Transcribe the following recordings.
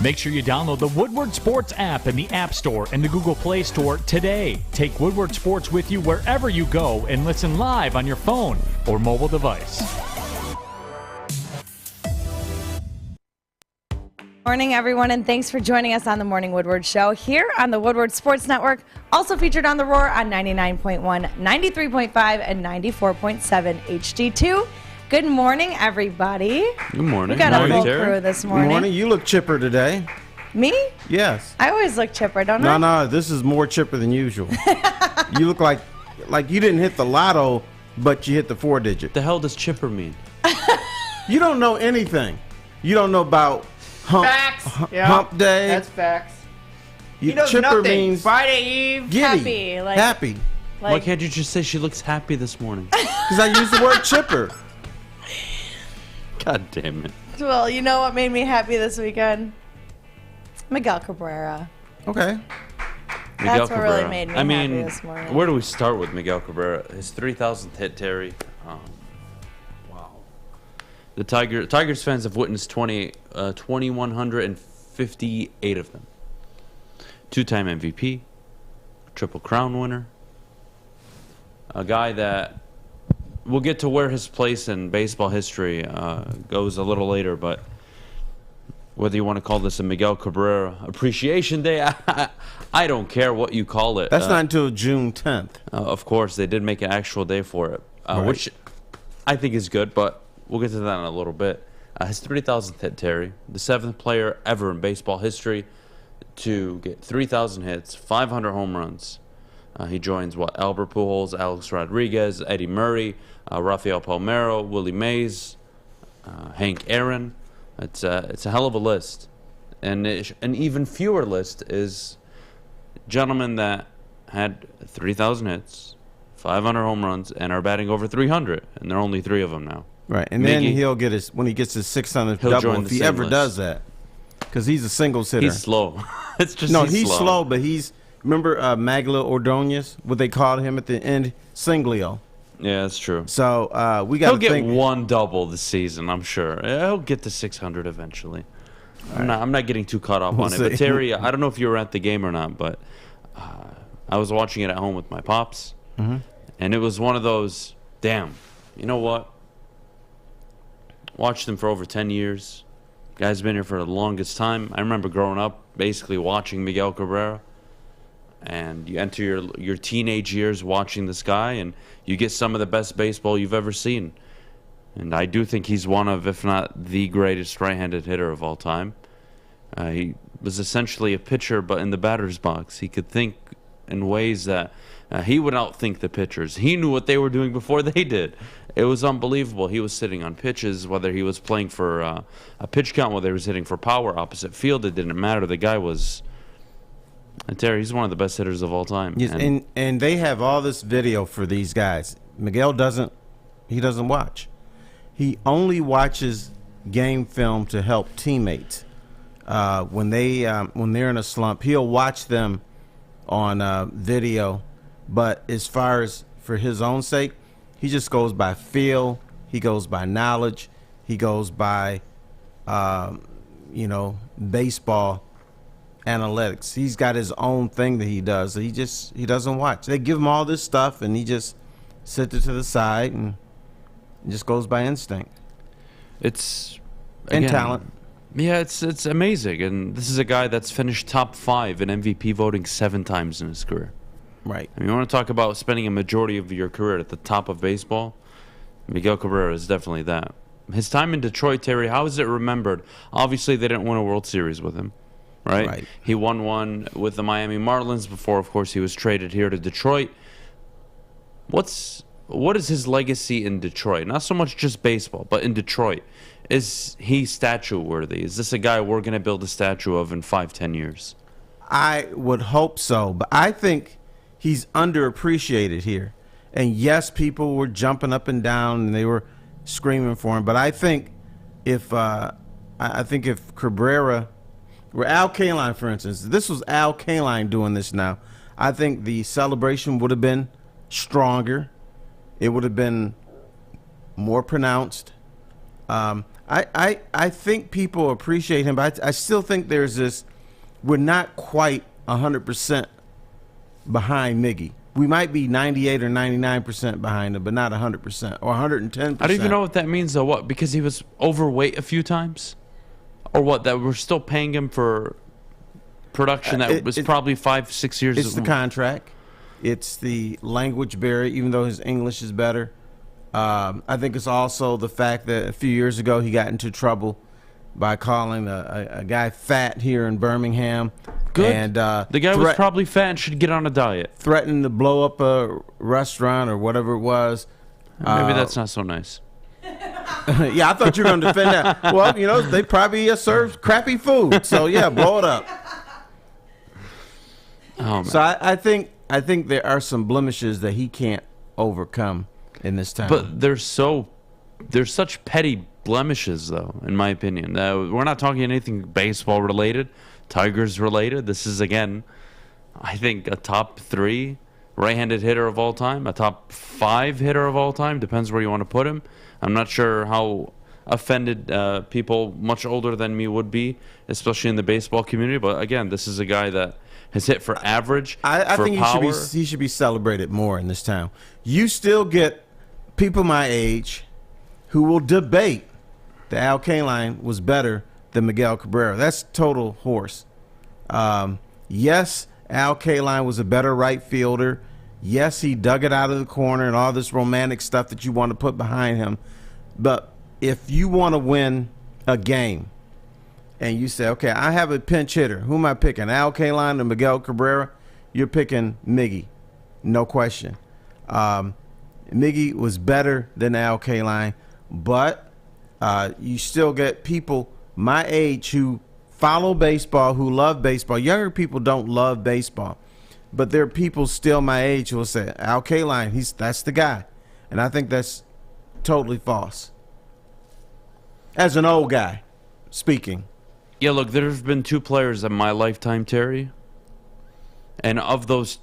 Make sure you download the Woodward Sports app in the App Store and the Google Play Store today. Take Woodward Sports with you wherever you go and listen live on your phone or mobile device. Morning, everyone, and thanks for joining us on the Morning Woodward Show here on the Woodward Sports Network, also featured on The Roar on 99.1, 93.5, and 94.7 HD2. Good morning, everybody. Good morning. We got a full Terry. crew this morning. Good morning. You look chipper today. Me? Yes. I always look chipper, don't I? No, this is more chipper than usual. You look like you didn't hit the lotto, but you hit the 4-digit. The hell does chipper mean? You don't know anything. You don't know about hump day. That's facts. You, He knows chipper nothing. means Friday Eve. giddy, Happy, happy. Why can't you just say she looks happy this morning? Because I use the word chipper. God damn it. Well, you know what made me happy this weekend? Miguel Cabrera. Okay. That's what really made me happy this morning. Where do we start with Miguel Cabrera? His 3,000th hit, Terry. Wow. The Tigers fans have witnessed 2,158 of them. Two-time MVP, Triple Crown winner, a guy that we'll get to where his place in baseball history goes a little later, but whether you want to call this a Miguel Cabrera Appreciation Day, I don't care what you call it. That's not until June 10th. Of course, they did make an actual day for it, which I think is good, but we'll get to that in a little bit. His 3,000th hit, Terry, the 7th player ever in baseball history to get 3,000 hits, 500 home runs. He joins Albert Pujols, Alex Rodriguez, Eddie Murray, Rafael Palmeiro, Willie Mays, Hank Aaron. It's a hell of a list, and an even fewer list is gentlemen that had 3,000 hits, 500 home runs, and are batting over 300, and there are only 3 of them now. Right, and then he'll get when he gets his 600th double, if he ever does that, because he's a singles hitter. He's slow. It's just he's slow, but remember Magla Ordonez, what they called him at the end, Singlio. Yeah, that's true. So we got to think. He'll get one double this season, I'm sure. He'll get to 600 eventually. I'm not getting too caught up on it. But Terry, I don't know if you were at the game or not, but I was watching it at home with my pops, and it was one of those, damn, you know what? Watched him for over 10 years. Guy's been here for the longest time. I remember growing up basically watching Miguel Cabrera. And you enter your teenage years watching this guy, and you get some of the best baseball you've ever seen. And I do think he's one of, if not the greatest right-handed hitter of all time. He was essentially a pitcher, but in the batter's box. He could think in ways that he would outthink the pitchers. He knew what they were doing before they did. It was unbelievable. He was sitting on pitches, whether he was playing for a pitch count, whether he was hitting for power, opposite field, it didn't matter. The guy was... And Terry, he's one of the best hitters of all time. Yes, and they have all this video for these guys. Miguel doesn't watch. He only watches game film to help teammates. When they're in a slump, he'll watch them on video. But as far as for his own sake, he just goes by feel. He goes by knowledge. He goes by, baseball analytics. He's got his own thing that he does. He doesn't watch. They give him all this stuff, and he just sits it to the side and just goes by instinct. And talent. Yeah, it's amazing. And this is a guy that's finished top 5 in MVP voting 7 times in his career. Right. I mean, you want to talk about spending a majority of your career at the top of baseball? Miguel Cabrera is definitely that. His time in Detroit, Terry, how is it remembered? Obviously, they didn't win a World Series with him. Right? He won one with the Miami Marlins before, of course, he was traded here to Detroit. What is his legacy in Detroit? Not so much just baseball, but in Detroit. Is he statue worthy? Is this a guy we're going to build a statue of in 5-10 years? I would hope so, but I think he's underappreciated here. And yes, people were jumping up and down and they were screaming for him. But I think if Cabrera, or Al Kaline, for instance, this was Al Kaline doing this now, I think the celebration would have been stronger. It would have been more pronounced. I think people appreciate him, but I still think there's this. We're not quite 100% behind Miggy. We might be 98 or 99% behind him, but not 100% or 110%. I don't even know what that means, though. What? Because he was overweight a few times? Or what? That we're still paying him for production that was probably 5-6 years ago? It's the contract. It's the language barrier, even though his English is better. I think it's also the fact that a few years ago he got into trouble by calling a guy fat here in Birmingham. Good. And the guy was probably fat and should get on a diet. Threatened to blow up a restaurant or whatever it was. Maybe that's not so nice. Yeah, I thought you were going to defend that. Well, you know, they probably serve crappy food. So, yeah, blow it up. Oh, man. So I think there are some blemishes that he can't overcome in this time. But they're such petty blemishes, though, in my opinion. We're not talking anything baseball related, Tigers related. This is, again, I think a top 3 right-handed hitter of all time, a top 5 hitter of all time, depends where you want to put him. I'm not sure how offended people much older than me would be, especially in the baseball community. But again, this is a guy that has hit for average. I for think power. he should be celebrated more in this town. You still get people my age who will debate that Al Kaline was better than Miguel Cabrera. That's total horse. Yes, Al Kaline was a better right fielder. Yes, he dug it out of the corner and all this romantic stuff that you want to put behind him. But if you want to win a game and you say, okay, I have a pinch hitter, who am I picking, Al Kaline or Miguel Cabrera? You're picking Miggy, no question. Miggy was better than Al Kaline, but you still get people my age who follow baseball, who love baseball. Younger people don't love baseball, but there are people still my age who will say, Al Kaline, that's the guy. And I think that's totally false. As an old guy speaking. Yeah, look, there have been 2 players in my lifetime, Terry. And of those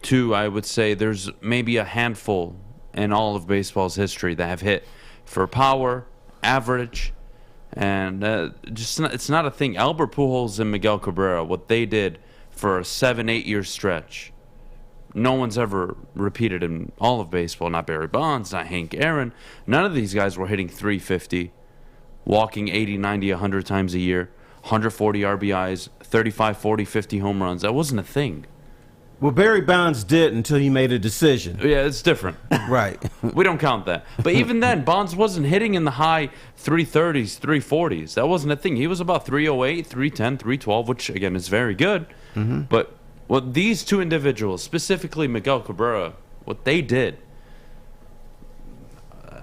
2, I would say there's maybe a handful in all of baseball's history that have hit for power, average, and it's not a thing. Albert Pujols and Miguel Cabrera, what they did for a 7-8 year stretch, no one's ever repeated in all of baseball. Not Barry Bonds, not Hank Aaron. None of these guys were hitting 350, walking 80, 90, 100 times a year, 140 RBIs, 35, 40, 50 home runs. That wasn't a thing. Well, Barry Bonds did until he made a decision. Yeah, it's different. Right. We don't count that. But even then, Bonds wasn't hitting in the high 330s, 340s. That wasn't a thing. He was about 308, 310, 312, which, again, is very good. Mm-hmm. But what these 2 individuals, specifically Miguel Cabrera, what they did,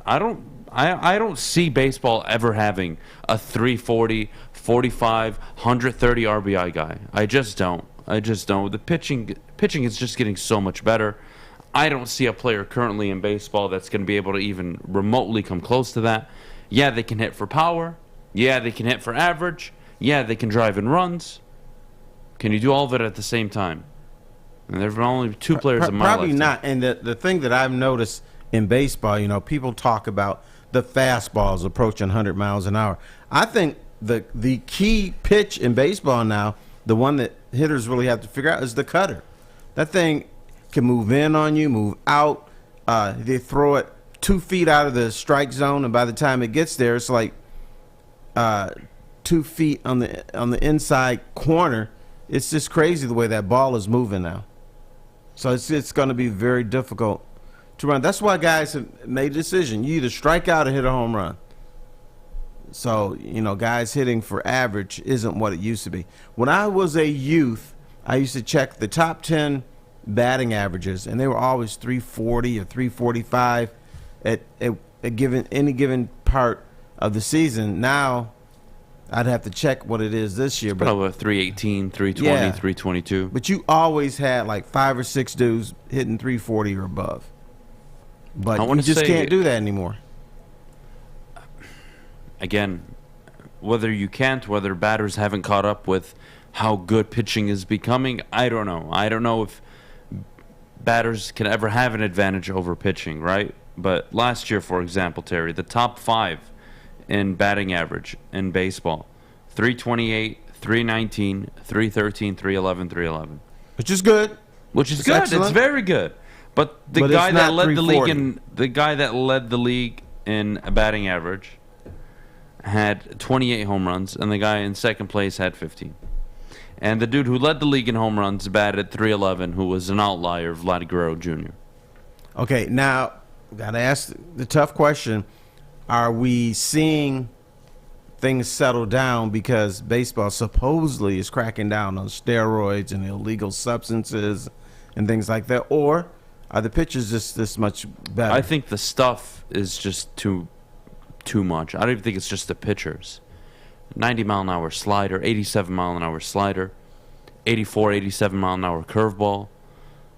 I don't see baseball ever having a 340, 45, 130 RBI guy. I just don't. The pitching is just getting so much better. I don't see a player currently in baseball that's going to be able to even remotely come close to that. Yeah, they can hit for power. Yeah, they can hit for average. Yeah, they can drive in runs. Can you do all of it at the same time? And there have been only 2 players in my life. Probably not. And the thing that I've noticed in baseball, you know, people talk about the fastballs approaching 100 miles an hour. I think the key pitch in baseball now, the one that hitters really have to figure out, is the cutter. That thing can move in on you, move out. They throw it 2 feet out of the strike zone, and by the time it gets there, it's like 2 feet on the inside corner. It's just crazy the way that ball is moving now. So it's going to be very difficult to run. That's why guys have made a decision. You either strike out or hit a home run. So, you know, guys hitting for average isn't what it used to be. When I was a youth, I used to check the top 10 batting averages, and they were always 340 or 345 at any given part of the season. Now, I'd have to check what it is this year. But probably 318, 320, yeah, 322. But you always had like 5 or 6 dudes hitting 340 or above. But you just can't do that anymore. Again, whether batters haven't caught up with how good pitching is becoming, I don't know. I don't know if batters can ever have an advantage over pitching, right? But last year, for example, Terry, the top 5 in batting average in baseball. 328, 319, 313, 311, 311. Which is good. Which is It's good. excellent. It's very good. But the But guy it's that not led the league 340. in batting average had 28 home runs, and the guy in second place had 15. And the dude who led the league in home runs batted 311, who was an outlier, Vlad Guerrero Jr. Okay, now, got to ask the tough question. Are we seeing things settle down because baseball supposedly is cracking down on steroids and illegal substances and things like that? Or are the pitchers just this much better? I think the stuff is just too much. I don't even think it's just the pitchers. 90-mile-an-hour slider, 87-mile-an-hour slider, 84, 87-mile-an-hour curveball,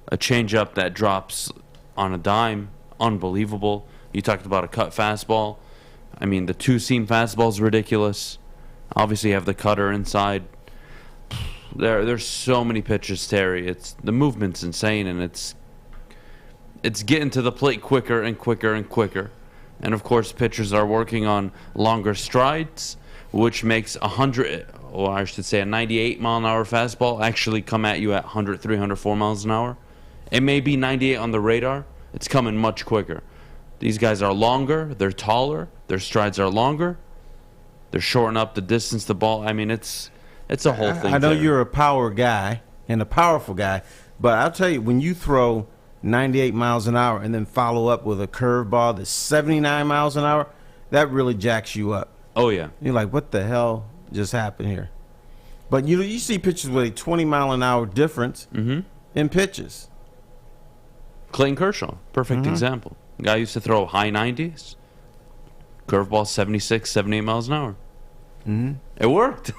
a changeup that drops on a dime, unbelievable. You talked about a cut fastball. I mean, the two-seam fastball is ridiculous. Obviously, you have the cutter inside. There's so many pitches, Terry. The movement's insane, and it's getting to the plate quicker and quicker and quicker. And of course, pitchers are working on longer strides, which makes a 98-mile-an-hour fastball actually come at you at 103, 104 miles an hour. It may be 98 on the radar. It's coming much quicker. These guys are longer. They're taller. Their strides are longer. They're shortening up the distance the ball. I mean, it's a whole thing. I know there. you're a power guy and a powerful guy, but I'll tell you, when you throw 98 miles an hour and then follow up with a curveball that's 79 miles an hour, that really jacks you up. Oh, yeah. You're like, what the hell just happened here? But you see pitches with a 20-mile-an-hour difference in pitches. Clayton Kershaw, perfect example. Guy used to throw high 90s, curveball 76, 78 miles an hour. It worked.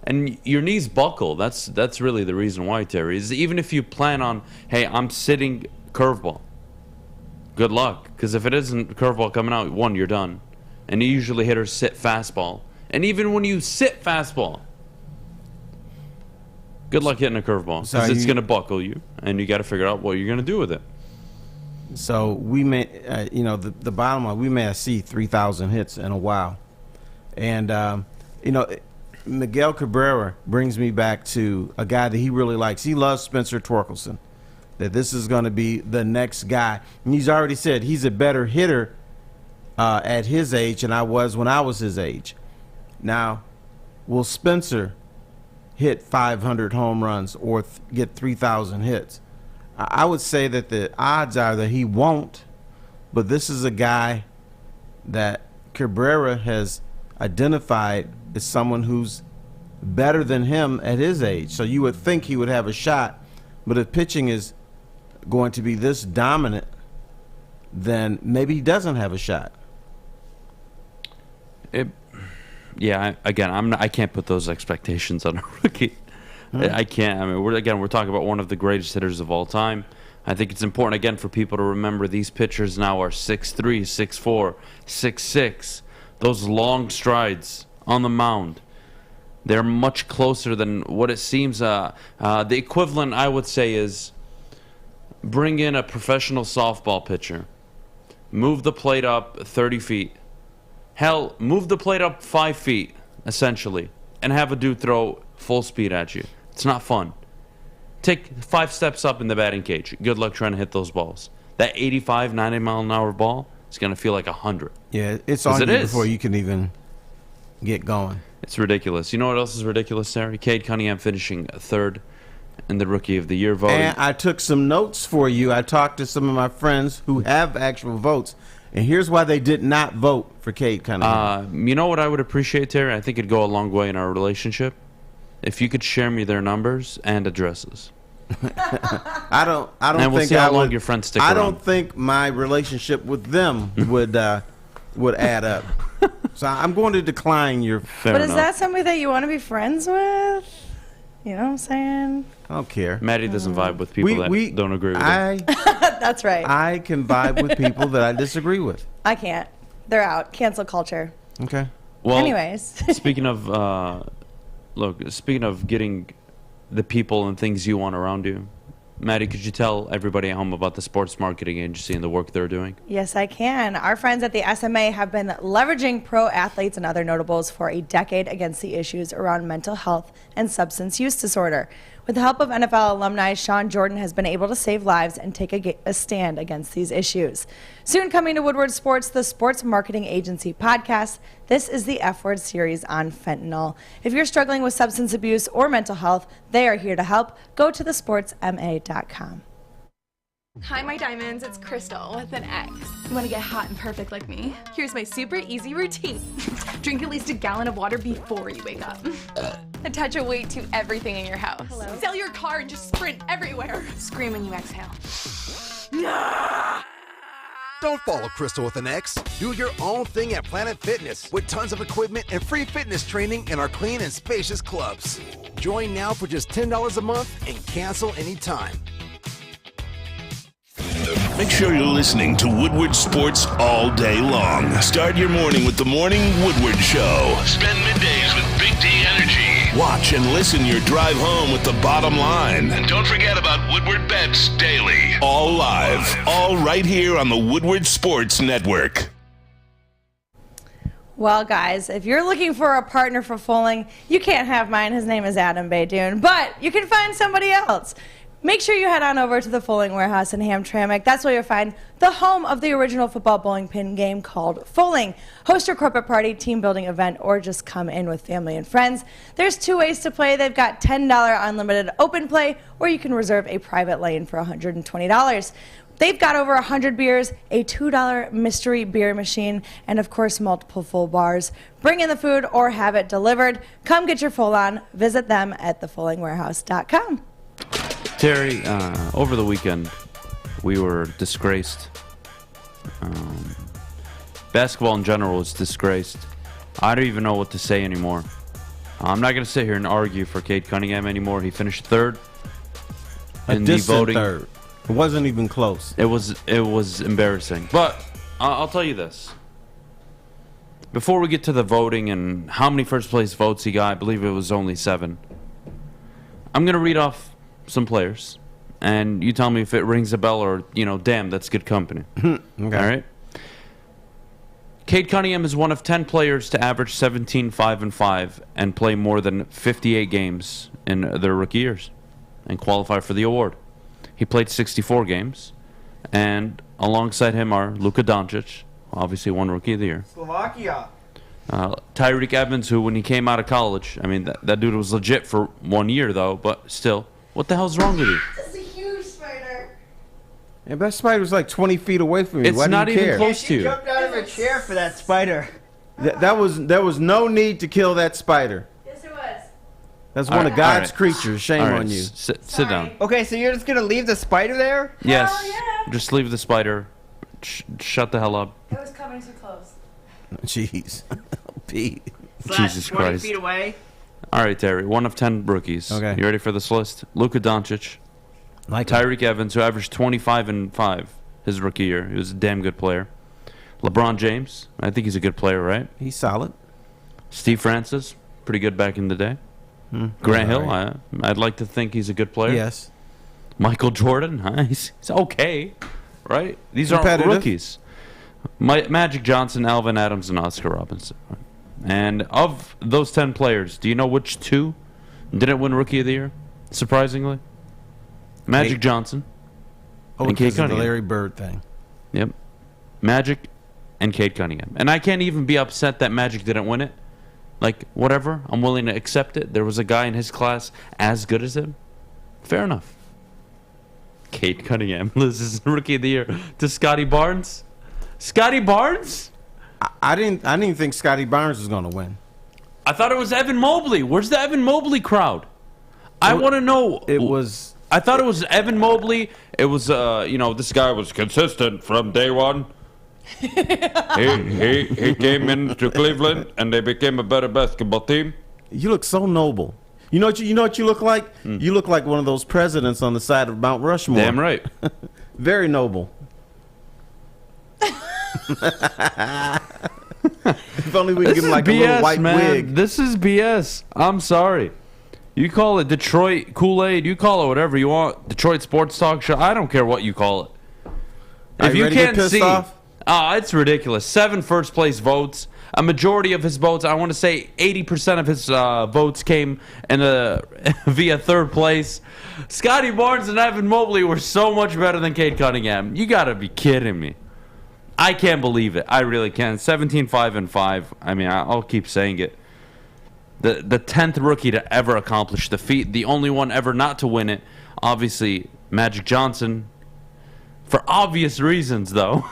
And your knees buckle. That's really the reason why, Terry. Is even if you plan on, hey, I'm sitting curveball, good luck. Because if it isn't curveball coming out, one, you're done. And usually hitters sit fastball. And even when you sit fastball, good luck hitting a curveball. Because it's going to buckle you. And you got to figure out what you're going to do with it. So we may, the bottom line, we may see 3,000 hits in a while. And, Miguel Cabrera brings me back to a guy that he really likes. He loves Spencer Torkelson, that this is going to be the next guy. And he's already said he's a better hitter at his age than I was when I was his age. Now, will Spencer hit 500 home runs or get 3,000 hits? I would say that the odds are that he won't, but this is a guy that Cabrera has identified as someone who's better than him at his age. So you would think he would have a shot, but if pitching is going to be this dominant, then maybe he doesn't have a shot. I can't put those expectations on a rookie. I can't. I mean, we're talking about one of the greatest hitters of all time. I think it's important, again, for people to remember these pitchers now are 6'3", 6'4", 6'6". Those long strides on the mound, they're much closer than what it seems. The equivalent, I would say, is bring in a professional softball pitcher, move the plate up 30 feet. Hell, move the plate up 5 feet, essentially, and have a dude throw full speed at you. It's not fun. Take 5 steps up in the batting cage. Good luck trying to hit those balls. That 85, 90 mile an hour ball is going to feel like 100. Yeah, it's on you before you can even get going. It's ridiculous. You know what else is ridiculous, Sarah? Cade Cunningham finishing third in the Rookie of the Year voting. And I took some notes for you. I talked to some of my friends who have actual votes, and here's why they did not vote for Cade Cunningham. You know what I would appreciate, Terry? I think it'd go a long way in our relationship if you could share me their numbers and addresses. I don't and we'll think see how long your friends stick around. I don't think my relationship with them would add up. So I'm going to decline your. Fair but enough. Is that somebody that you want to be friends with? You know what I'm saying? I don't care. Maddy doesn't vibe with people that don't agree with him. That's right. I can vibe with people that I disagree with. I can't. They're out. Cancel culture. Okay. Well, anyways. speaking of getting the people and things you want around you, Maddy, could you tell everybody at home about the sports marketing agency and the work they're doing? Yes, I can. Our friends at the SMA have been leveraging pro athletes and other notables for a decade against the issues around mental health and substance use disorder. With the help of NFL alumni, Sean Jordan has been able to save lives and take a stand against these issues. Soon coming to Woodward Sports, the Sports Marketing Agency podcast. This is the F Word series on fentanyl. If you're struggling with substance abuse or mental health, they are here to help. Go to thesportsma.com. Hi, my diamonds. It's Crystal with an X. You want to get hot and perfect like me? Here's my super easy routine. Drink at least a gallon of water before you wake up. Attach a weight to everything in your house. Hello? Sell your car and just sprint everywhere. Scream when you exhale. Don't follow Crystal with an X. Do your own thing at Planet Fitness with tons of equipment and free fitness training in our clean and spacious clubs. Join now for just $10 a month and cancel anytime. Make sure you're listening to Woodward Sports all day long. Start your morning with the Morning Woodward Show. Spend middays with Big D Energy. Watch and listen your drive home with the bottom line. And don't forget about Woodward Bets Daily. All live, all right here on the Woodward Sports Network. Well, guys, if you're looking for a partner for foaling, you can't have mine. His name is Adham Baydoun, but you can find somebody else. Make sure you head on over to the Foaling Warehouse in Hamtramck. That's where you'll find the home of the original football bowling pin game called Foaling. Host your corporate party, team building event, or just come in with family and friends. There's 2 ways to play. They've got $10 unlimited open play, or you can reserve a private lane for $120. They've got over 100 beers, a $2 mystery beer machine, and of course multiple full bars. Bring in the food or have it delivered. Come get your full on. Visit them at thefoalingwarehouse.com. Terry, over the weekend, we were disgraced. Basketball in general was disgraced. I don't even know what to say anymore. I'm not going to sit here and argue for Cade Cunningham anymore. He finished third in the voting. Third. It wasn't even close. It was embarrassing. But I'll tell you this. Before we get to the voting and how many first place votes he got, I believe it was only 7. I'm going to read off some players, and you tell me if it rings a bell or, damn, that's good company. Okay. All right? Cade Cunningham is one of 10 players to average 17, 5, and 5 and play more than 58 games in their rookie years and qualify for the award. He played 64 games, and alongside him are Luka Doncic, obviously one Rookie of the Year. Slovakia. Tyreek Evans, who when he came out of college, I mean, that dude was legit for 1 year, though, but still. What the hell's wrong with you? This is a huge spider. Yeah, that spider was like 20 feet away from me. It's Why do not you even care? close to She you. jumped out of a chair for that spider. There was no need to kill that spider. Yes, it was. That's one of All God's right. creatures. Shame All right, on you. sit down. Okay, so you're just gonna leave the spider there? Yes. yeah. Just leave the spider. Shut the hell up. It was coming too close. Jeez. Pete. Jesus 20 Christ. feet away. All right, Terry. 1 of 10 rookies. Okay. You ready for this list? Luka Doncic, Like Tyreek Evans, who averaged 25 and 5 his rookie year. He was a damn good player. LeBron James. I think he's a good player, right? He's solid. Steve Francis. Pretty good back in the day. Grant Hill. right. I'd like to think he's a good player. Yes. Michael Jordan. He's okay, right? These aren't Competitive. rookies. Magic Johnson, Alvin Adams, and Oscar Robinson. And of those 10 players, do you know which 2 didn't win Rookie of the Year? Surprisingly, Magic Cade. Johnson. Oh, And Cade because of the Cunningham. Larry Bird thing. Yep, Magic and Cade Cunningham. And I can't even be upset that Magic didn't win it. Like, whatever, I'm willing to accept it. There was a guy in his class as good as him. Fair enough. Cade Cunningham loses Rookie of the Year to Scotty Barnes. Scotty Barnes? I didn't think Scotty Barnes was going to win. I thought it was Evan Mobley. Where's the Evan Mobley crowd? I want to know. It was. I thought it was Evan Mobley. It was, this guy was consistent from day one. he came into Cleveland and they became a better basketball team. You look so noble. You know what you look like? You look like one of those presidents on the side of Mount Rushmore. Damn right. Very noble. If only we could give him like a little white man. wig. This is BS. I'm sorry. You call it Detroit Kool-Aid. You call it whatever you want. Detroit Sports Talk Show. I don't care what you call it. If you can't see, it's ridiculous. 7 first-place votes. A majority of his votes, I want to say 80% of his votes came in via third place. Scotty Barnes and Evan Mobley were so much better than Cade Cunningham. You got to be kidding me. I can't believe it. I really can't. 17-5-5. I mean, I'll keep saying it. The 10th rookie to ever accomplish the feat. The only one ever not to win it. Obviously, Magic Johnson. For obvious reasons, though.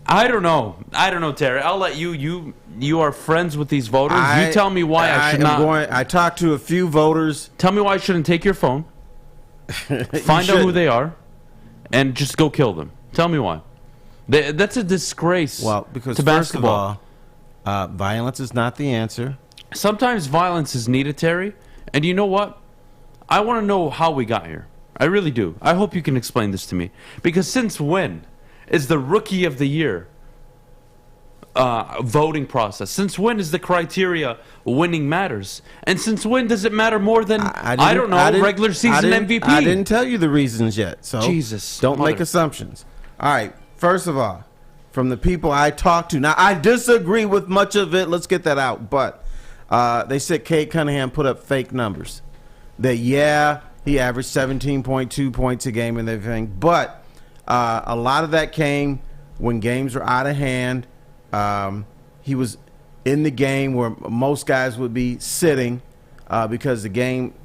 I don't know. Terry. I'll let you. You are friends with these voters. You tell me why I should not. I talked to a few voters. Tell me why I shouldn't take your phone. Find out who they are, and just go kill them. Tell me why. That's a disgrace. Well, because to first basketball. of all, violence is not the answer. Sometimes violence is needed, Terry. And you know what? I want to know how we got here. I really do. I hope you can explain this to me. Because since when is the Rookie of the Year voting process? Since when is the criteria winning matters? And since when does it matter more than, I don't know, regular season MVP? I didn't tell you the reasons yet. So Jesus, don't make assumptions. All right. First of all, from the people I talked to, now I disagree with much of it. Let's get that out. But they said Cade Cunningham put up fake numbers. That, he averaged 17.2 points a game and everything. But a lot of that came when games were out of hand. He was in the game where most guys would be sitting because the game,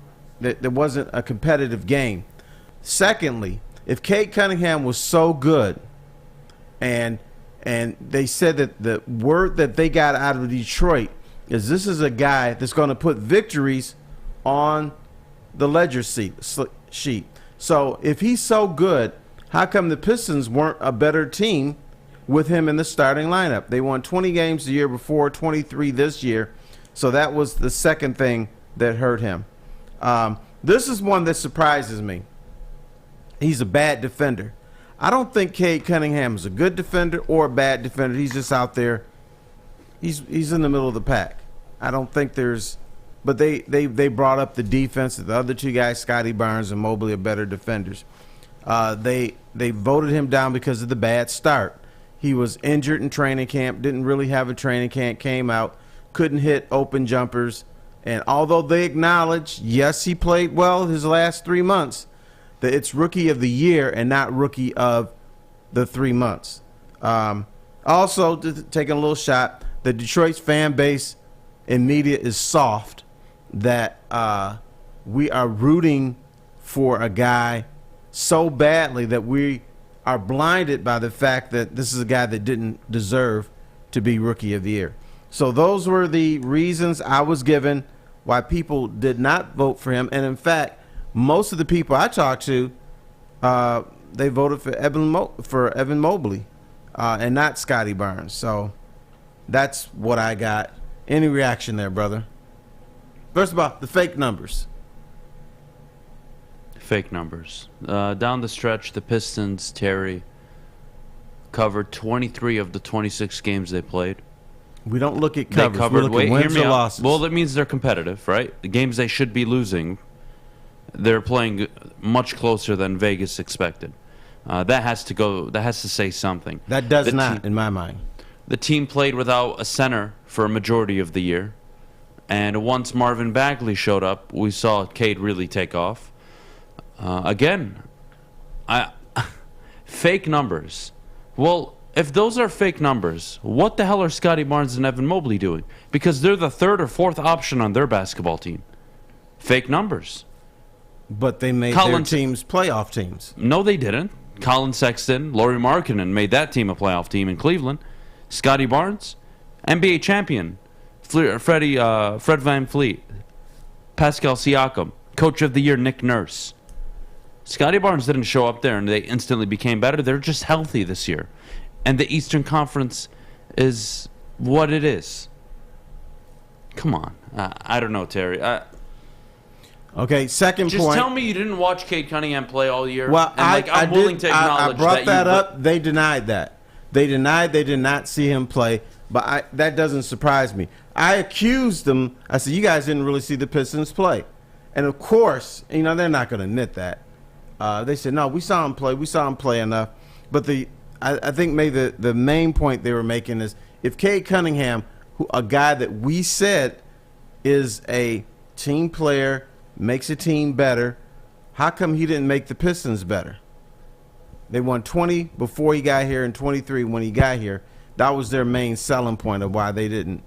there wasn't a competitive game. Secondly, if Cade Cunningham was so good, and they said that the word that they got out of Detroit is this is a guy that's going to put victories on the ledger sheet. So if he's so good, how come the Pistons weren't a better team with him in the starting lineup? They won 20 games the year before, 23 this year. So that was the second thing that hurt him. This is one that surprises me. He's a bad defender. I don't think Cade Cunningham is a good defender or a bad defender. He's just out there. He's in the middle of the pack. I don't think there's – but they brought up the defense. The other two guys, Scotty Barnes and Mobley, are better defenders. They voted him down because of the bad start. He was injured in training camp, didn't really have a training camp, came out, couldn't hit open jumpers. And although they acknowledge, yes, he played well his last 3 months, that it's Rookie of the Year and not Rookie of the 3 months. Also, taking a little shot, the Detroit's fan base and media is soft, that we are rooting for a guy so badly that we are blinded by the fact that this is a guy that didn't deserve to be Rookie of the Year. So those were the reasons I was given why people did not vote for him. And in fact, most of the people I talked to, they voted for Evan Mobley and not Scotty Barnes. So that's what I got. Any reaction there, brother? First of all, the fake numbers. Fake numbers. Down the stretch, the Pistons, Terry, covered 23 of the 26 games they played. We don't look at covers. We look at wins or losses. Well, that means they're competitive, right? The games they should be losing, they're playing much closer than Vegas expected. That has to say something. That does not, in my mind. The team played without a center for a majority of the year. And once Marvin Bagley showed up, we saw Cade really take off. Again, fake numbers. Well, if those are fake numbers, what the hell are Scotty Barnes and Evan Mobley doing? Because they're the third or fourth option on their basketball team. Fake numbers. But they made their teams playoff teams. No, they didn't. Colin Sexton, Lauri Markkanen made that team a playoff team in Cleveland. Scotty Barnes, NBA champion. Fred VanVleet. Pascal Siakam. Coach of the Year, Nick Nurse. Scotty Barnes didn't show up there and they instantly became better. They're just healthy this year. And the Eastern Conference is what it is. Come on. I don't know, Terry. Okay, second point. Just tell me you didn't watch Cade Cunningham play all year. Well, I'm willing to acknowledge I brought that up. They denied that. They denied they did not see him play. but that doesn't surprise me. I accused them. I said, you guys didn't really see the Pistons play. And, of course, they're not going to admit that. They said, no, we saw him play. We saw him play enough. But I think maybe the main point they were making is if Cade Cunningham, a guy that we said is a team player, makes a team better, how come he didn't make the Pistons better? They won 20 before he got here and 23 when he got here. That was their main selling point of why they didn't.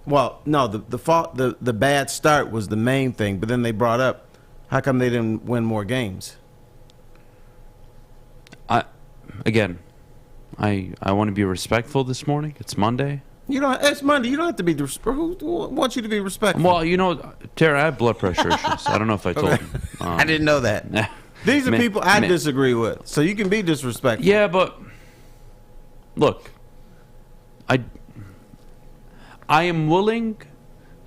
Well, no, the bad start was the main thing, but then they brought up how come they didn't win more games. I want to be respectful this morning. It's Monday. It's Monday. You don't have to be. Who wants you to be respectful? Well, Tara, I have blood pressure issues. I don't know if I told you. I didn't know that. These are people I disagree with, so you can be disrespectful. Yeah, but look, I am willing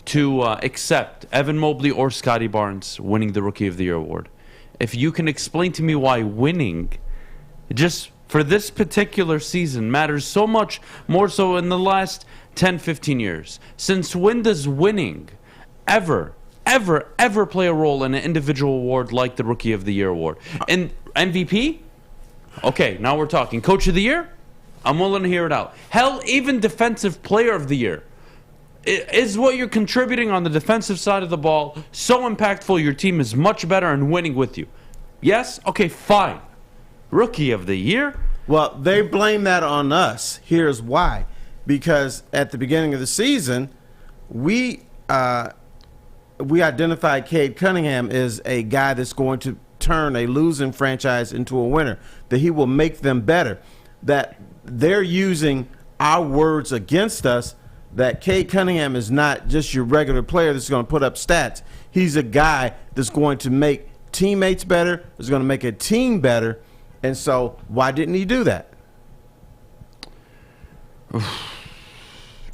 to accept Evan Mobley or Scotty Barnes winning the Rookie of the Year award. If you can explain to me why winning, just for this particular season, matters so much more so in the last 10, 15 years. Since when does winning ever play a role in an individual award like the Rookie of the Year award? And MVP? Okay, now we're talking. Coach of the Year? I'm willing to hear it out. Hell, even Defensive Player of the Year. Is what you're contributing on the defensive side of the ball so impactful your team is much better and winning with you? Yes? Okay, fine. Rookie of the Year? Well, they blame that on us. Here's why. Because at the beginning of the season, we identified Cade Cunningham as a guy that's going to turn a losing franchise into a winner, that he will make them better, that they're using our words against us, that Cade Cunningham is not just your regular player that's going to put up stats. He's a guy that's going to make teammates better, that's going to make a team better. And so why didn't he do that?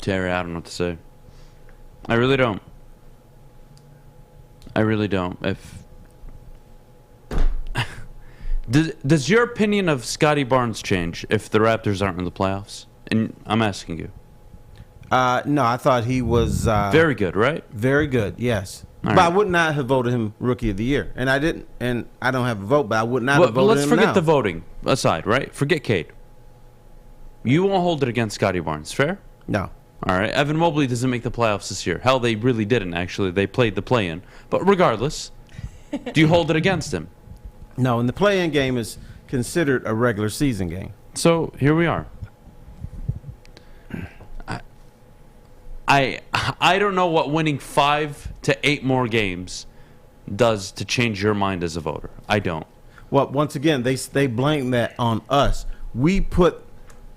Terry, I don't know what to say. I really don't. Does your opinion of Scotty Barnes change if the Raptors aren't in the playoffs? And I'm asking you. No, I thought he was very good, right? Very good, yes. All but right. I would not have voted him Rookie of the Year, and I didn't. And I don't have a vote, but I would not have voted But let's him forget now. the voting aside, right? Forget Cade. You won't hold it against Scotty Barnes, fair? No. All right. Evan Mobley doesn't make the playoffs this year. Hell, they really didn't, actually. They played the play-in. But regardless, do you hold it against him? No, and the play-in game is considered a regular season game. So here we are. I don't know what winning 5 to 8 more games does to change your mind as a voter. I don't. Well, once again, they blame that on us. We put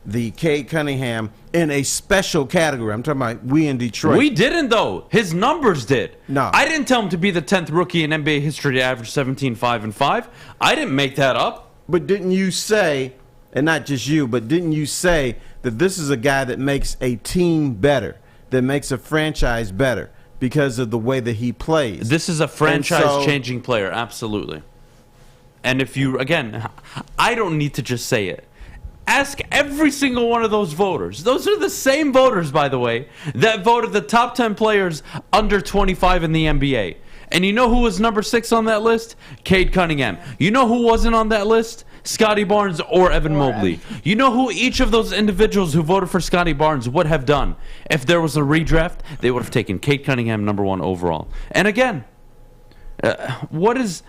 the Cade Cunningham in a special category. I'm talking about we in Detroit. We didn't, though. His numbers did. No. I didn't tell him to be the 10th rookie in NBA history to average 17, 5, and 5. I didn't make that up. But didn't you say, and not just you, but didn't you say that this is a guy that makes a team better, that makes a franchise better because of the way that he plays? This is a franchise-changing player, absolutely. And if you, again, I don't need to just say it. Ask every single one of those voters. Those are the same voters, by the way, that voted the top 10 players under 25 in the NBA. And you know who was number 6 on that list? Cade Cunningham. You know who wasn't on that list? Scotty Barnes or Evan Mobley. You know who each of those individuals who voted for Scotty Barnes would have done? If there was a redraft, they would have taken Cade Cunningham number 1 overall. And again, what is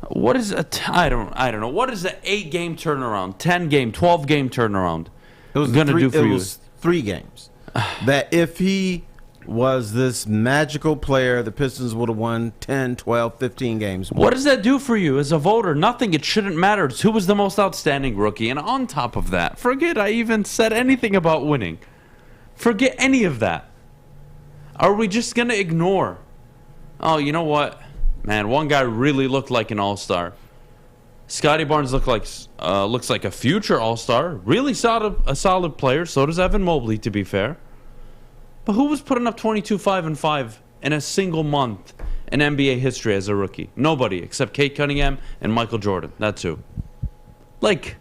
I don't know. What is an 8-game turnaround, 10-game, 12-game turnaround going to do for you? It was 3 games. That if he was this magical player, the Pistons would have won 10, 12, 15 games more. What does that do for you as a voter? Nothing. It shouldn't matter. It's who was the most outstanding rookie. And on top of that, forget I even said anything about winning. Forget any of that. Are we just going to ignore? Oh, you know what? Man, one guy really looked like an all-star. Scotty Barnes looks like a future all-star. Really a solid player. So does Evan Mobley, to be fair. But who was putting up 22, 5, and 5 in a single month in NBA history as a rookie? Nobody, except Cade Cunningham and Michael Jordan. That's who. Like,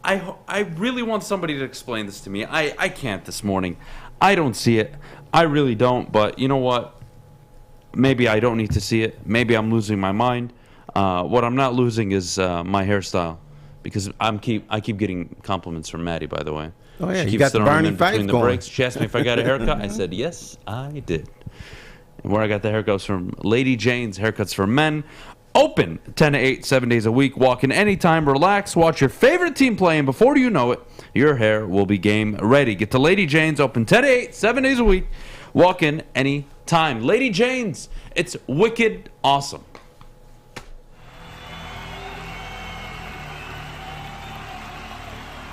I really want somebody to explain this to me. I can't this morning. I don't see it. I really don't. But you know what? Maybe I don't need to see it. Maybe I'm losing my mind. What I'm not losing is my hairstyle, because I keep getting compliments from Maddy, by the way. Oh yeah, she you keeps got the throwing them Barney in Fife between the going. breaks. She asked me if I got a haircut. I said yes, I did. And where I got the haircuts from, Lady Jane's Haircuts for Men. Open 10 to 8, 7 days a week. Walk in anytime, relax, watch your favorite team play, and before you know it, your hair will be game ready. Get to Lady Jane's, open 10 to 8, 7 days a week. Walk in anytime. Lady Jane's, it's wicked awesome.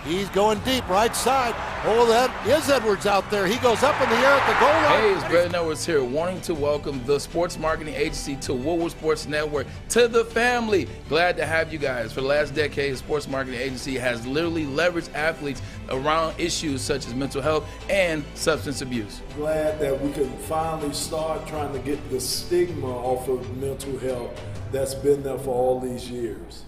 He's going deep, right side. Oh, that is Edwards out there. He goes up in the air at the goal line. Hey, it's Brandon Edwards here, wanting to welcome the sports marketing agency to Woodward Sports Network, to the family. Glad to have you guys. For the last decade, the sports marketing agency has literally leveraged athletes around issues such as mental health and substance abuse. Glad that we can finally start trying to get the stigma off of mental health that's been there for all these years.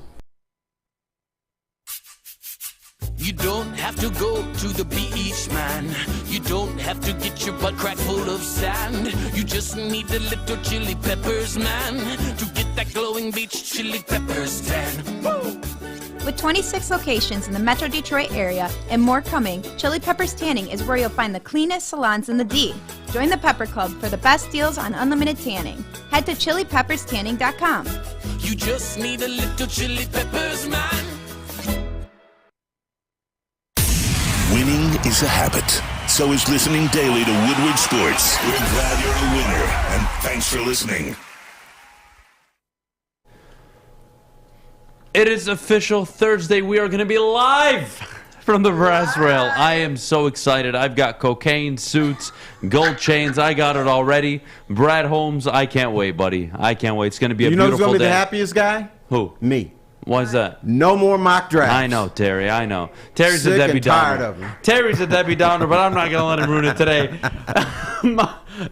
You don't have to go to the beach, man. You don't have to get your butt crack full of sand. You just need a little chili peppers, man, to get that glowing beach chili peppers tan. Woo! With 26 locations in the Metro Detroit area and more coming, Chili Peppers Tanning is where you'll find the cleanest salons in the D. Join the Pepper Club for the best deals on unlimited tanning. Head to chilipepperstanning.com. You just need a little chili peppers, man. Winning is a habit. So is listening daily to Woodward Sports. We're glad you're a winner, and thanks for listening. It is official. Thursday, we are going to be live from the brass rail. I am so excited. I've got cocaine suits, gold chains. I got it already. Brad Holmes, I can't wait, buddy. I can't wait. It's going to be a beautiful day. You know who's going to be the happiest guy? Who? Me. Why is that? No more mock drafts. I know, Terry. I know. Terry's Sick a Debbie and tired Downer. of him. Terry's a Debbie Downer, but I'm not going to let him ruin it today.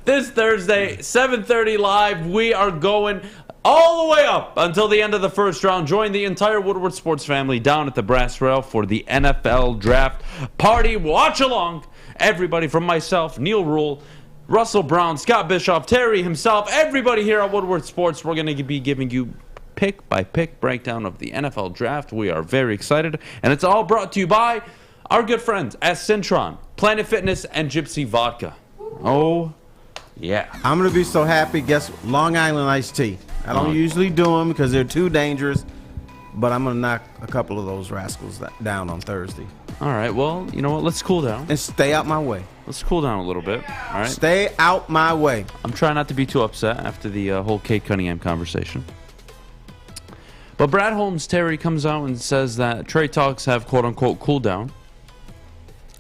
This Thursday, 7:30 live, we are going all the way up until the end of the first round. Join the entire Woodward Sports family down at the brass rail for the NFL Draft Party. Watch along. Everybody from myself, Neil Rule, Russell Brown, Scott Bischoff, Terry himself, everybody here at Woodward Sports, we're going to be giving you pick-by-pick breakdown of the NFL Draft. We are very excited, and it's all brought to you by our good friends at Syntron, Planet Fitness, and Gypsy Vodka. Oh, yeah. I'm going to be so happy. Guess Long Island iced tea. I don't usually do them because they're too dangerous, but I'm going to knock a couple of those rascals down on Thursday. All right, well, you know what? Let's cool down. And stay out my way. Let's cool down a little bit, all right? Stay out my way. I'm trying not to be too upset after the whole Cade Cunningham conversation. But Brad Holmes, Terry, comes out and says that trade talks have quote-unquote cooled down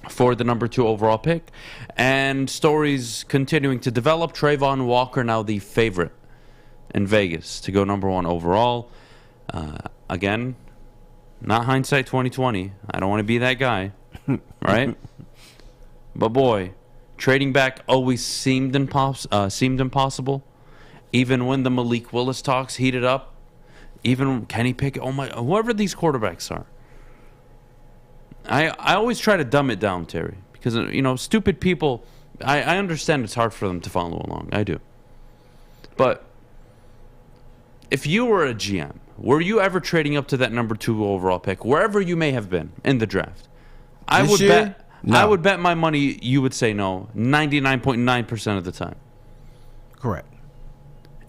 for the number 2 overall pick. And stories continuing to develop. Trayvon Walker now the favorite in Vegas to go number 1 overall. Again, not hindsight 2020. I don't want to be that guy, right? But boy, trading back always seemed impossible. Even when the Malik Willis talks heated up. Even Kenny Pickett, whoever these quarterbacks are. I always try to dumb it down, Terry, because, stupid people, I understand it's hard for them to follow along. I do. But if you were a GM, were you ever trading up to that number 2 overall pick, wherever you may have been in the draft? I would bet my money you would say no 99.9% of the time. Correct.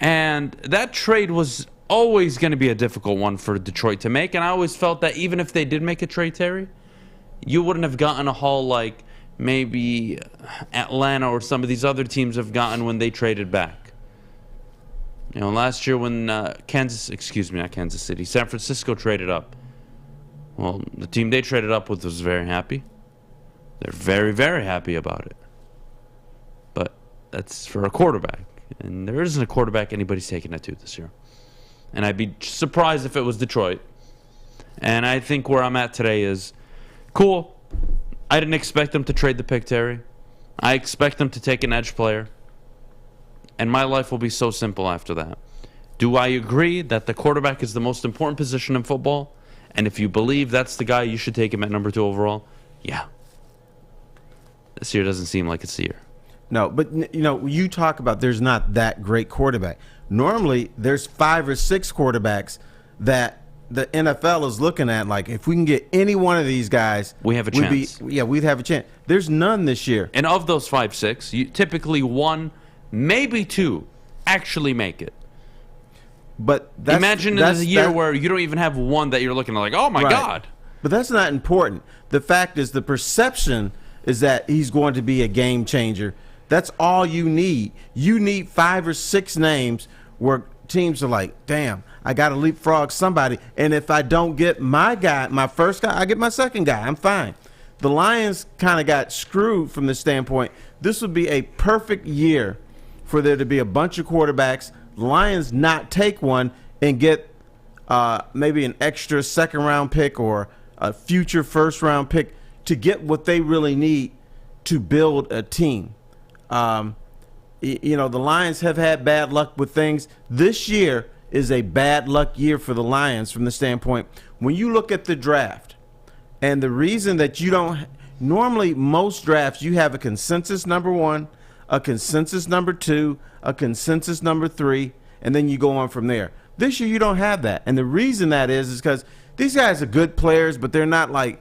And that trade was always going to be a difficult one for Detroit to make, and I always felt that even if they did make a trade, Terry, you wouldn't have gotten a haul like maybe Atlanta or some of these other teams have gotten when they traded back. Last year when San Francisco traded up, well, the team they traded up with was very happy. They're very, very happy about it. But that's for a quarterback, and there isn't a quarterback anybody's taking that to this year. And I'd be surprised if it was Detroit. And I think where I'm at today is, cool. I didn't expect them to trade the pick, Terry. I expect them to take an edge player. And my life will be so simple after that. Do I agree that the quarterback is the most important position in football? And if you believe that's the guy, you should take him at number 2 overall. Yeah. This year doesn't seem like it's the year. No, but you talk about there's not that great quarterback. Normally, there's 5 or 6 quarterbacks that the NFL is looking at. Like, if we can get any one of these guys, we have a chance. We'd have a chance. There's none this year. And of those 5, 6, typically 1, maybe 2 actually make it. But imagine there's a year where you don't even have one that you're looking at like, oh my God. But that's not important. The fact is, the perception is that he's going to be a game changer. That's all you need. You need 5 or 6 names where teams are like, damn, I got to leapfrog somebody. And if I don't get my guy, my first guy, I get my second guy. I'm fine. The Lions kind of got screwed from the standpoint. This would be a perfect year for there to be a bunch of quarterbacks. Lions not take one and get maybe an extra second-round pick or a future first-round pick to get what they really need to build a team. The Lions have had bad luck with things. This year is a bad luck year for the Lions from the standpoint, when you look at the draft, and the reason that you don't – normally most drafts you have a consensus number 1, a consensus number 2, a consensus number 3, and then you go on from there. This year you don't have that. And the reason that is because these guys are good players, but they're not like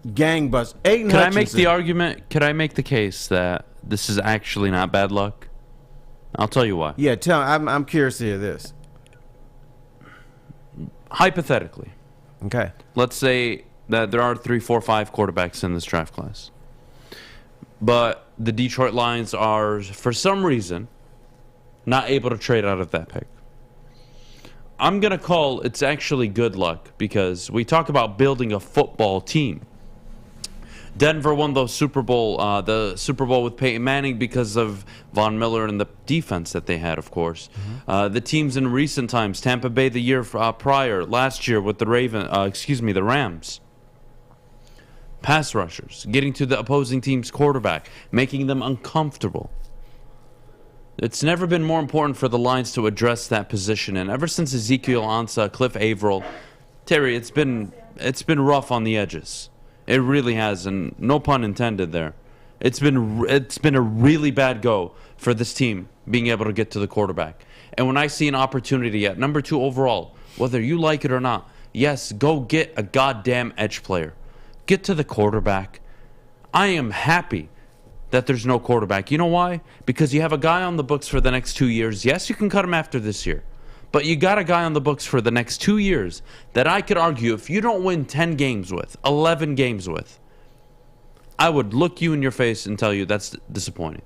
gangbusters. Can I make the argument? Could I make the case that this is actually not bad luck? I'll tell you why. Yeah, I'm curious to hear this. Hypothetically. Okay. Let's say that there are 3, 4, 5 quarterbacks in this draft class. But the Detroit Lions are, for some reason, not able to trade out of that pick. I'm going to call it's actually good luck because we talk about building a football team. Denver won the Super Bowl with Peyton Manning because of Von Miller and the defense that they had, of course. Mm-hmm. The teams in recent times, Tampa Bay the year prior, last year with the Rams. Pass rushers, getting to the opposing team's quarterback, making them uncomfortable. It's never been more important for the Lions to address that position, and ever since Ezekiel Ansah, Cliff Averill, Terry, it's been rough on the edges. It really has, and no pun intended there. It's been a really bad go for this team being able to get to the quarterback. And when I see an opportunity at number 2 overall, whether you like it or not, yes, go get a goddamn edge player. Get to the quarterback. I am happy that there's no quarterback. You know why? Because you have a guy on the books for the next 2 years. Yes, you can cut him after this year. But you got a guy on the books for the next 2 years that I could argue if you don't win 10 games with, 11 games with, I would look you in your face and tell you that's disappointing.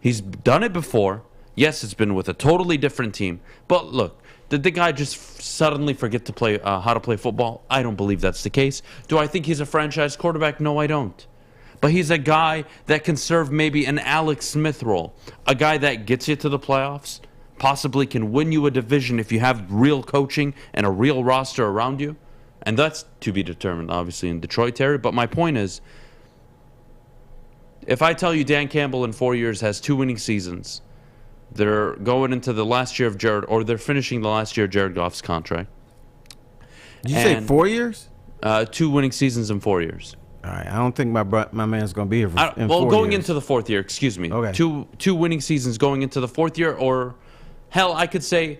He's done it before. Yes, it's been with a totally different team. But look, did the guy just suddenly forget to play how to play football? I don't believe that's the case. Do I think he's a franchise quarterback? No, I don't. But he's a guy that can serve maybe an Alex Smith role, a guy that gets you to the playoffs, possibly can win you a division if you have real coaching and a real roster around you. And that's to be determined, obviously, in Detroit, Terry. But my point is, if I tell you Dan Campbell in 4 years has 2 winning seasons, they're going into the last year of they're finishing the last year of Jared Goff's contract. Did you say 4 years? 2 winning seasons in 4 years. All right, I don't think my man's going to be here for in 4 years. Going into the 4th year, excuse me. Okay. Two winning seasons going into the 4th year, or hell, I could say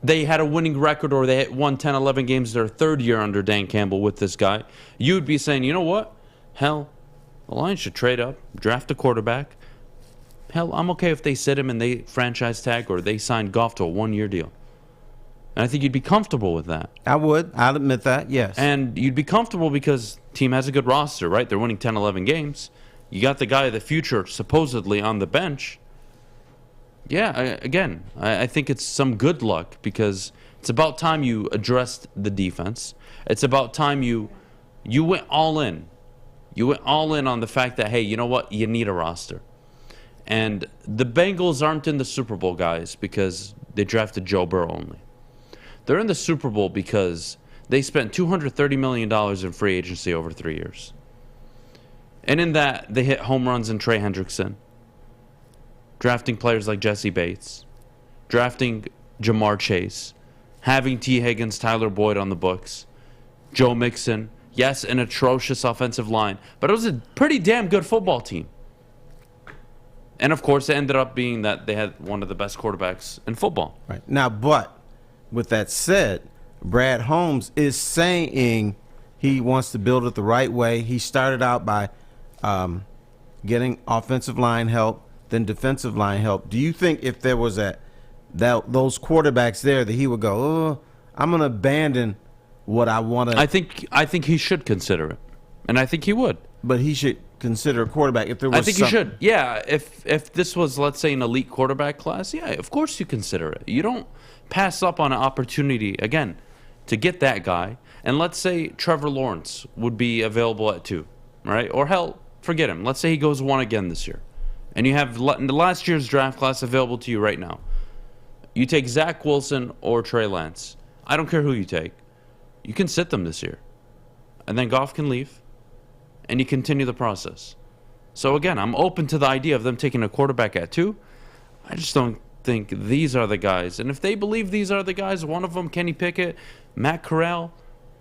they had a winning record or they won 10, 11 games their 3rd year under Dan Campbell with this guy. You'd be saying, you know what? Hell, the Lions should trade up, draft a quarterback. Hell, I'm okay if they sit him and they franchise tag or they sign Goff to a 1-year deal. And I think you'd be comfortable with that. I would. I'll admit that, yes. And you'd be comfortable because the team has a good roster, right? They're winning 10, 11 games. You got the guy of the future supposedly on the bench. Yeah, I think it's some good luck because it's about time you addressed the defense. It's about time you went all in. You went all in on the fact that, hey, you know what? You need a roster. And the Bengals aren't in the Super Bowl, guys, because they drafted Joe Burrow only. They're in the Super Bowl because they spent $230 million in free agency over 3 years. And in that, they hit home runs in Trey Hendrickson, drafting players like Jesse Bates, drafting Jamar Chase, having T. Higgins, Tyler Boyd on the books, Joe Mixon, yes, an atrocious offensive line, but it was a pretty damn good football team. And, of course, it ended up being that they had one of the best quarterbacks in football. Right. Now, but with that said, Brad Holmes is saying he wants to build it the right way. He started out by getting offensive line help, then defensive line help. Do you think if there was those quarterbacks there that he would go, oh, I'm going to abandon what I want to? I think he should consider it, and I think he would. But he should consider a quarterback if there was. I think he should. Yeah, if this was, let's say, an elite quarterback class, yeah, of course you consider it. You don't pass up on an opportunity again to get that guy. And let's say Trevor Lawrence would be available at 2, right? Or hell, forget him. Let's say he goes 1 again this year, and you have the last year's draft class available to you right now. You take Zach Wilson or Trey Lance. I don't care who you take. You can sit them this year, and then Goff can leave, and you continue the process. So again, I'm open to the idea of them taking a quarterback at 2. I just don't think these are the guys. And if they believe these are the guys, one of them, Kenny Pickett, Matt Corral,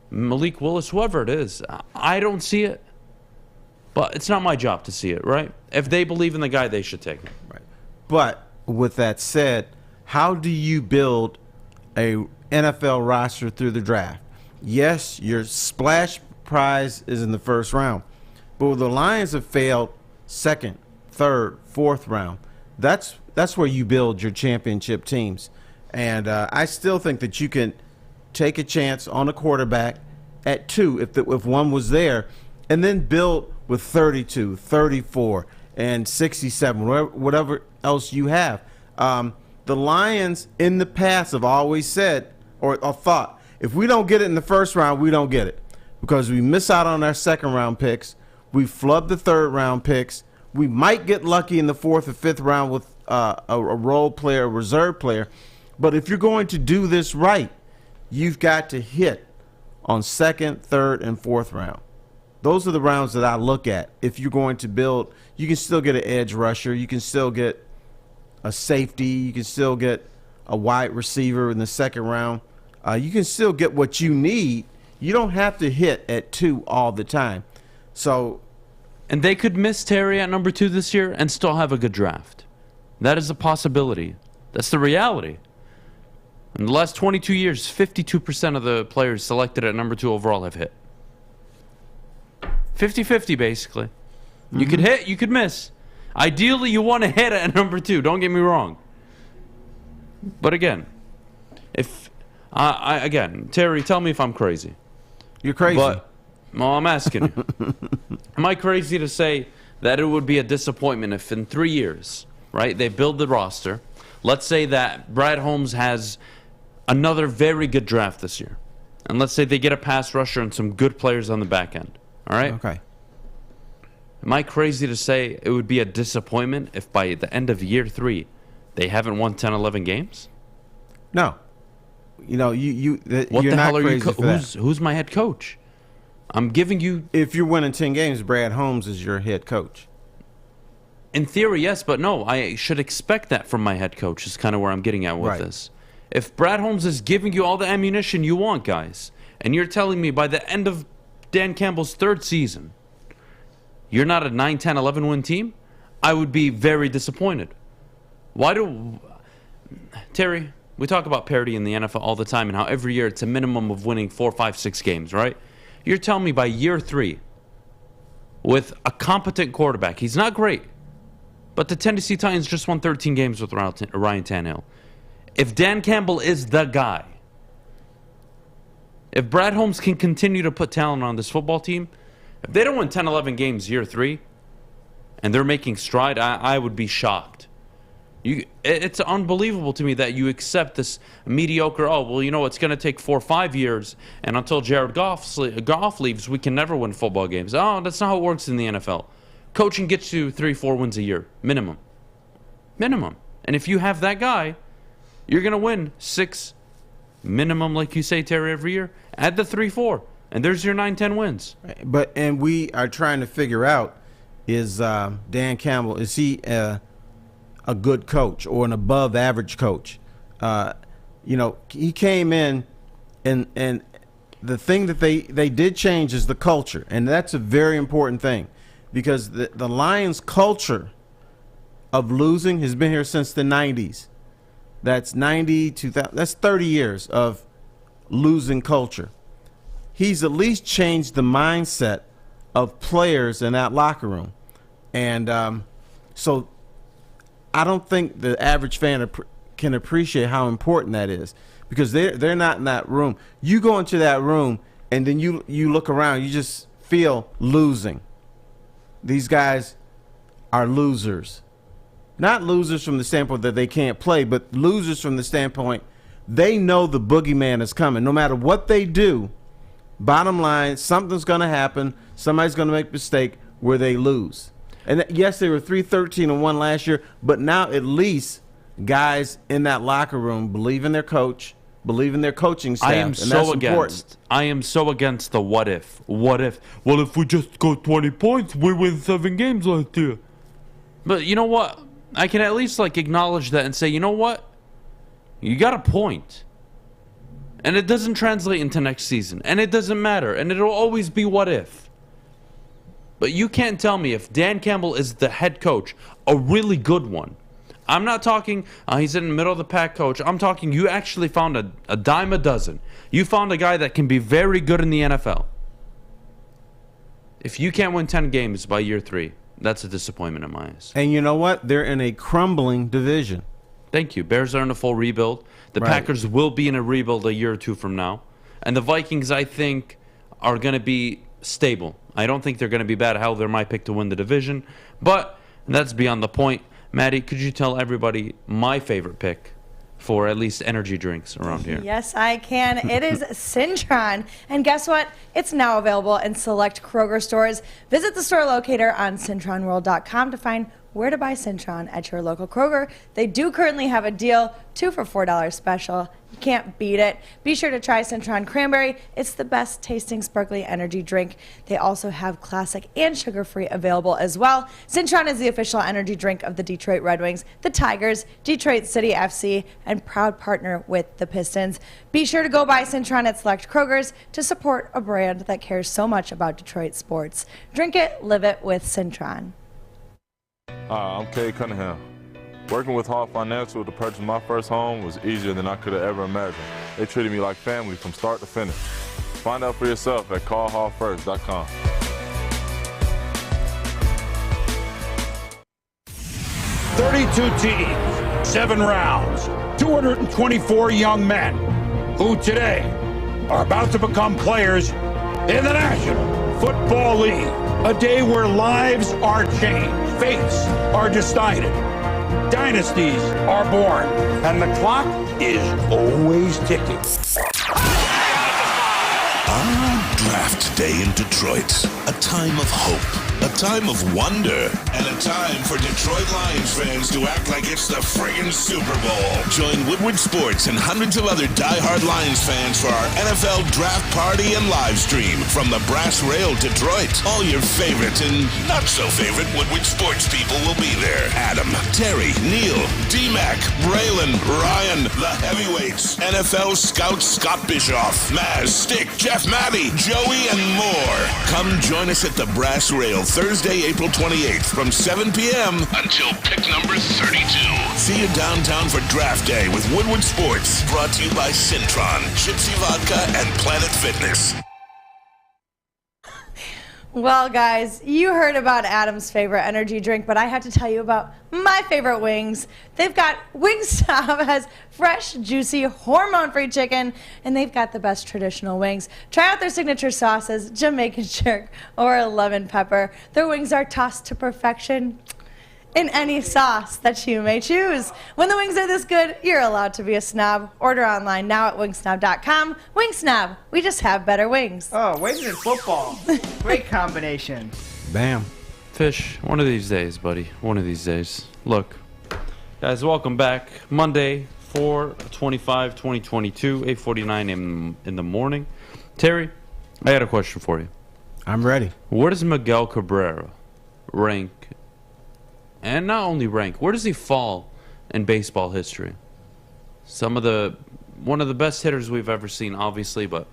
Malik Willis, whoever it is, I don't see it. But it's not my job to see it, right? If they believe in the guy, they should take him. Right. But with that said, how do you build a NFL roster through the draft? Yes, your splash prize is in the first round, but the Lions have failed second, third, fourth round. That's where you build your championship teams. And I still think that you can take a chance on a quarterback at 2 if one was there, and then build with 32, 34, and 67, whatever else you have. The Lions in the past have always said or thought, if we don't get it in the first round, we don't get it, because we miss out on our second round picks. We flub the third round picks. We might get lucky in the fourth or fifth round with a role player, a reserve player. But if you're going to do this right, you've got to hit on second, third, and fourth round. Those are the rounds that I look at. If you're going to build, you can still get an edge rusher. You can still get a safety. You can still get a wide receiver in the second round. You can still get what you need. You don't have to hit at 2 all the time. So, and they could miss Terry at number 2 this year and still have a good draft. That is a possibility. That's the reality. In the last 22 years, 52% of the players selected at number 2 overall have hit. 50-50, basically. Mm-hmm. You could hit, you could miss. Ideally, you want to hit at number 2. Don't get me wrong. But again, if again, Terry, tell me if I'm crazy. You're crazy. But, well, I'm asking you. Am I crazy to say that it would be a disappointment if in 3 years, right, they build the roster? Let's say that Brad Holmes has another very good draft this year. And let's say they get a pass rusher and some good players on the back end. All right? Okay. Am I crazy to say it would be a disappointment if by the end of year 3 they haven't won 10, 11 games? No. You know, what you're the not hell are crazy you? for that. Who's my head coach? I'm giving you. If you're winning 10 games, Brad Holmes is your head coach. In theory, yes, but no. I should expect that from my head coach. Is kind of where I'm getting at with Right. this. If Brad Holmes is giving you all the ammunition you want, guys, and you're telling me by the end of Dan Campbell's 3rd season, you're not a 9, 10, 11 win team, I would be very disappointed. Terry, we talk about parity in the NFL all the time and how every year it's a minimum of winning 4, 5, 6 games, right? You're telling me by year 3, with a competent quarterback, he's not great, but the Tennessee Titans just won 13 games with Ryan Tannehill. If Dan Campbell is the guy, if Brad Holmes can continue to put talent on this football team, if they don't win 10, 11 games year 3, and they're making stride, I would be shocked. It's unbelievable to me that you accept this mediocre, it's going to take 4 or 5 years, and until Jared Goff leaves, we can never win football games. Oh, that's not how it works in the NFL. Coaching gets you 3, 4 wins a year, minimum. And if you have that guy, you're going to win 6 minimum, like you say, Terry, every year. Add the 3, 4, and there's your 9, 10 wins. And we are trying to figure out, is Dan Campbell, is he a good coach or an above average coach? he came in, and the thing that they did change is the culture, and that's a very important thing, because the Lions culture of losing has been here since the 90s. That's 90, 2000. That's 30 years of losing culture. He's at least changed the mindset of players in that locker room, and so I don't think the average fan can appreciate how important that is, because they're not in that room. You go into that room and then you look around, you just feel losing. These guys are losers. Not losers from the standpoint that they can't play, but losers from the standpoint they know the boogeyman is coming. No matter what they do, bottom line, something's going to happen. Somebody's going to make a mistake where they lose. And yes, they were 3-13-1 last year, but now at least guys in that locker room believe in their coach, believe in their coaching staff. I am so against the what if. What if? Well, if we just go 20 points, we win 7 games last year. But you know what? I can at least acknowledge that and say, you know what? You got a point. And it doesn't translate into next season. And it doesn't matter. And it'll always be what if. But you can't tell me if Dan Campbell is the head coach, a really good one. I'm not talking he's in the middle of the pack coach. I'm talking you actually found a dime a dozen. You found a guy that can be very good in the NFL. If you can't win 10 games by year 3, that's a disappointment in my eyes. And you know what? They're in a crumbling division. Thank you. Bears are in a full rebuild. The Packers will be in a rebuild a year or two from now. And the Vikings, I think, are going to be stable. I don't think they're going to be bad. Hell, they're my pick to win the division. But that's beyond the point. Maddy, could you tell everybody my favorite pick for at least energy drinks around here? Yes, I can. It is Cintron. And guess what? It's now available in select Kroger stores. Visit the store locator on CintronWorld.com to find where to buy Cintron at your local Kroger. They do currently have a deal, 2 for $4 special. You can't beat it. Be sure to try Cintron Cranberry. It's the best tasting sparkly energy drink. They also have classic and sugar-free available as well. Cintron is the official energy drink of the Detroit Red Wings, the Tigers, Detroit City FC, and proud partner with the Pistons. Be sure to go buy Cintron at select Krogers to support a brand that cares so much about Detroit sports. Drink it, live it with Cintron. Hi, I'm Cade Cunningham. Working with Hall Financial to purchase my first home was easier than I could have ever imagined. They treated me like family from start to finish. Find out for yourself at callhallfirst.com. 32 teams, 7 rounds, 224 young men who today are about to become players in the National Football League. A day where lives are changed, fates are decided, dynasties are born, and the clock is always ticking. Draft day in Detroit. A time of hope, a time of wonder, and a time for Detroit Lions fans to act like it's the friggin' Super Bowl. Join Woodward Sports and hundreds of other diehard Lions fans for our NFL draft party and live stream from the Brass Rail Detroit. All your favorite and not so favorite Woodward Sports people will be there. Adham, Terry, Neil, D-Mac, Braylon, Ryan, the heavyweights, NFL scout Scott Bischoff, Maz, Stick, Jeff Maddy, Joey, and more. Come join us at the Brass Rail Thursday, April 28th from 7 p.m. until pick number 32. See you downtown for draft day with Woodward Sports. Brought to you by Cintron, Gypsy Vodka, and Planet Fitness. Well, guys, you heard about Adam's favorite energy drink, but I have to tell you about my favorite wings. They've got Wingstop has fresh, juicy, hormone-free chicken, and they've got the best traditional wings. Try out their signature sauces, Jamaican jerk or lemon pepper. Their wings are tossed to perfection in any sauce that you may choose. When the wings are this good, you're allowed to be a snob. Order online now at wingsnob.com. Wingsnob, we just have better wings. Oh, wings and football. Great combination. Bam. Fish, one of these days, buddy. One of these days. Look, guys, welcome back. Monday, 4/25/2022, 8:49 in the morning. Terry, I got a question for you. I'm ready. Where does Miguel Cabrera rank? And not only rank, where does he fall in baseball history? Some of the one of the best hitters we've ever seen, obviously, but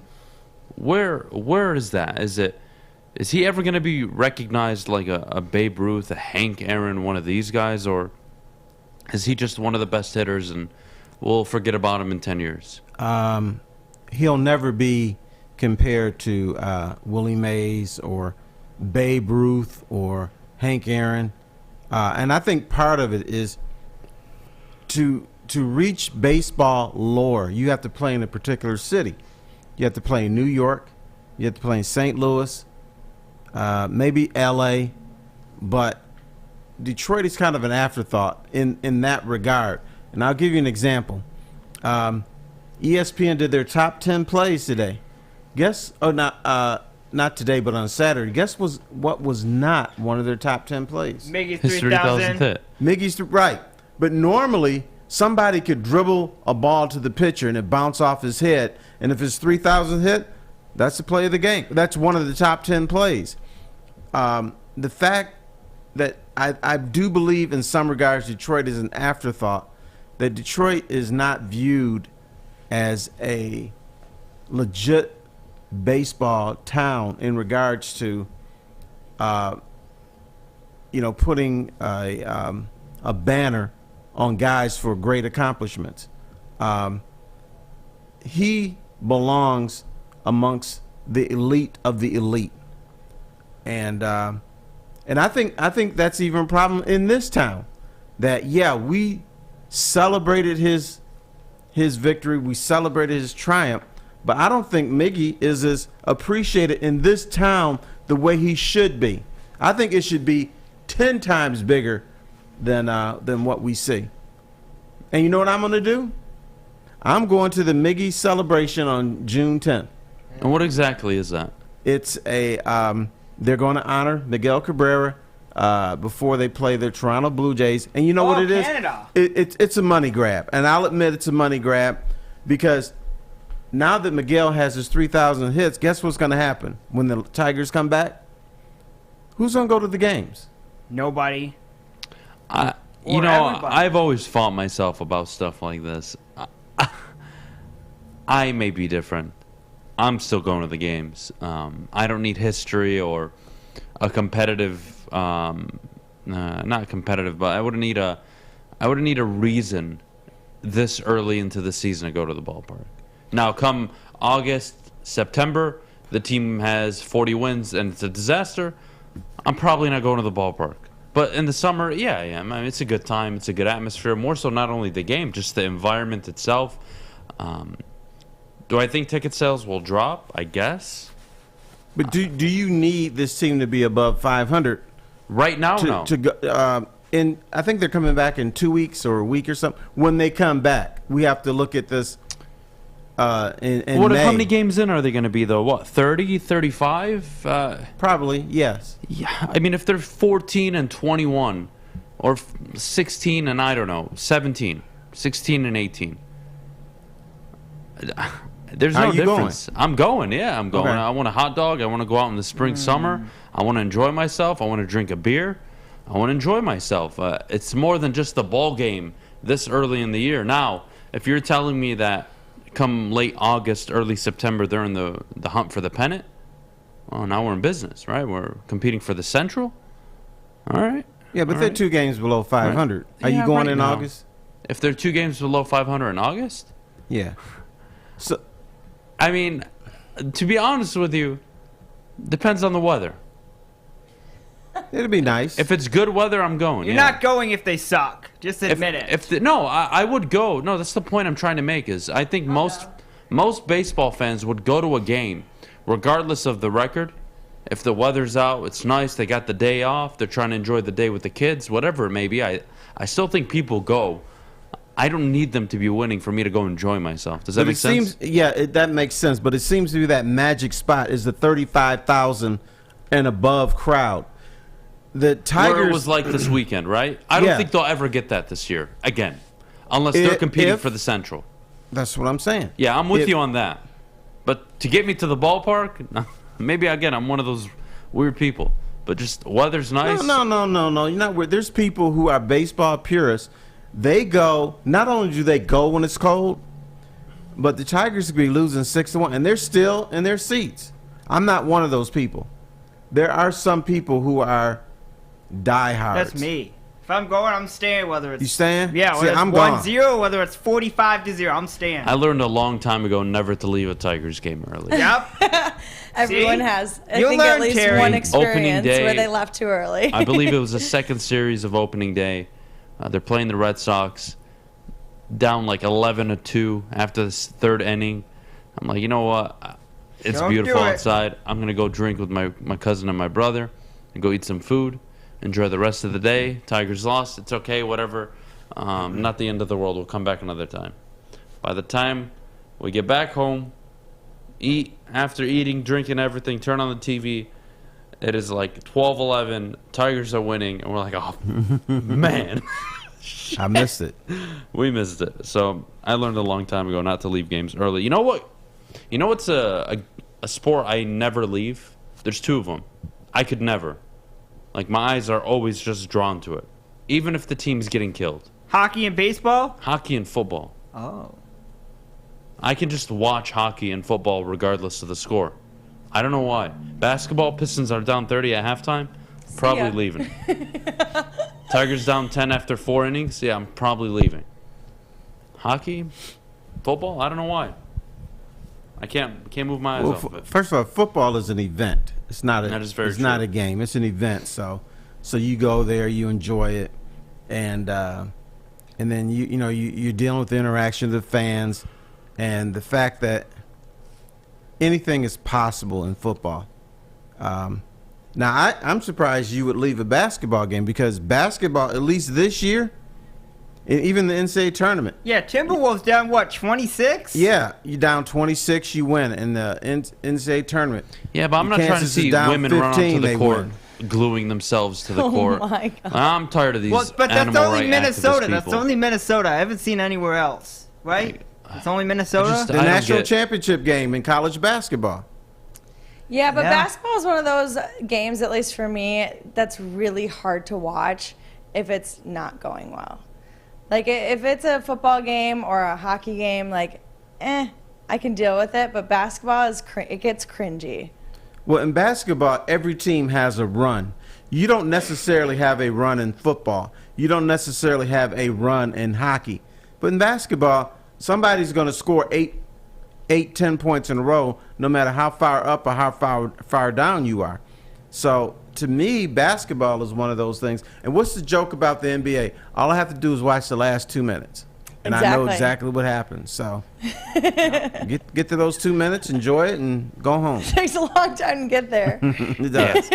where is that? Is he ever going to be recognized like a Babe Ruth, a Hank Aaron, one of these guys, or is he just one of the best hitters and we'll forget about him in 10 years? He'll never be compared to Willie Mays or Babe Ruth or Hank Aaron. And I think part of it is to reach baseball lore, you have to play in a particular city. You have to play in New York. You have to play in St. Louis, maybe L.A., but Detroit is kind of an afterthought in that regard. And I'll give you an example. ESPN did their top 10 plays today. Not today, but on Saturday. Guess what was not one of their top 10 plays? Miggy's 3,000 hit. Miggy's right. But normally, somebody could dribble a ball to the pitcher and it bounce off his head. And if it's 3,000 hit, that's the play of the game. That's one of the top 10 plays. The fact that I do believe in some regards Detroit is an afterthought, that Detroit is not viewed as a legit baseball town in regards to putting a banner on guys for great accomplishments. He belongs amongst the elite of the elite, and I think that's even a problem in this town. That we celebrated his victory, we celebrated his triumph, but I don't think Miggy is as appreciated in this town the way he should be. I think it should be 10 times bigger than what we see. And you know what I'm going to do? I'm going to the Miggy celebration on June 10th. And what exactly is that? It's they're going to honor Miguel Cabrera before they play their Toronto Blue Jays. And you know what it Canada. is? It's a money grab. And I'll admit it's a money grab because now that Miguel has his 3,000 hits, guess what's going to happen when the Tigers come back? Who's going to go to the games? Nobody. I've always fought myself about stuff like this. I may be different. I'm still going to the games. I don't need history or a competitive, not competitive, but I wouldn't need a reason this early into the season to go to the ballpark. Now, come August, September, the team has 40 wins and it's a disaster. I'm probably not going to the ballpark. But in the summer, yeah, I am. I mean, it's a good time. It's a good atmosphere. More so not only the game, just the environment itself. Do I think ticket sales will drop? I guess. But do you need this team to be above 500? Right now, no. To go, I think they're coming back in 2 weeks or a week or something. When they come back, we have to look at this in May. How many games in are they going to be, though? What, 30, 35? Probably, yes. Yeah, I mean, if they're 14 and 21 or 16 and, I don't know, 17, 16 and 18. There's no difference. Going? I'm going, yeah, I'm going. Okay. I want a hot dog. I want to go out in the spring, summer. I want to enjoy myself. I want to drink a beer. I want to enjoy myself. It's more than just the ball game this early in the year. Now, if you're telling me that come late August, early September, they're in the hunt for the pennant, well, now we're in business, right? We're competing for the Central. All right. Yeah, but they're 2 games below 500. Right. Are you going in August? If they're 2 games below 500 in August? Yeah. So, I mean, to be honest with you, depends on the weather. It'll be nice. If it's good weather, I'm going. You're not going if they suck. Just admit it. I would go. No, that's the point I'm trying to make. Is I think most baseball fans would go to a game, regardless of the record. If the weather's out, it's nice. They got the day off. They're trying to enjoy the day with the kids, whatever it may be. I still think people go. I don't need them to be winning for me to go enjoy myself. Does that make sense? That makes sense. But it seems to be that magic spot is the 35,000 and above crowd. The Tigers, where it was like this weekend, right? I don't think they'll ever get that this year again, unless they're competing for the Central. That's what I'm saying. Yeah, I'm with you on that. But to get me to the ballpark, maybe again I'm one of those weird people. But just weather's nice. No. You're not weird. There's people who are baseball purists. They go. Not only do they go when it's cold, but the Tigers could be losing 6-1, and they're still in their seats. I'm not one of those people. There are some people who are diehards. That's me. If I'm going, I'm staying. Whether it's You staying? Yeah, whether See, it's I'm 1-0, whether it's 45-0, I'm staying. I learned a long time ago never to leave a Tigers game early. Yep. Everyone has. I think at least one experience where they left too early. I believe it was the second series of opening day. They're playing the Red Sox, down like 11-2 after this third inning. I'm like, you know what? It's Don't beautiful do it. outside. I'm going to go drink with my cousin and my brother and go eat some food. Enjoy the rest of the day. Tigers lost. It's okay, whatever. Not the end of the world. We'll come back another time. By the time we get back home, eat, after eating, drinking, everything, turn on the TV. It is like 12-11. Tigers are winning. And we're like, oh, man. I missed it. We missed it. So I learned a long time ago not to leave games early. You know what? You know what's a sport I never leave? There's two of them. I could never. Like, my eyes are always just drawn to it. Even if the team's getting killed. Hockey and baseball? Hockey and football. Oh. I can just watch hockey and football regardless of the score. I don't know why. Basketball, Pistons are down 30 at halftime. Probably leaving. Tigers down 10 after 4 innings. Yeah, I'm probably leaving. Hockey, football, I don't know why. I can't move my eyes off of it. First of all, football is an event. It's not a. That is very it's true. not a game. It's an event. So you go there, you enjoy it, and then you're dealing with the interaction of the fans, and the fact that anything is possible in football. Now I'm surprised you would leave a basketball game, because basketball, at least this year, even the NCAA tournament. Yeah, Timberwolves down, what, 26? Yeah, you down 26, you win in the NCAA tournament. Yeah, but I'm not trying to see women run onto the court gluing themselves to the court. Oh my God. I'm tired of these But that's animal only right Minnesota. activist That's people. only Minnesota. I haven't seen anywhere else, right? It's only Minnesota? The national championship game in college basketball. Yeah, but Yeah. basketball is one of those games, at least for me, that's really hard to watch if it's not going well. Like, if it's a football game or a hockey game, like, I can deal with it. But basketball, it gets cringy. Well, in basketball, every team has a run. You don't necessarily have a run in football. You don't necessarily have a run in hockey. But in basketball, somebody's going to score 10 points in a row, no matter how far up or how far down you are. So, to me, basketball is one of those things. And what's the joke about the NBA? All I have to do is watch the last 2 minutes, and I know exactly what happens. So, get to those 2 minutes, enjoy it, and go home. It takes a long time to get there. It does.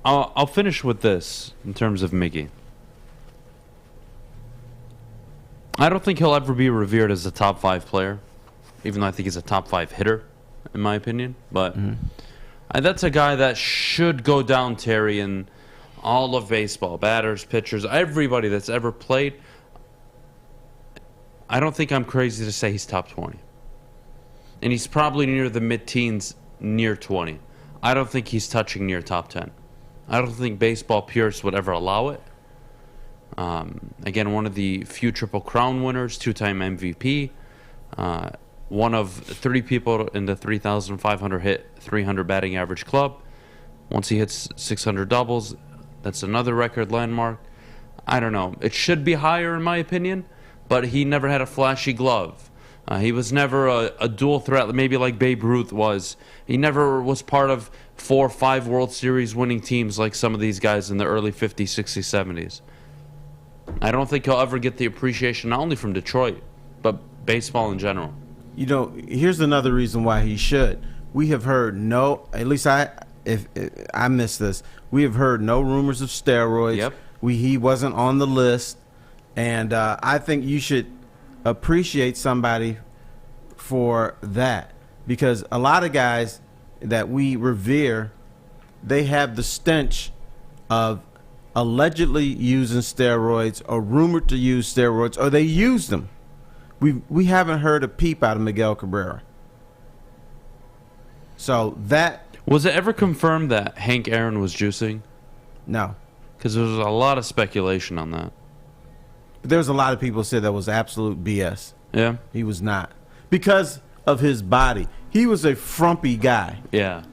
I'll finish with this in terms of Miggy. I don't think he'll ever be revered as a top 5 player, even though I think he's a top 5 hitter, in my opinion. But that's a guy that should go down, Terry, in all of baseball. Batters, pitchers, everybody that's ever played. I don't think I'm crazy to say he's top 20. And he's probably near the mid-teens, near 20. I don't think he's touching near top 10. I don't think baseball purists would ever allow it. Again, one of the few Triple Crown winners, 2-time MVP, one of 3 people in the 3,500 hit, 300 batting average club. Once he hits 600 doubles, that's another record landmark. I don't know. It should be higher in my opinion, but he never had a flashy glove. He was never a dual threat, maybe like Babe Ruth was. He never was part of 4 or 5 World Series winning teams like some of these guys in the early 50s, 60s, 70s. I don't think he'll ever get the appreciation not only from Detroit, but baseball in general. You know, here's another reason why he should. We have heard at least if I missed this, we have heard no rumors of steroids. Yep. He wasn't on the list. And I think you should appreciate somebody for that. Because a lot of guys that we revere, they have the stench of allegedly using steroids or rumored to use steroids, or they use them. We haven't heard a peep out of Miguel Cabrera. So that... Was it ever confirmed that Hank Aaron was juicing? No. Because there was a lot of speculation on that. But there was a lot of people who said that was absolute BS. Yeah. He was not. Because of his body. He was a frumpy guy. Yeah.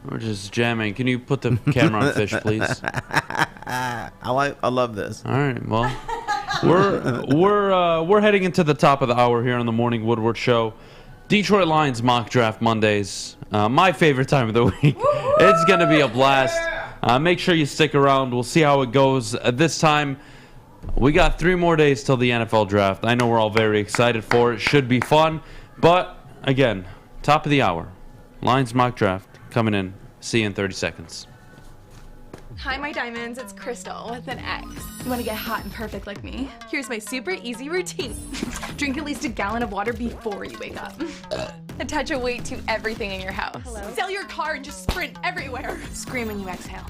We're just jamming. Can you put the camera on Fish, please? I love this. All right. Well, we're heading into the top of the hour here on the Morning Woodward Show. Detroit Lions mock draft Mondays. My favorite time of the week. It's going to be a blast. Make sure you stick around. We'll see how it goes. This time, we got 3 more days till the NFL draft. I know we're all very excited for it. Should be fun. But, again, top of the hour. Lions mock draft coming in. See you in 30 seconds. Hi, my diamonds. It's Crystal with an X. You want to get hot and perfect like me? Here's my super easy routine. Drink at least a gallon of water before you wake up. Attach a weight to everything in your house. Hello? Sell your car and just sprint everywhere. Scream when you exhale.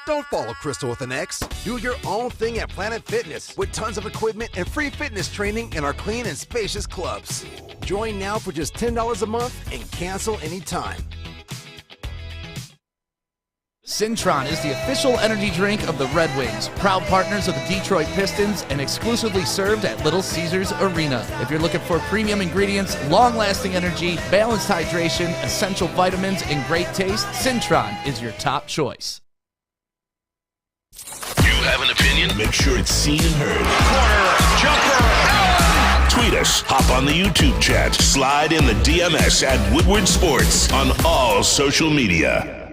Don't follow Crystal with an X. Do your own thing at Planet Fitness with tons of equipment and free fitness training in our clean and spacious clubs. Join now for just $10 a month and cancel anytime. Cintron is the official energy drink of the Red Wings, proud partners of the Detroit Pistons, and exclusively served at Little Caesars Arena. If you're looking for premium ingredients, long-lasting energy, balanced hydration, essential vitamins, and great taste, Cintron is your top choice. You have an opinion? Make sure it's seen and heard. Corner, jumper, tweet us, hop on the YouTube chat, slide in the DMS at Woodward Sports on all social media.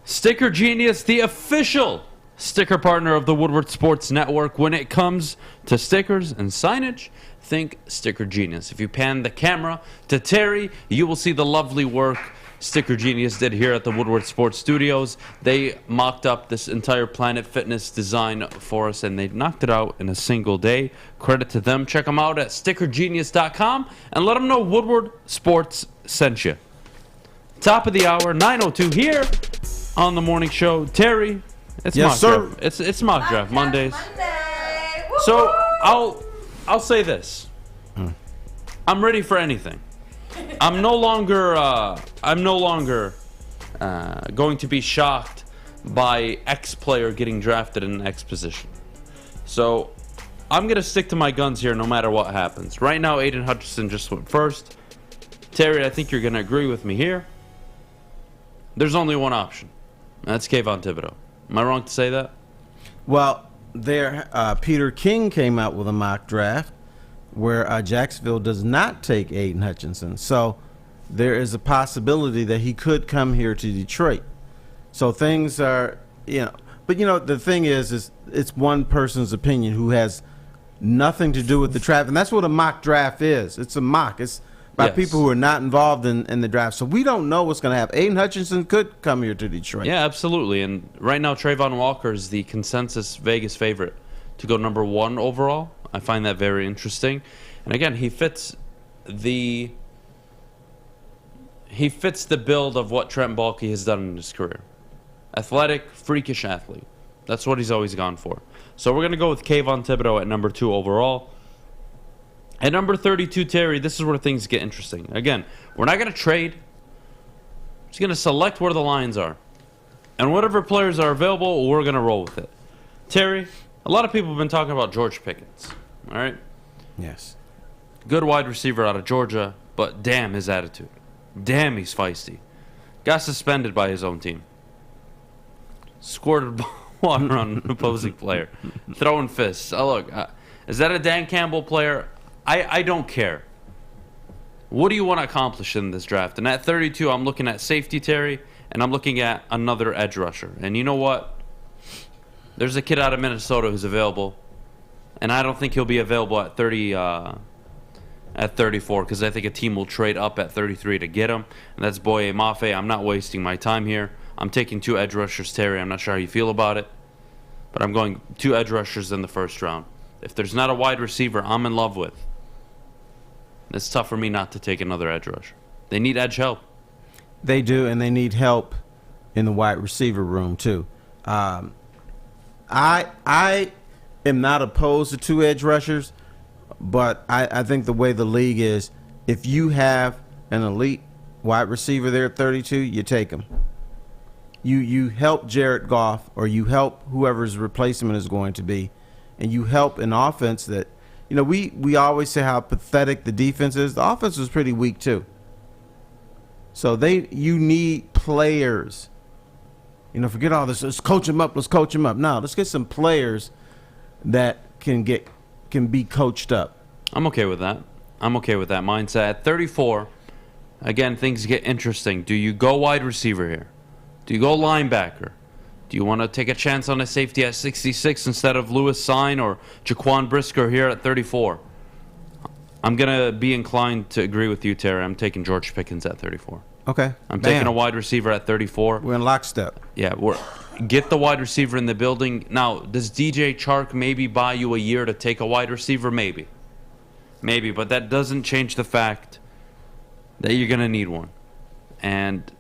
Sticker Genius, the official sticker partner of the Woodward Sports Network. When it comes to stickers and signage, think Sticker Genius. If you pan the camera to Terry, you will see the lovely work Sticker Genius did here at the Woodward Sports Studios. They mocked up this entire Planet Fitness design for us, and they knocked it out in a single day. Credit to them. Check them out at stickergenius.com and let them know Woodward Sports sent you. Top of the hour, 9:02 here on the morning show. Terry, it's yes, mock sir. draft. It's mock draft Mondays. So I'll say this. I'm ready for anything. I'm no longer going to be shocked by X player getting drafted in X position. So I'm gonna stick to my guns here no matter what happens. Right now, Aiden Hutchinson just went first. Terry, I think you're gonna agree with me here. There's only one option. That's Kayvon Thibodeau. Am I wrong to say that? Well, Peter King came out with a mock draft where Jacksonville does not take Aiden Hutchinson. So there is a possibility that he could come here to Detroit. So things are, but the thing is it's one person's opinion who has nothing to do with the draft. And that's what a mock draft is. It's a mock. It's by people who are not involved in the draft. So we don't know what's going to happen. Aiden Hutchinson could come here to Detroit. Yeah, absolutely. And right now, Trayvon Walker is the consensus Vegas favorite to go number 1 overall. I find that very interesting. And again, he fits the build of what Trent Baalke has done in his career. Athletic, freakish athlete. That's what he's always gone for. So we're going to go with Kayvon Thibodeau at number 2 overall. At number 32, Terry, this is where things get interesting. Again, we're not going to trade. We're just going to select where the lines are. And whatever players are available, we're going to roll with it. Terry, a lot of people have been talking about George Pickens. All right? Yes. Good wide receiver out of Georgia, but damn his attitude. Damn he's feisty. Got suspended by his own team. Squirted water on an opposing player. Throwing fists. Oh, look, is that a Dan Campbell player? I don't care. What do you want to accomplish in this draft? And at 32, I'm looking at safety, Terry, and I'm looking at another edge rusher. And you know what? There's a kid out of Minnesota who's available, and I don't think he'll be available at 34 because I think a team will trade up at 33 to get him, and that's Boye Mafe. I'm not wasting my time here. I'm taking 2 edge rushers, Terry. I'm not sure how you feel about it, but I'm going 2 edge rushers in the first round. If there's not a wide receiver I'm in love with, it's tough for me not to take another edge rusher. They need edge help. They do, and they need help in the wide receiver room too. I am not opposed to 2 edge rushers, but I think the way the league is, if you have an elite wide receiver there at 32, you take him. You help Jared Goff, or you help whoever's replacement is going to be, and you help an offense that, we always say how pathetic the defense is. The offense was pretty weak too. So you need players. Forget all this. Let's coach them up. No, let's get some players that can be coached up. I'm okay with that. Mindset. At 34, again, things get interesting. Do you go wide receiver here? Do you go linebacker? Do you want to take a chance on a safety at 66 instead of Lewis Sine or Jaquan Brisker here at 34? I'm going to be inclined to agree with you, Terry. I'm taking George Pickens at 34. Okay. I'm taking a wide receiver at 34. We're in lockstep. Yeah, get the wide receiver in the building. Now, does DJ Chark maybe buy you a year to take a wide receiver? Maybe, but that doesn't change the fact that you're going to need one. And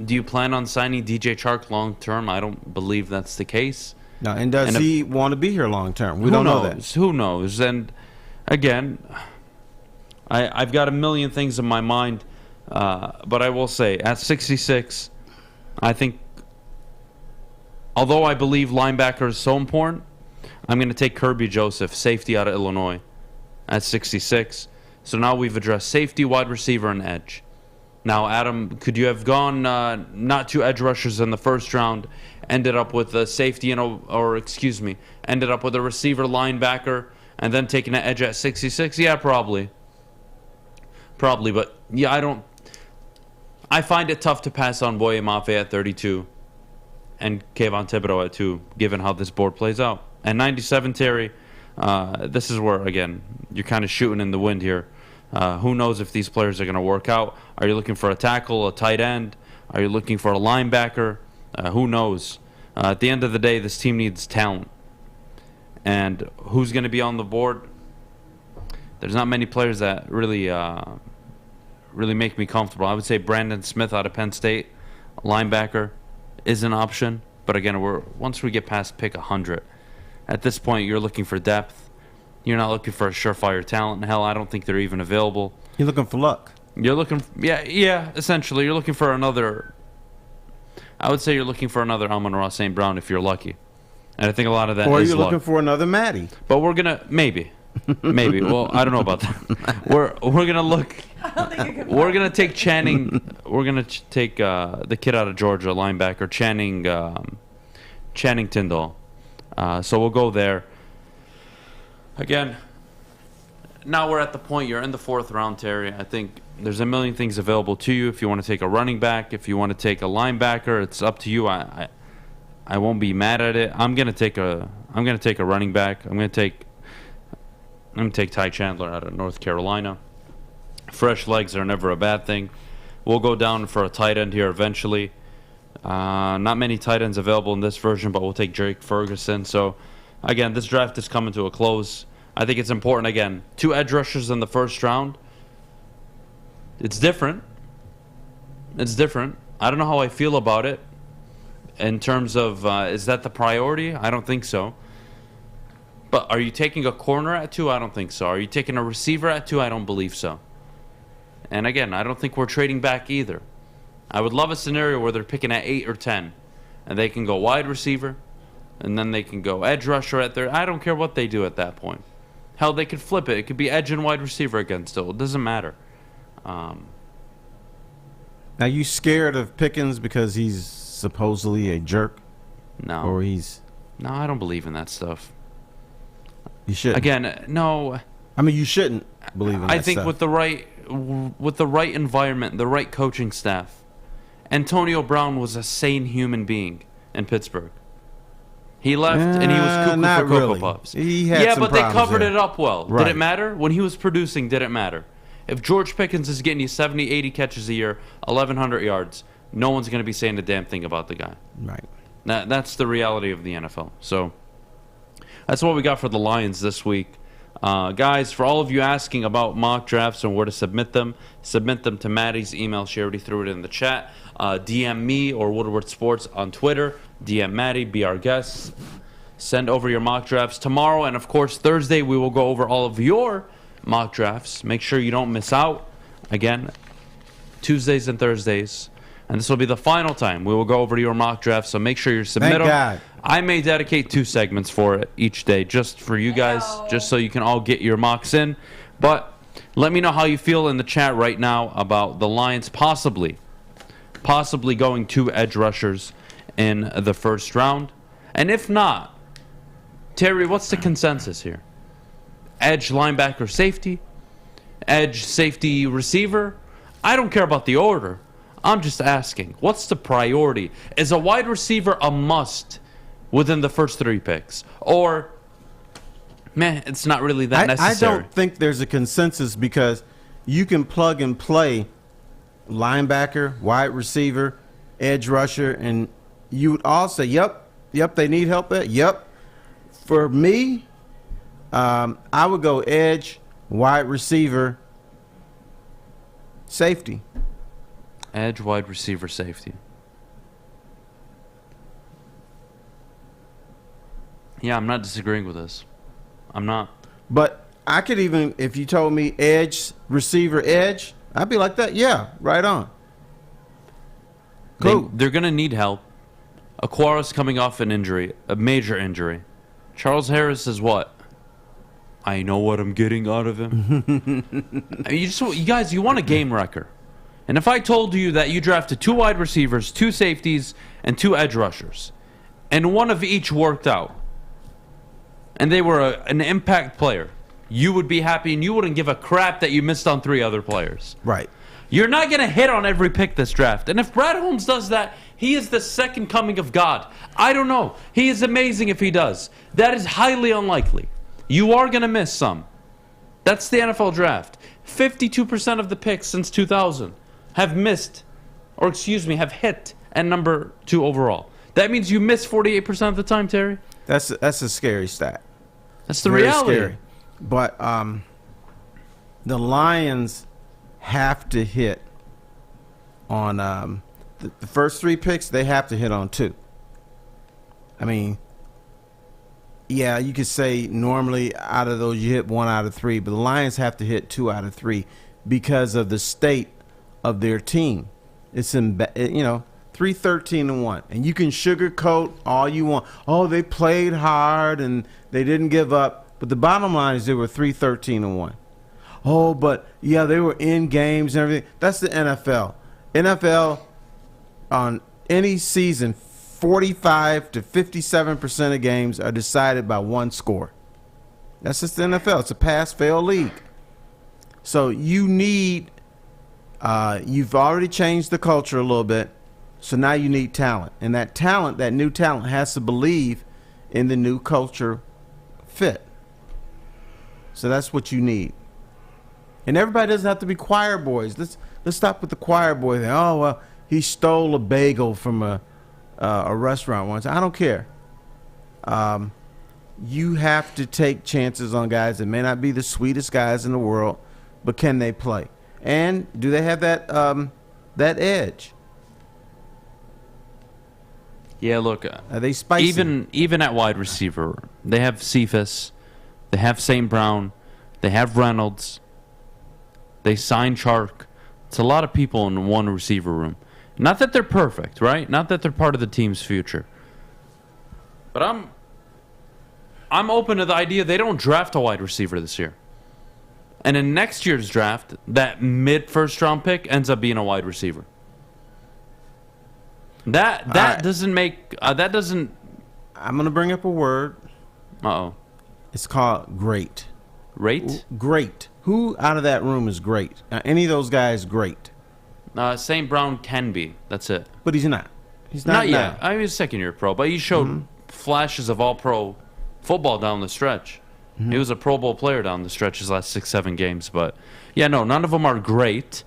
do you plan on signing DJ Chark long term? I don't believe that's the case. No, and does he want to be here long term? We don't know that. Who knows? And again, I've got a million things in my mind, but I will say at 66, I think, although I believe linebacker is so important, I'm going to take Kirby Joseph, safety out of Illinois, at 66. So now we've addressed safety, wide receiver, and edge. Now, Adam, could you have gone not two edge rushers in the first round, ended up with a safety ended up with a receiver, linebacker, and then taking an edge at 66? Yeah, probably, but yeah, I find it tough to pass on Boye Mafe at 32 and Kayvon Thibodeau at 2, given how this board plays out. And 97, Terry, this is where, again, you're kind of shooting in the wind here. Who knows if these players are going to work out? Are you looking for a tackle, a tight end? Are you looking for a linebacker? Who knows? At the end of the day, this team needs talent. And who's going to be on the board? There's not many players that really make me comfortable. I would say Brandon Smith out of Penn State, linebacker, is an option. But again, once we get past pick 100, at this point, you're looking for depth. You're not looking for a surefire talent. Hell, I don't think they're even available. You're looking for luck. Essentially, you're looking for another. I would say you're looking for another Amon-Ra St. Brown if you're lucky, and I think a lot of that. Or is you're luck. looking for another Maddy. But we're gonna maybe. Well, I don't know about that. We're gonna look. We're gonna take Channing. We're gonna take the kid out of Georgia, linebacker Channing Tindall. So we'll go there. Again, now we're at the point you're in the 4th round, Terry. I think there's a million things available to you. If you want to take a running back, if you want to take a linebacker, it's up to you. I won't be mad at it. I'm gonna take a running back. I'm gonna take Ty Chandler out of North Carolina. Fresh legs are never a bad thing. We'll go down for a tight end here eventually. Not many tight ends available in this version, but we'll take Jake Ferguson. So again, this draft is coming to a close. I think it's important, again, 2 edge rushers in the first round. It's different. I don't know how I feel about it in terms of, is that the priority? I don't think so. But are you taking a corner at 2? I don't think so. Are you taking a receiver at 2? I don't believe so. And again, I don't think we're trading back either. I would love a scenario where they're picking at 8 or 10, and they can go wide receiver, and then they can go edge rusher at their. I don't care what they do at that point. Hell, they could flip it. It could be edge and wide receiver again still. It doesn't matter. Now, you scared of Pickens because he's supposedly a jerk? No. Or he's... No, I don't believe in that stuff. You shouldn't. Again, no. I mean, you shouldn't believe in that stuff. I think with the right environment, the right coaching staff, Antonio Brown was a sane human being in Pittsburgh. He left and he was cuckoo for Cocoa Puffs. He had but they covered it up well. Right. Did it matter? When he was producing, did it matter? If George Pickens is getting you 70, 80 catches a year, 1,100 yards, no one's going to be saying a damn thing about the guy. Right. That's the reality of the NFL. So that's what we got for the Lions this week. Guys, for all of you asking about mock drafts and where to submit them to Maddy's email. She already threw it in the chat. DM me or Woodward Sports on Twitter. DM Maddy, be our guests. Send over your mock drafts tomorrow. And, of course, Thursday we will go over all of your mock drafts. Make sure you don't miss out. Again, Tuesdays and Thursdays, And this will be the final time we will go over to your mock draft, so make sure you submit Thank them. God. I may dedicate 2 segments for it each day, just for you guys, just so you can all get your mocks in. But let me know how you feel in the chat right now about the Lions possibly going 2 edge rushers in the first round. And if not, Terry, what's the consensus here? Edge, linebacker, safety? Edge, safety, receiver? I don't care about the order. I'm just asking, what's the priority? Is a wide receiver a must within the first 3 picks? Or, man, it's not really that necessary? I don't think there's a consensus because you can plug and play linebacker, wide receiver, edge rusher, and you would all say, yep, they need help there. Yep. For me, I would go edge, wide receiver, safety. Edge, wide receiver, safety. Yeah, I'm not disagreeing with this. I'm not. But I could even, if you told me edge, receiver, edge, I'd be like that. Yeah, right on. Cool. They're going to need help. Aquara's coming off an injury, a major injury. Charles Harris is what? I know what I'm getting out of him. You guys, you want a game wrecker. And if I told you that you drafted 2 wide receivers, 2 safeties, and 2 edge rushers, and one of each worked out, and they were an impact player, you would be happy and you wouldn't give a crap that you missed on 3 other players. Right. You're not going to hit on every pick this draft. And if Brad Holmes does that, he is the second coming of God. I don't know. He is amazing if he does. That is highly unlikely. You are going to miss some. That's the NFL draft. 52% of the picks since 2000 have missed, or excuse me, have hit at number 2 overall. That means you miss 48% of the time, Terry. That's a scary stat. That's the Very reality. Scary. But the Lions have to hit on the first 3 picks. They have to hit on 2. I mean, yeah, you could say normally out of those you hit 1 out of 3, but the Lions have to hit 2 out of 3 because of the state of their team. It's in 3-13-1, and you can sugarcoat all you want. Oh, they played hard and they didn't give up, but the bottom line is they were 3-13-1. Oh, but yeah, they were in games and everything. That's the NFL. NFL on any season, 45 to 57% of games are decided by 1 score. That's just the NFL. It's a pass-fail league. So you need, you've already changed the culture a little bit, so now you need talent. And that talent, that new talent, has to believe in the new culture fit. So that's what you need. And everybody doesn't have to be choir boys. Let's stop with the choir boy thing. Oh, well, he stole a bagel from a restaurant once. I don't care. You have to take chances on guys that may not be the sweetest guys in the world, but can they play? And do they have that edge? Yeah, look. Are they spicy? Even at wide receiver, they have Cephas, they have St. Brown, they have Reynolds, they signed Chark. It's a lot of people in one receiver room. Not that they're perfect, right? Not that they're part of the team's future. But I'm open to the idea they don't draft a wide receiver this year. And in next year's draft, that mid-first round pick ends up being a wide receiver. That doesn't make that doesn't. I'm gonna bring up a word. Uh-oh. It's called great. Rate? Great. Who out of that room is great? Any of those guys great? St. Brown can be. That's it. But he's not. He's not yet. I mean, he's second-year pro, but he showed flashes of all-pro football down the stretch. He was a Pro Bowl player down the stretch his last 6-7 games. But, yeah, no, none of them are great.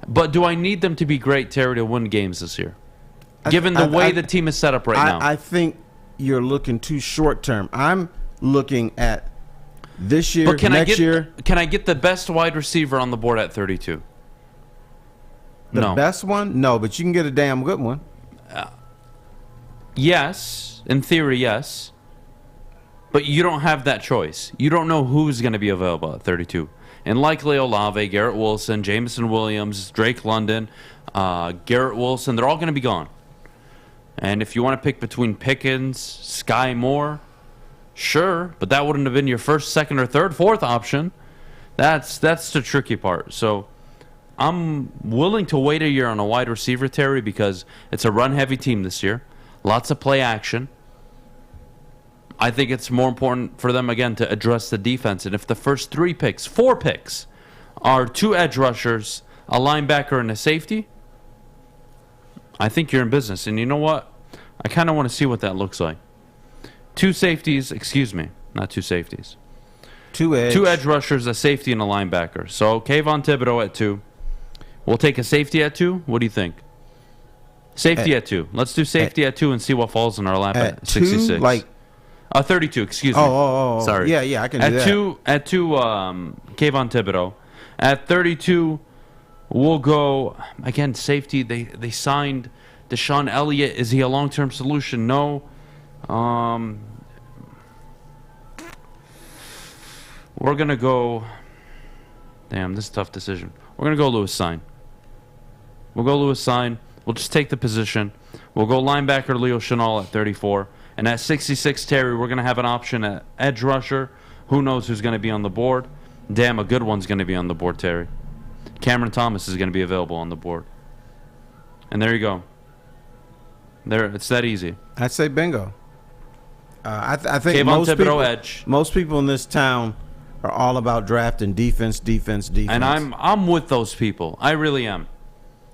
But do I need them to be great, Terry, to win games this year? Given the way the team is set up right now. I think you're looking too short-term. I'm looking at this year, next year. Can I get the best wide receiver on the board at 32? The best one? No, but you can get a damn good one. Yes. In theory, yes. But you don't have that choice. You don't know who's going to be available at 32. And likely Olave, Garrett Wilson, Jameson Williams, Drake London, Garrett Wilson. They're all going to be gone. And if you want to pick between Pickens, Sky Moore, sure, but that wouldn't have been your first, second, or third, fourth option. That's the tricky part. So I'm willing to wait a year on a wide receiver, Terry, because it's a run-heavy team this year. Lots of play action. I think it's more important for them, again, to address the defense. And if the first 4 picks, are 2 edge rushers, a linebacker, and a safety, I think you're in business. And you know what? I kind of want to see what that looks like. 2 safeties, not 2 safeties. 2 edge rushers, a safety, and a linebacker. So Kayvon Thibodeau at 2. We'll take a safety at 2. What do you think? Safety at 2. Let's do safety at 2 and see what falls in our lap at 66. 2, like 32. Excuse me. Sorry. Yeah, I can do that. At 2, Kayvon Thibodeau. At 32, we'll go again safety. They signed Deshaun Elliott. Is he a long-term solution? No. We're going to go... Damn, this is a tough decision. We're going to go Lewis Sign. We'll go Lewis Sign. We'll just take the position. We'll go linebacker Leo Chenal at 34. And at 66, Terry, we're going to have an option at edge rusher. Who knows who's going to be on the board? Damn, a good one's going to be on the board, Terry. Cameron Thomas is going to be available on the board. And there you go. There, it's that easy. I'd say bingo. I think Kayvon most people in this town are all about drafting defense. And I'm with those people. I really am.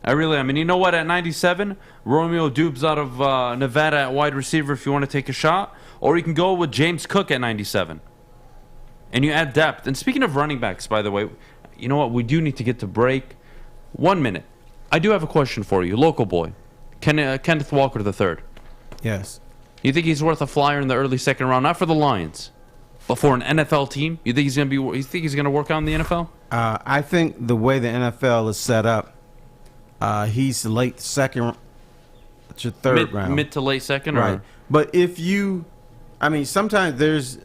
And you know what? At 97, Romeo Dubes out of Nevada at wide receiver if you want to take a shot. Or you can go with James Cook at 97. And you add depth. And speaking of running backs, by the way, you know what? We do need to get to break. 1 minute. I do have a question for you. Local boy. Kenneth Walker III. Yes. You think he's worth a flyer in the early second round? Not for the Lions, but for an NFL team? You think he's going to work out in the NFL? I think the way the NFL is set up, he's late second to third round. Mid to late second? Right. Or? But sometimes there's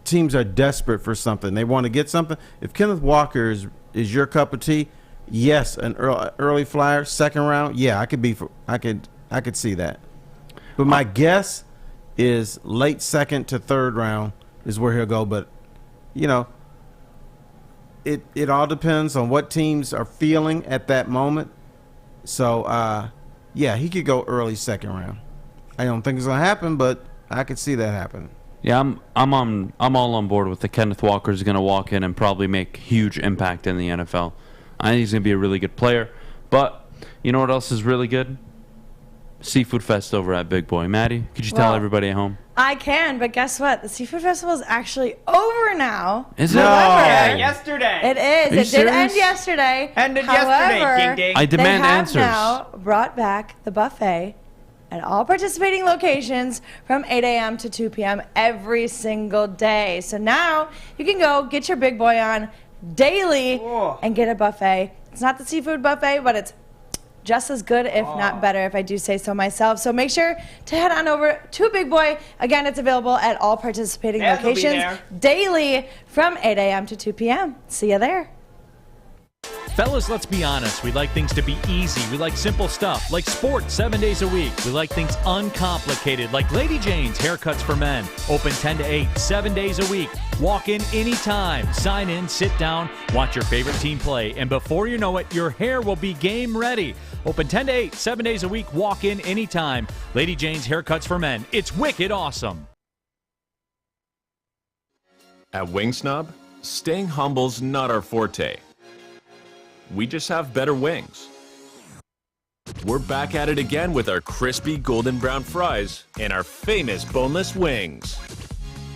teams are desperate for something. They want to get something. If Kenneth Walker is your cup of tea, yes, an early flyer, second round, yeah, I could see that. But my guess is late second to third round is where he'll go. But, you know, it all depends on what teams are feeling at that moment. So, yeah, he could go early second round. I don't think it's going to happen, but I could see that happen. Yeah, I'm all on board with the Kenneth Walker's going to walk in and probably make huge impact in the NFL. I think he's going to be a really good player. But you know what else is really good? Seafood Fest over at Big Boy. Maddy, could you tell everybody at home? I can, but guess what? The Seafood Festival is actually over now. Is it? Yeah, yesterday. It is. It did end yesterday. Ended yesterday. Ding, ding. I demand answers. They have now brought back the buffet at all participating locations from 8 a.m. to 2 p.m. every single day. So now you can go get your Big Boy on daily and get a buffet. It's not the seafood buffet, but it's just as good, if not better, if I do say so myself. So make sure to head on over to Big Boy. Again, it's available at all participating locations daily from 8 a.m. to 2 p.m. See you there. Fellas, let's be honest. We like things to be easy. We like simple stuff, like sports 7 days a week. We like things uncomplicated, like Lady Jane's Haircuts for Men. Open 10 to 8, 7 days a week. Walk in anytime. Sign in, sit down, watch your favorite team play, and before you know it, your hair will be game ready. Open 10 to 8, 7 days a week. Walk in anytime. Lady Jane's Haircuts for Men. It's wicked awesome. At Wing Snob, staying humble's not our forte. We just have better wings. We're back at it again with our crispy golden brown fries and our famous boneless wings.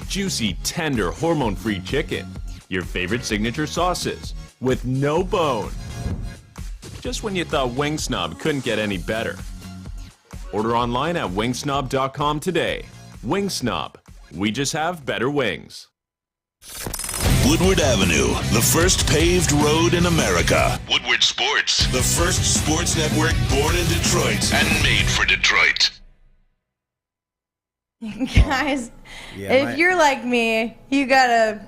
Juicy, tender, hormone-free chicken. Your favorite signature sauces with no bone. Just when you thought Wing Snob couldn't get any better. Order online at wingsnob.com today. Wing Snob. We just have better wings. Woodward Avenue, the first paved road in America. Woodward Sports, the first sports network born in Detroit and made for Detroit. Guys, if you're like me, you gotta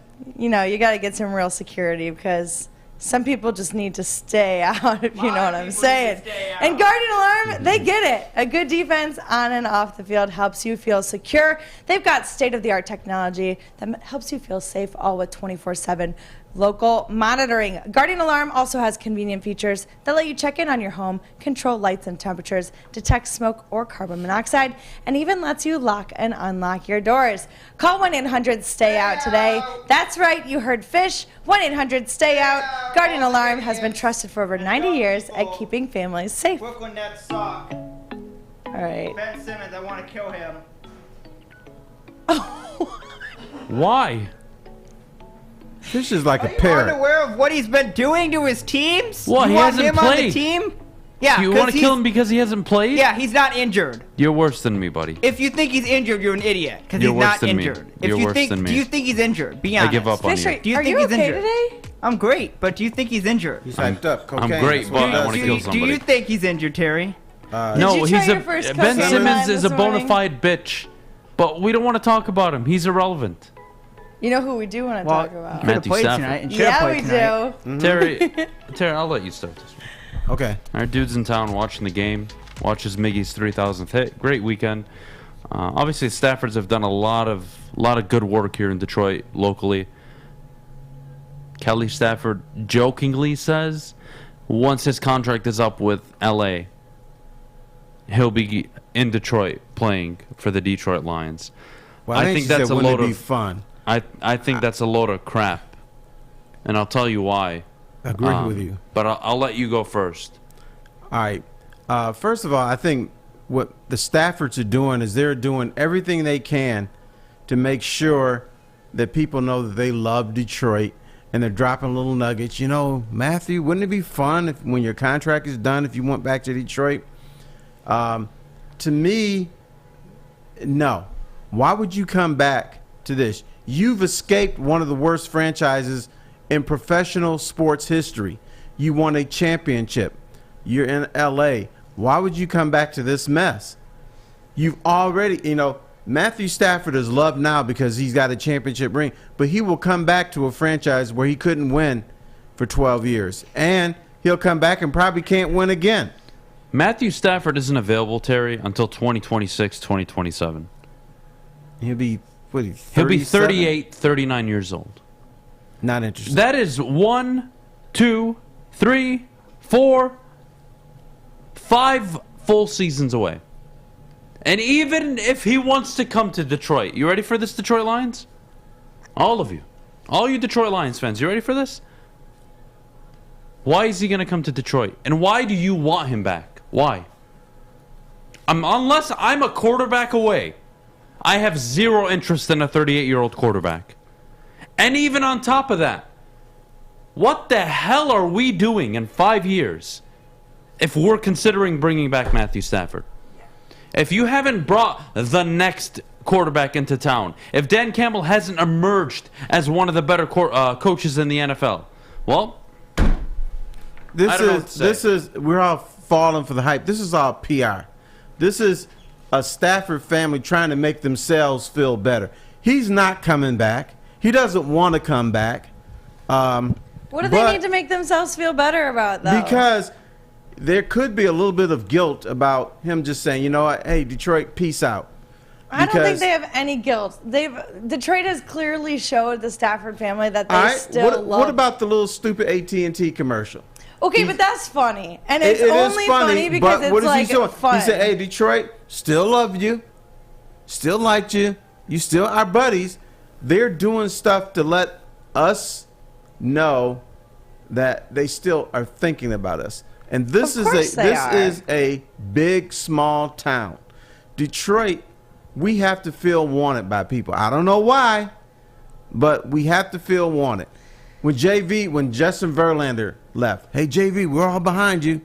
get some real security because Some people just need to stay out, if you know what I'm saying. And Guardian Alarm, they get it. A good defense on and off the field helps you feel secure. They've got state-of-the-art technology that helps you feel safe, all with 24/7 local monitoring. Guardian Alarm also has convenient features that let you check in on your home, control lights and temperatures, detect smoke or carbon monoxide, and even lets you lock and unlock your doors. Call 1-800-STAY-OUT today. That's right, you heard fish. 1-800-STAY-OUT. Guardian Alarm has been trusted for over 90 years at keeping families safe. Brooklyn, that sock. All right. Ben Simmons, I want to kill him. Why? Fish is like a Are you parrot. unaware of what he's been doing to his teams? Well, you he want hasn't him on the played. team? Yeah. You 'cause want to kill him because he hasn't played? Yeah, he's not injured. You're worse than me, buddy. If you think he's injured, you're an idiot because You're he's worse not than me. injured. If You're you worse think, than me. do you think he's injured? Be I honest. give up on Fish, you. Do you are think you he's okay injured? today? I'm great, but do you think he's injured? He's hyped up. Cocaine. I'm great, That's but what he I does. want to kill somebody. Do you think he's injured, Terry? No, Did you he's try your first Ben cocaine Simmons line is a this bona morning? fide bitch, but we don't want to talk about him. He's irrelevant. You know who we do want to Well, talk about? could have Matthew played Stafford. tonight. And should have Yeah, played we tonight. do. Terry, I'll let you start this one. Okay. Our dude's in town watching the game. Watches Miggy's 3,000th hit. Great weekend. Obviously, Staffords have done a lot of good work here in Detroit locally. Kelly Stafford jokingly says, once his contract is up with LA, he'll be in Detroit playing for the Detroit Lions. Well, I think that's a load be of fun. I think that's a load of crap, and I'll tell you why. Agree with you. But I'll let you go first. All right. First of all, I think what the Staffords are doing is they're doing everything they can to make sure that people know that they love Detroit, and they're dropping little nuggets. You know, Matthew, wouldn't it be fun if when your contract is done if you went back to Detroit? To me, no. Why would you come back to this? You've escaped one of the worst franchises in professional sports history. You won a championship. You're in LA. Why would you come back to this mess? You've already, Matthew Stafford is loved now because he's got a championship ring, but he will come back to a franchise where he couldn't win for 12 years. And he'll come back and probably can't win again. Matthew Stafford isn't available, Terry, until 2026, 2027. He'll be, what, He'll be 38, 39 years old. Not interested. That is 1, 2, 3, 4, 5 full seasons away. And even if he wants to come to Detroit, you ready for this, Detroit Lions? All of you. All you Detroit Lions fans, you ready for this? Why is he going to come to Detroit? And why do you want him back? Why? Unless I'm a quarterback away, I have zero interest in a 38-year-old quarterback. And even on top of that, what the hell are we doing in 5 years if we're considering bringing back Matthew Stafford? If you haven't brought the next quarterback into town, if Dan Campbell hasn't emerged as one of the better coaches in the NFL, well, we're all falling for the hype. This is all PR. This is a Stafford family trying to make themselves feel better. He's not coming back. He doesn't want to come back. What do they need to make themselves feel better about, though? Because there could be a little bit of guilt about him just saying, you know what, hey, Detroit, peace out. I don't think they have any guilt. Detroit has clearly showed the Stafford family that they still love. What about the little stupid AT&T commercial? Okay, but that's funny. And it's only funny because it's like fun. He said, hey, Detroit, still love you, still liked you, you still our buddies. They're doing stuff to let us know that they still are thinking about us. And this is a big, small town. Detroit, we have to feel wanted by people. I don't know why, but we have to feel wanted. When Justin Verlander left, hey, JV, we're all behind you.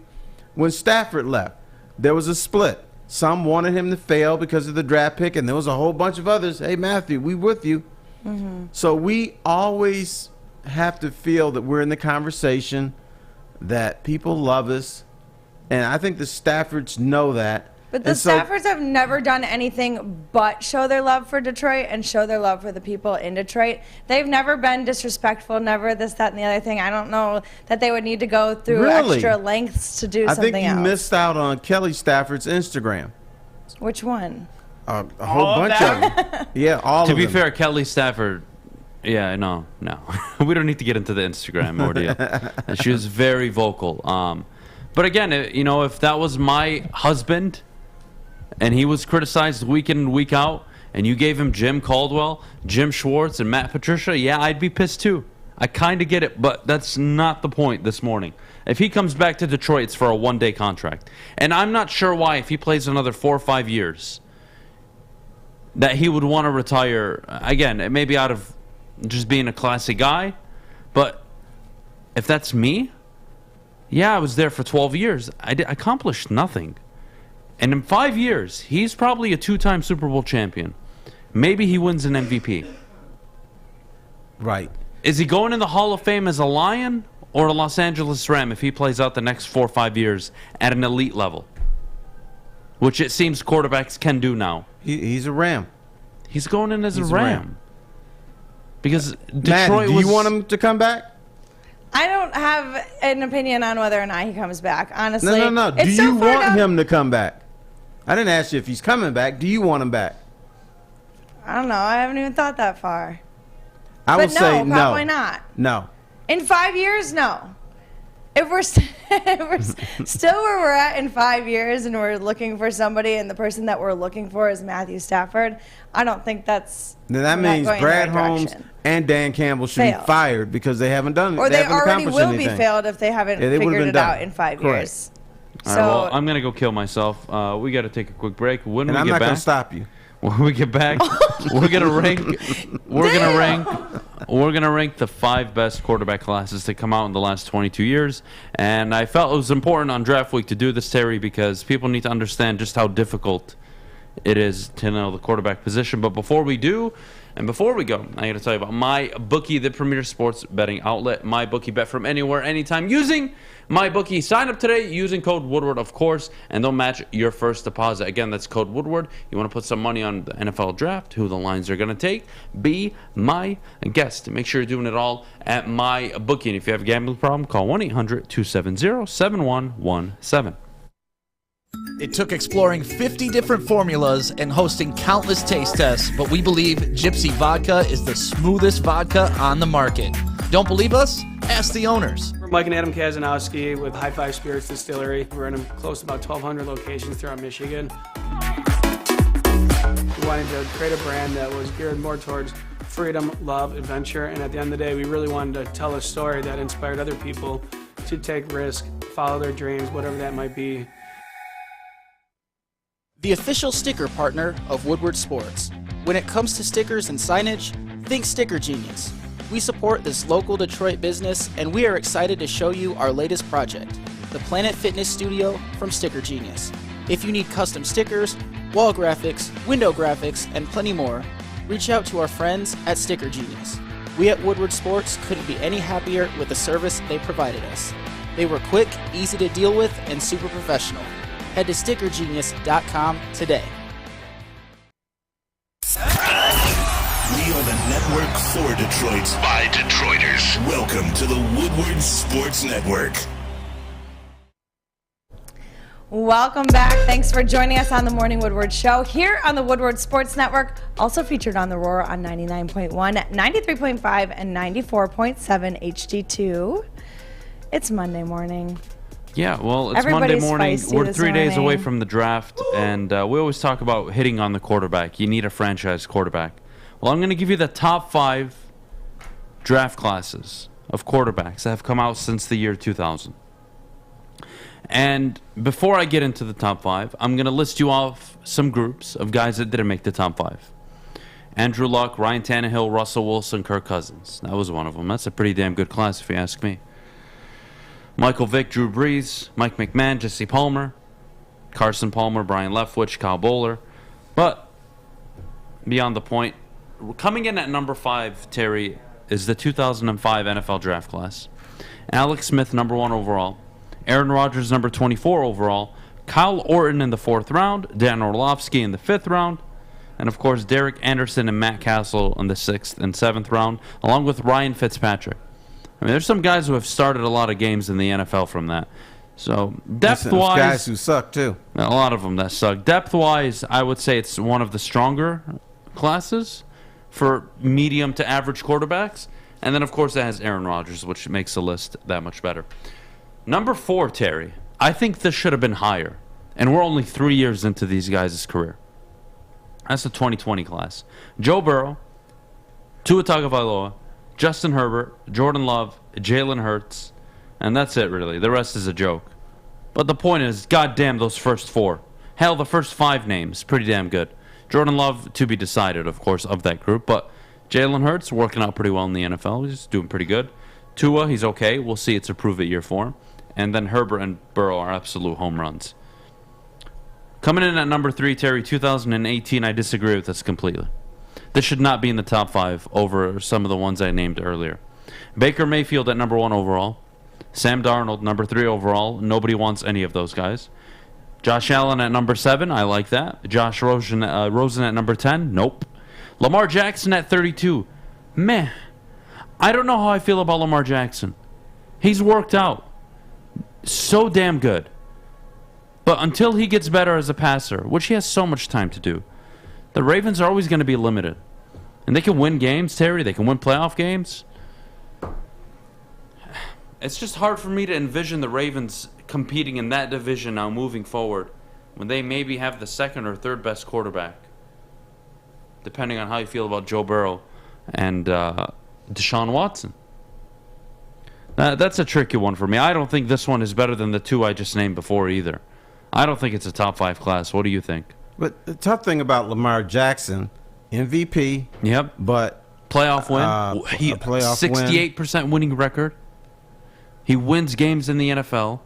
When Stafford left, there was a split. Some wanted him to fail because of the draft pick, and there was a whole bunch of others. Hey, Matthew, we with you. Mm-hmm. So we always have to feel that we're in the conversation, that people love us. And I think the Staffords know that. But the Staffords have never done anything but show their love for Detroit and show their love for the people in Detroit. They've never been disrespectful, never this, that, and the other thing. I don't know that they would need to go through extra lengths to do something else. I think you missed out on Kelly Stafford's Instagram. Which one? A whole bunch of them. Yeah, all of them. To be fair, Kelly Stafford, no. We don't need to get into the Instagram ordeal. She was very vocal. But again, if that was my husband and he was criticized week in and week out, and you gave him Jim Caldwell, Jim Schwartz, and Matt Patricia, I'd be pissed too. I kind of get it, but that's not the point this morning. If he comes back to Detroit, it's for a one-day contract. And I'm not sure why, if he plays another 4 or 5 years, that he would want to retire. Again, it may be out of just being a classy guy, but if that's me, I was there for 12 years. I accomplished nothing. And in 5 years, he's probably a 2-time Super Bowl champion. Maybe he wins an MVP. Right. Is he going in the Hall of Fame as a Lion or a Los Angeles Ram if he plays out the next 4 or 5 years at an elite level? Which it seems quarterbacks can do now. He's a Ram. He's going in as a Ram. Because Detroit Maddy, do you want him to come back? I don't have an opinion on whether or not he comes back, honestly. No. Do you want him to come back? I didn't ask you if he's coming back. Do you want him back? I don't know. I haven't even thought that far. I would say no. Probably not. No. In 5 years, no. If we're still where we're at in 5 years and we're looking for somebody and the person that we're looking for is Matthew Stafford, I don't think that's. Then that means Brad Holmes and Dan Campbell should be fired because they haven't done it. Or they already will be failed if they haven't figured it out in 5 years. All right, well, I'm going to go kill myself. We got to take a quick break. When we I'm get not back, going to stop you. When we get back, we're gonna rank the 5 best quarterback classes to come out in the last 22 years. And I felt it was important on draft week to do this, Terry, because people need to understand just how difficult it is to know the quarterback position. But before we do, and before we go, I got to tell you about MyBookie, the premier sports betting outlet. MyBookie, bet from anywhere, anytime using MyBookie. Sign up today using code Woodward, of course, and they'll match your first deposit. Again, that's code Woodward. You want to put some money on the NFL draft, who the lines are going to take, be my guest. Make sure you're doing it all at MyBookie. And if you have a gambling problem, call 1-800-270-7117. It took exploring 50 different formulas and hosting countless taste tests, but we believe Gypsy Vodka is the smoothest vodka on the market. Don't believe us? Ask the owners. We're Mike and Adam Kazanowski with High Five Spirits Distillery. We're in close to about 1,200 locations throughout Michigan. We wanted to create a brand that was geared more towards freedom, love, adventure, and at the end of the day, we really wanted to tell a story that inspired other people to take risks, follow their dreams, whatever that might be. The official sticker partner of Woodward Sports. When it comes to stickers and signage, think Sticker Genius. We support this local Detroit business, and we are excited to show you our latest project, the Planet Fitness Studio from Sticker Genius. If you need custom stickers, wall graphics, window graphics, and plenty more, reach out to our friends at Sticker Genius. We at Woodward Sports couldn't be any happier with the service they provided us. They were quick, easy to deal with, and super professional. Head to stickergenius.com today. We are the network for Detroit by Detroiters. Welcome to the Woodward Sports Network. Welcome back. Thanks for joining us on the Morning Woodward Show here on the Woodward Sports Network, also featured on the Roar on 99.1, 93.5, and 94.7 HD2. It's Monday morning. Yeah, well, it's Everybody's Monday morning. We're 3 days away morning. from the draft, and we always talk about hitting on the quarterback. You need a franchise quarterback. Well, I'm going to give you the top 5 draft classes of quarterbacks that have come out since the year 2000. And before I get into the top 5, I'm going to list you off some groups of guys that didn't make the top 5. Andrew Luck, Ryan Tannehill, Russell Wilson, Kirk Cousins. That was one of them. That's a pretty damn good class if you ask me. Michael Vick, Drew Brees, Mike McMahon, Jesse Palmer, Carson Palmer, Brian Leftwich, Kyle Bowler. But beyond the point, coming in at number 5, Terry, is the 2005 NFL draft class. Alex Smith, number 1 overall. Aaron Rodgers, number 24 overall. Kyle Orton in the 4th round, Dan Orlovsky in the 5th round, and of course Derek Anderson and Matt Castle in the 6th and 7th round, along with Ryan Fitzpatrick. I mean, there's some guys who have started a lot of games in the NFL from that. So depth-wise, guys who suck too. A lot of them that suck. Depth-wise, I would say it's one of the stronger classes for medium to average quarterbacks. And then, of course, it has Aaron Rodgers, which makes the list that much better. Number 4, Terry. I think this should have been higher. And we're only 3 years into these guys' career. That's the 2020 class. Joe Burrow, Tua Tagovailoa, Justin Herbert, Jordan Love, Jalen Hurts, and that's it, really. The rest is a joke. But the point is, goddamn, those first 4. Hell, the first 5 names, pretty damn good. Jordan Love, to be decided, of course, of that group, but Jalen Hurts working out pretty well in the NFL. He's doing pretty good. Tua, he's okay. We'll see. It's a prove-it year for him. And then Herbert and Burrow are absolute home runs. Coming in at number 3, Terry, 2018, I disagree with this completely. This should not be in the top 5 over some of the ones I named earlier. Baker Mayfield at number 1 overall. Sam Darnold, number 3 overall. Nobody wants any of those guys. Josh Allen at number 7. I like that. Josh Rosen at number 10. Nope. Lamar Jackson at 32. Meh. I don't know how I feel about Lamar Jackson. He's worked out so damn good. But until he gets better as a passer, which he has so much time to do, the Ravens are always going to be limited. And they can win games, Terry. They can win playoff games. It's just hard for me to envision the Ravens competing in that division now moving forward when they maybe have the 2nd or 3rd best quarterback, depending on how you feel about Joe Burrow and Deshaun Watson. That's a tricky one for me. I don't think this one is better than the 2 I just named before either. I don't think it's a top 5 class. What do you think? But the tough thing about Lamar Jackson, MVP. Yep. But playoff win. A playoff 68% winning record. He wins games in the NFL.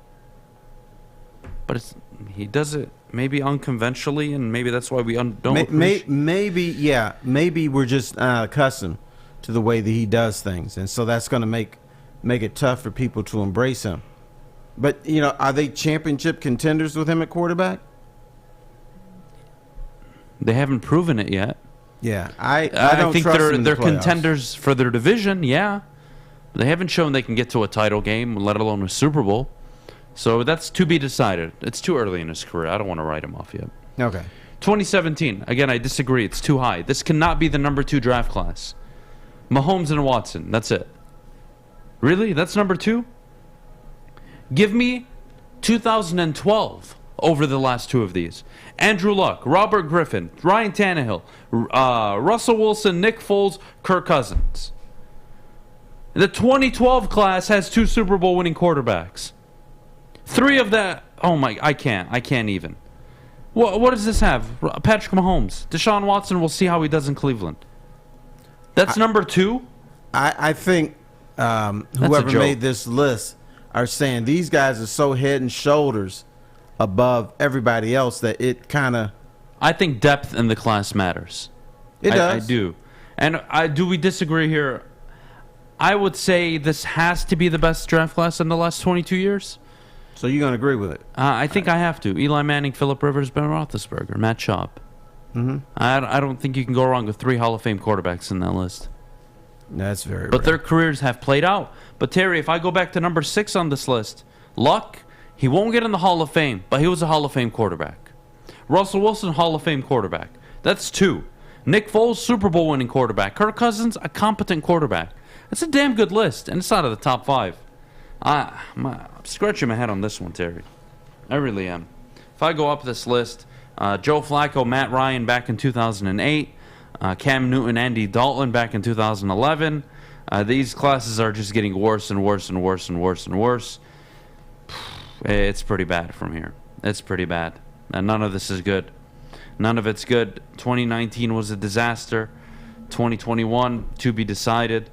But he does it maybe unconventionally, and maybe that's why we don't appreciate. Maybe we're just accustomed to the way that he does things, and so that's going to make it tough for people to embrace him. But, are they championship contenders with him at quarterback? They haven't proven it yet. Yeah, I don't think trust them in the they're playoffs. contenders for their division, yeah. They haven't shown they can get to a title game, let alone a Super Bowl. So that's to be decided. It's too early in his career. I don't want to write him off yet. Okay. 2017. Again, I disagree. It's too high. This cannot be the number 2 draft class. Mahomes and Watson. That's it. Really? That's number 2? Give me 2012 over the last 2 of these. Andrew Luck, Robert Griffin, Ryan Tannehill, Russell Wilson, Nick Foles, Kirk Cousins. The 2012 class has 2 Super Bowl winning quarterbacks. 3 of that. Oh my! I can't even. What does this have? Patrick Mahomes, Deshaun Watson. We'll see how he does in Cleveland. That's number 2. I think whoever made this list are saying these guys are so head and shoulders above everybody else that it kind of. I think depth in the class matters. It does. I do. And do we disagree here? I would say this has to be the best draft class in the last 22 years. So you're going to agree with it? I think I have to. Eli Manning, Phillip Rivers, Ben Roethlisberger, Matt Schaub. Mm-hmm. I don't think you can go wrong with 3 Hall of Fame quarterbacks in that list. That's very But rare. their careers have played out. But Terry, if I go back to number 6 on this list, Luck, he won't get in the Hall of Fame, but he was a Hall of Fame quarterback. Russell Wilson, Hall of Fame quarterback. That's 2. Nick Foles, Super Bowl winning quarterback. Kirk Cousins, a competent quarterback. That's a damn good list, and it's out of the top 5. I'm scratching my head on this one, Terry. I really am. If I go up this list, Joe Flacco, Matt Ryan back in 2008, Cam Newton, Andy Dalton back in 2011. These classes are just getting worse and worse and worse and worse and worse. It's pretty bad from here. It's pretty bad. And none of this is good. None of it's good. 2019 was a disaster. 2021, to be decided.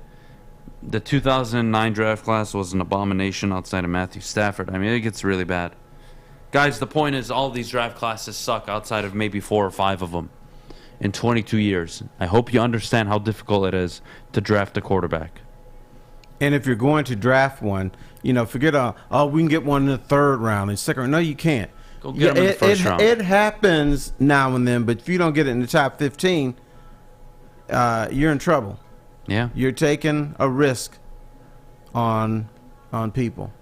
The 2009 draft class was an abomination outside of Matthew Stafford. I mean, it gets really bad. Guys, the point is all these draft classes suck outside of maybe 4 or 5 of them in 22 years. I hope you understand how difficult it is to draft a quarterback. And if you're going to draft one, forget, we can get one in the 3rd round and 2nd round. No, you can't. Go get him in the first round. It happens now and then, but if you don't get it in the top 15, you're in trouble. Yeah. You're taking a risk on people.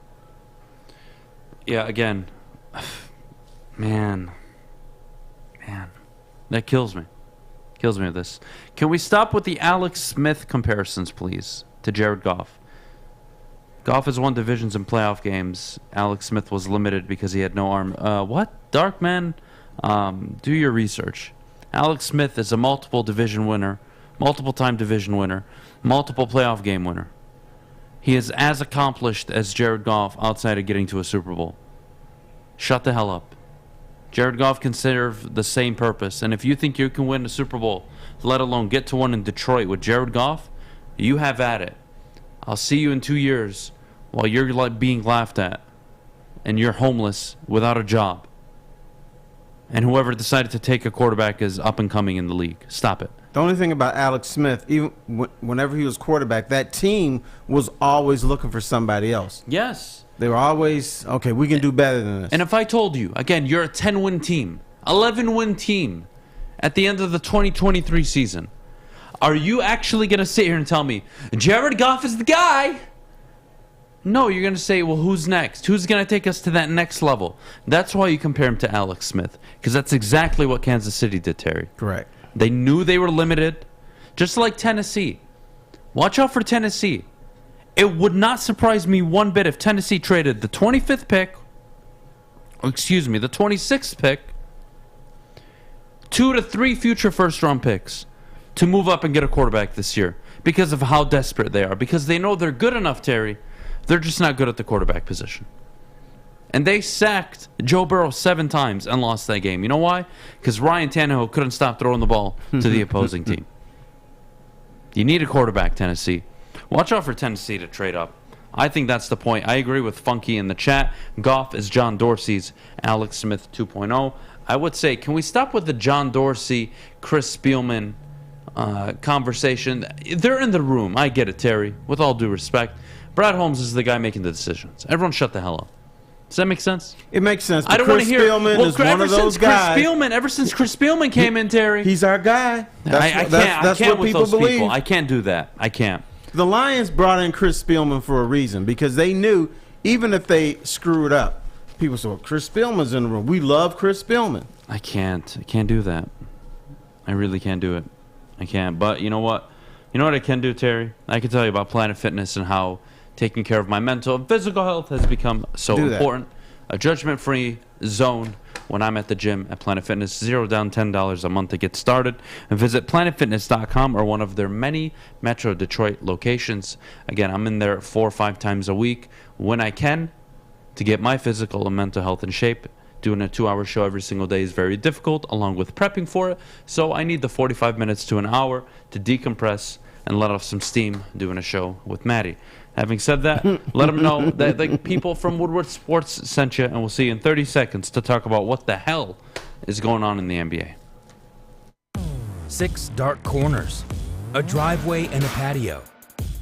Yeah, again, man, that kills me. Kills me with this. Can we stop with the Alex Smith comparisons, please, to Jared Goff? Goff has won divisions in playoff games. Alex Smith was limited because he had no arm. What? Darkman? Do your research. Alex Smith is a multiple division winner, multiple-time division winner, multiple playoff game winner. He is as accomplished as Jared Goff outside of getting to a Super Bowl. Shut the hell up. Jared Goff can serve the same purpose, and if you think you can win a Super Bowl, let alone get to one in Detroit with Jared Goff, you have at it. I'll see you in 2 years while you're being laughed at and you're homeless without a job. And whoever decided to take a quarterback is up and coming in the league. Stop it. The only thing about Alex Smith, even whenever he was quarterback, that team was always looking for somebody else. Yes. They were always, okay, we can do better than this. And if I told you, again, you're a 10-win team, 11-win team at the end of the 2023 season, are you actually going to sit here and tell me, Jared Goff is the guy? No, you're going to say, well, who's next? Who's going to take us to that next level? That's why you compare him to Alex Smith, because that's exactly what Kansas City did, Terry. Correct. They knew they were limited, just like Tennessee. Watch out for Tennessee. It would not surprise me one bit if Tennessee traded the 25th pick, the 26th pick, 2 to 3 future first-round picks to move up and get a quarterback this year because of how desperate they are. Because they know they're good enough, Terry. They're just not good at the quarterback position. And they sacked Joe Burrow 7 times and lost that game. You know why? Because Ryan Tannehill couldn't stop throwing the ball to the opposing team. You need a quarterback, Tennessee. Watch out for Tennessee to trade up. I think that's the point. I agree with Funky in the chat. Goff is John Dorsey's Alex Smith 2.0. I would say, can we stop with the John Dorsey, Chris Spielman conversation? They're in the room. I get it, Terry. With all due respect. Brad Holmes is the guy making the decisions. Everyone shut the hell up. Does that make sense? It makes sense. I don't want to hear. Spielman is one of those guys. Ever since Chris Spielman came in, Terry, he's our guy. I can't with those people. I can't do that. I can't. The Lions brought in Chris Spielman for a reason, because they knew even if they screwed up, people said, well, Chris Spielman's in the room. We love Chris Spielman. I can't do that. I really can't do it. I can't. But you know what? You know what I can do, Terry? I can tell you about Planet Fitness and how taking care of my mental and physical health has become so important. A judgment-free zone when I'm at the gym at Planet Fitness. 0 down, $10 a month to get started. And visit planetfitness.com or one of their many Metro Detroit locations. Again, I'm in there 4 or 5 times a week when I can to get my physical and mental health in shape. Doing a 2-hour show every single day is very difficult, along with prepping for it. So I need the 45 minutes to an hour to decompress and let off some steam doing a show with Maddy. Having said that, let them know that the people from Woodward Sports sent you, and we'll see you in 30 seconds to talk about what the hell is going on in the NBA. 6 dark corners, a driveway and a patio,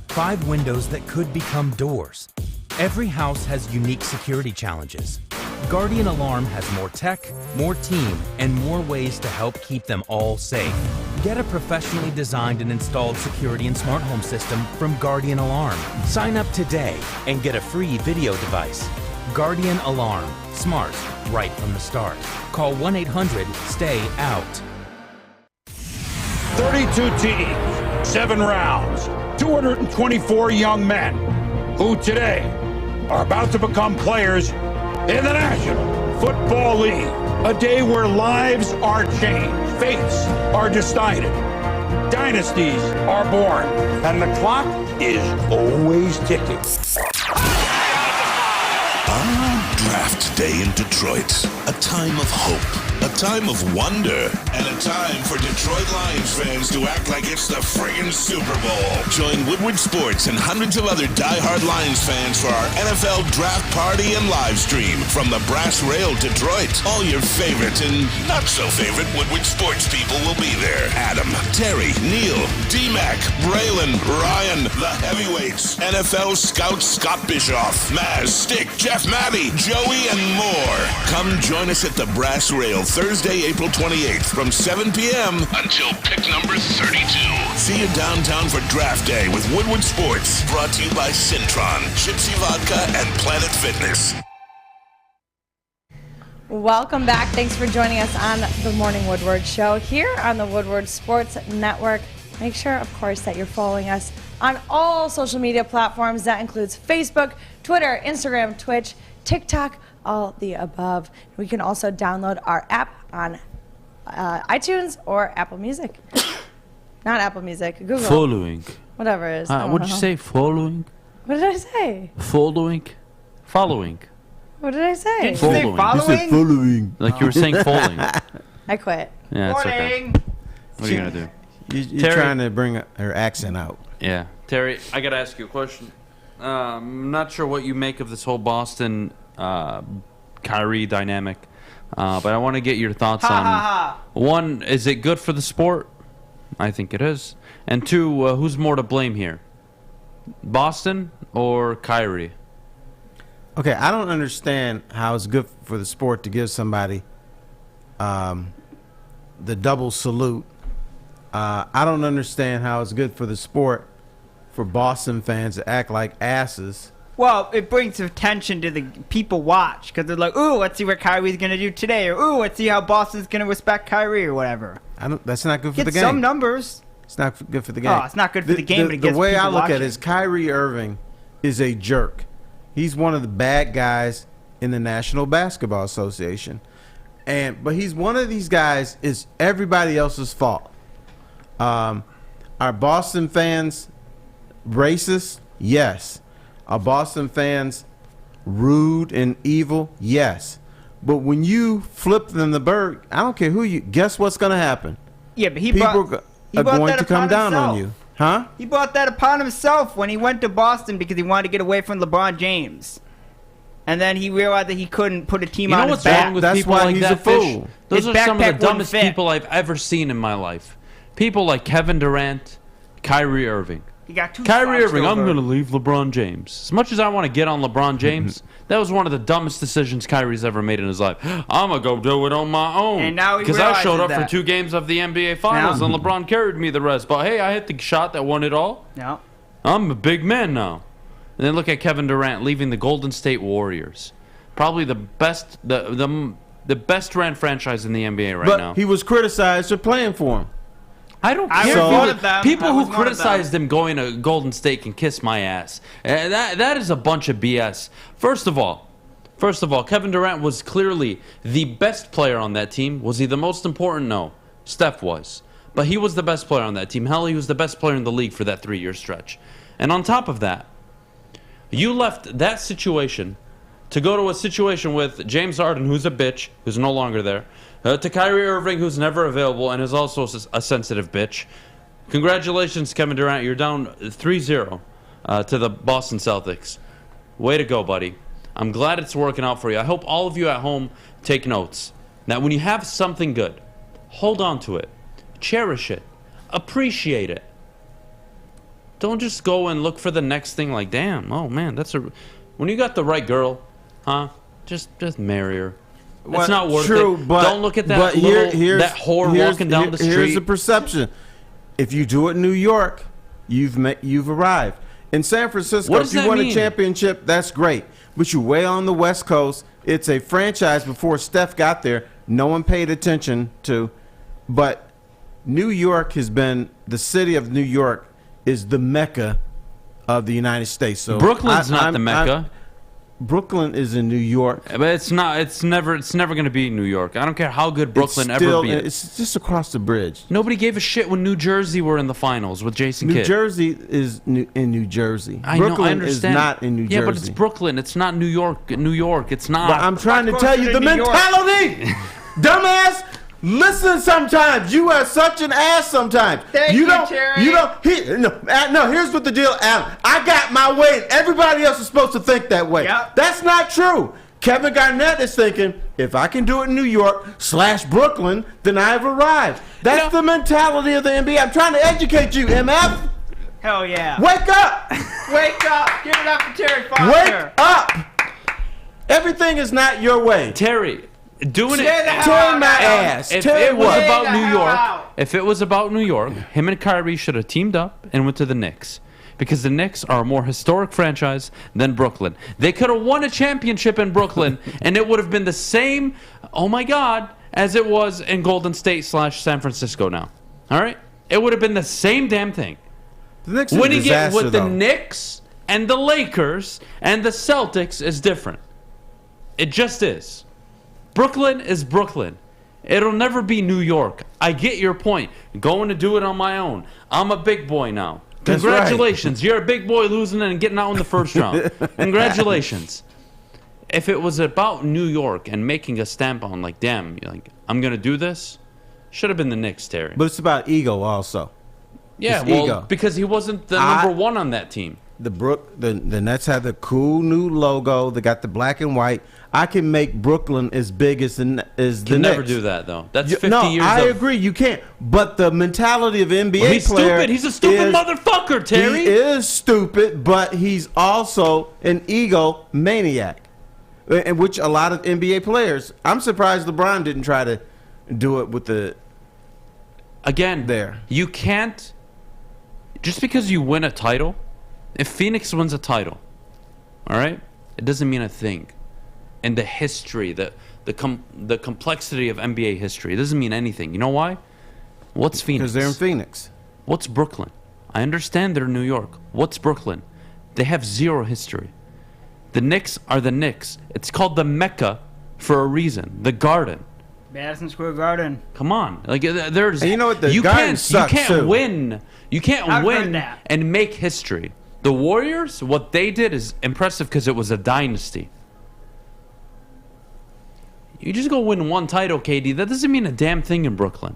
5 windows that could become doors. Every house has unique security challenges. Guardian Alarm has more tech, more team, and more ways to help keep them all safe. Get a professionally designed and installed security and smart home system from Guardian Alarm. Sign up today and get a free video device. Guardian Alarm. Smart, right from the start. Call 1-800-STAY-OUT. 32 teams, 7 rounds, 224 young men who today are about to become players in the National Football League. A day where lives are changed, fates are decided, dynasties are born, and the clock is always ticking. Draft day in Detroit. A time of hope, a time of wonder, and a time for Detroit Lions fans to act like it's the friggin' Super Bowl. Join Woodward Sports and hundreds of other diehard Lions fans for our NFL draft party and live stream from the Brass Rail Detroit. All your favorite and not so favorite Woodward Sports people will be there. Adham, Terry, Neil, D-Mac, Braylon, Ryan, the heavyweights, NFL scout Scott Bischoff, Maz, Stick, Jeff Maddy, Joey, and more. Come join Join us at the Brass Rail Thursday, April 28th from 7 p.m. until pick number 32. See you downtown for Draft Day with Woodward Sports. Brought to you by Cintron, Gypsy Vodka, and Planet Fitness. Welcome back. Thanks for joining us on the Morning Woodward Show here on the Woodward Sports Network. Make sure, of course, that you're following us on all social media platforms. That includes Facebook, Twitter, Instagram, Twitch, TikTok, all the above. We can also download our app on iTunes or Apple Music. Not Apple Music, Google. Following. Whatever it is. What did you say? Following? What did I say? Following? Following. What did I say? Did you say following? You said following. Like you were saying following. I quit. Yeah, it's okay. What are you going to do? You're trying to bring her accent out. Yeah. Terry, I got to ask you a question. I'm not sure what you make of this whole Boston Kyrie dynamic, but I want to get your thoughts on, one, is it good for the sport? I think it is. And two, who's more to blame here? Boston or Kyrie? Okay, I don't understand how it's good for the sport to give somebody the double salute. I don't understand how it's good for the sport for Boston fans to act like asses. Well, it brings attention to the people watch because they're like, ooh, let's see what Kyrie's going to do today. Or, ooh, let's see how Boston's going to respect Kyrie or whatever. That's not good for the game. Get some numbers. It's not good for the game. Oh, it's not good for the game, but it gets the way people I look watching. at it is Kyrie Irving is a jerk. He's one of the bad guys in the National Basketball Association. But he's one of these guys, it's everybody else's fault. Are Boston fans racist? Yes. Are Boston fans rude and evil? Yes. But when you flip them the bird, I don't care who you, guess what's going to happen? Yeah, but People are going to come down on you. Huh? He brought that upon himself when he went to Boston because he wanted to get away from LeBron James. And then he realized that he couldn't put a team on his back. You know what's wrong with people like that, Fish? Those His are some of the backpack dumbest wouldn't fit. people I've ever seen in my life. People like Kevin Durant, Kyrie Irving. He got two Kyrie spots Irving, I'm over. going to leave LeBron James. As much as I want to get on LeBron James, that was one of the dumbest decisions Kyrie's ever made in his life. I'm going to go do it on my own. And now he because I showed up realizes for that. 2 games of the NBA Finals, and LeBron carried me the rest. But hey, I hit the shot that won it all. No. I'm a big man now. And then look at Kevin Durant leaving the Golden State Warriors. Probably the best the best ran franchise in the NBA right now. But he was criticized for playing for him. I don't care. People who criticized him going to Golden State can kiss my ass. That is a bunch of BS. First of all, Kevin Durant was clearly the best player on that team. Was he the most important? No. Steph was. But he was the best player on that team. Hell, he was the best player in the league for that 3-year stretch. And on top of that, you left that situation to go to a situation with James Harden, who's a bitch, who's no longer there, to Kyrie Irving, who's never available and is also a sensitive bitch. Congratulations, Kevin Durant. You're down 3-0 to the Boston Celtics. Way to go, buddy. I'm glad it's working out for you. I hope all of you at home take notes. Now, when you have something good, hold on to it. Cherish it. Appreciate it. Don't just go and look for the next thing like, damn, oh man, when you got the right girl, huh? Just marry her. It's not worth it. But don't look at that but that whore walking down the street. Here's the perception. If you do it in New York, you've arrived. In San Francisco, What if does you that win mean? a championship, that's great. But you're way on the West Coast. It's a franchise before Steph got there. No one paid attention to. But New York has been, the city of New York is the Mecca of the United States. So Brooklyn's not the Mecca. Brooklyn is in New York. But it's not. It's never going to be New York. I don't care how good Brooklyn ever be. It's just across the bridge. Nobody gave a shit when New Jersey were in the finals with Jason Kidd. New Jersey is in New Jersey. I Brooklyn know, I understand. is not in New Jersey. Yeah, but it's Brooklyn. It's not New York. New York. It's not. But I'm trying to tell you the mentality. Dumbass. Listen sometimes. You are such an ass sometimes. Thank you, Terry. No, here's what the deal, Adam. I got my way. Everybody else is supposed to think that way. Yep. That's not true. Kevin Garnett is thinking, if I can do it in New York / Brooklyn, then I've arrived. That's the mentality of the NBA. I'm trying to educate you, MF. Hell yeah. Wake up. Wake up. Give it up for Terry Foster. Wake up. Everything is not your way. Terry, Doing it. Turn my ass. If Tell it was what? about New York, him and Kyrie should have teamed up and went to the Knicks. Because the Knicks are a more historic franchise than Brooklyn. They could have won a championship in Brooklyn, and it would have been the same, oh my God, as it was in Golden State / San Francisco now. All right? It would have been the same damn thing. The Knicks are Winning a disaster, it with the though. Knicks and the Lakers and the Celtics is different. It just is. Brooklyn is Brooklyn. It'll never be New York. I get your point. Going to do it on my own. I'm a big boy now. That's Congratulations. You're a big boy losing and getting out in the first round. Congratulations. If it was about New York and making a stamp on, like, damn, like, I'm going to do this, should have been the Knicks, Terry. But it's about ego also. Yeah, It's well, ego. because he wasn't the number one on that team. The Nets have the cool new logo. They got the black and white. I can make Brooklyn as big as the Knicks. Can never do that, though. That's 50 years I of... agree. You can't. But the mentality of NBA Well, he's player stupid. He's a stupid motherfucker, Terry. He is stupid, but he's also an ego maniac, in which a lot of NBA players. I'm surprised LeBron didn't try to do it with the. Again, there. You can't. Just because you win a title, if Phoenix wins a title, all right, it doesn't mean a thing. And the history, the complexity of NBA history, it doesn't mean anything. You know why? What's Phoenix? Because they're in Phoenix. What's Brooklyn? I understand they're New York. What's Brooklyn? They have zero history. The Knicks are the Knicks. It's called the Mecca for a reason. The Garden. Madison Square Garden. Come on, like there's. And you know what? The you Garden can't. sucks, You can't too. win. You can't I've heard win that. and make history. The Warriors, what they did is impressive because it was a dynasty. You just go win one title, KD. That doesn't mean a damn thing in Brooklyn.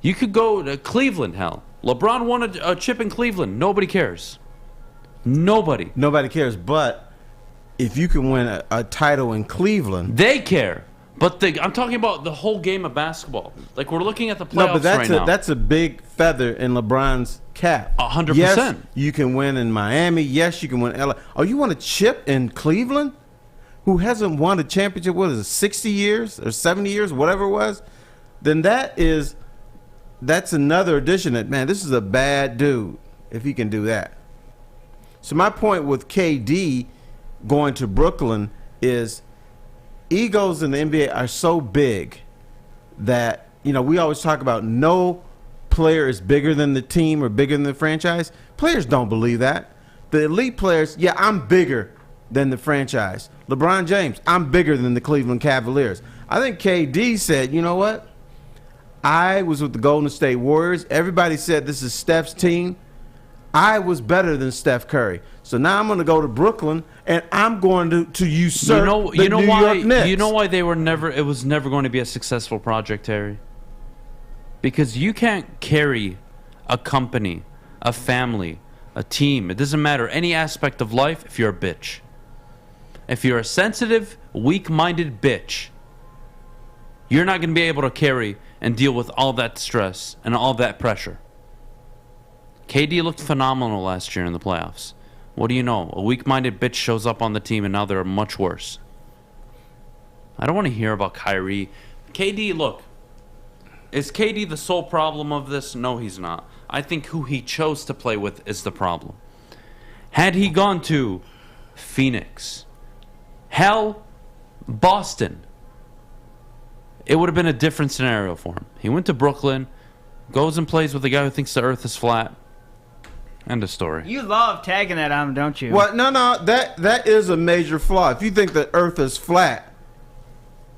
You could go to Cleveland, hell. LeBron won a chip in Cleveland. Nobody cares. Nobody. Nobody cares. But if you can win a title in Cleveland, They care. But I'm talking about the whole game of basketball. Like, we're looking at the playoffs no, but that's right now. that's a big feather in LeBron's cap. 100%. Yes, you can win in Miami. Yes, you can win LA. Oh, you want a chip in Cleveland? Who hasn't won a championship? What is it, 60 years or 70 years, whatever it was? Then that's another addition. That man, this is a bad dude if he can do that. So my point with KD going to Brooklyn is egos in the NBA are so big that, you know, we always talk about no player is bigger than the team or bigger than the franchise. Players don't believe that. The elite players, yeah, I'm bigger than the franchise. LeBron James, I'm bigger than the Cleveland Cavaliers. I think KD said, you know what? I was with the Golden State Warriors. Everybody said this is Steph's team. I was better than Steph Curry. So now I'm going to go to Brooklyn and I'm going to usurp the New York Knicks. You know why they were never? It was never going to be a successful project, Terry. Because you can't carry a company, a family, a team. It doesn't matter any aspect of life if you're a bitch. If you're a sensitive, weak-minded bitch, you're not going to be able to carry and deal with all that stress and all that pressure. KD looked phenomenal last year in the playoffs. What do you know? A weak-minded bitch shows up on the team and now they're much worse. I don't want to hear about Kyrie. KD, look. Is KD the sole problem of this? No, he's not. I think who he chose to play with is the problem. Had he gone to Phoenix, hell, Boston, it would have been a different scenario for him. He went to Brooklyn, goes and plays with a guy who thinks the earth is flat. End of story. You love tagging that on him, don't you? What? No, that is a major flaw. If you think the earth is flat,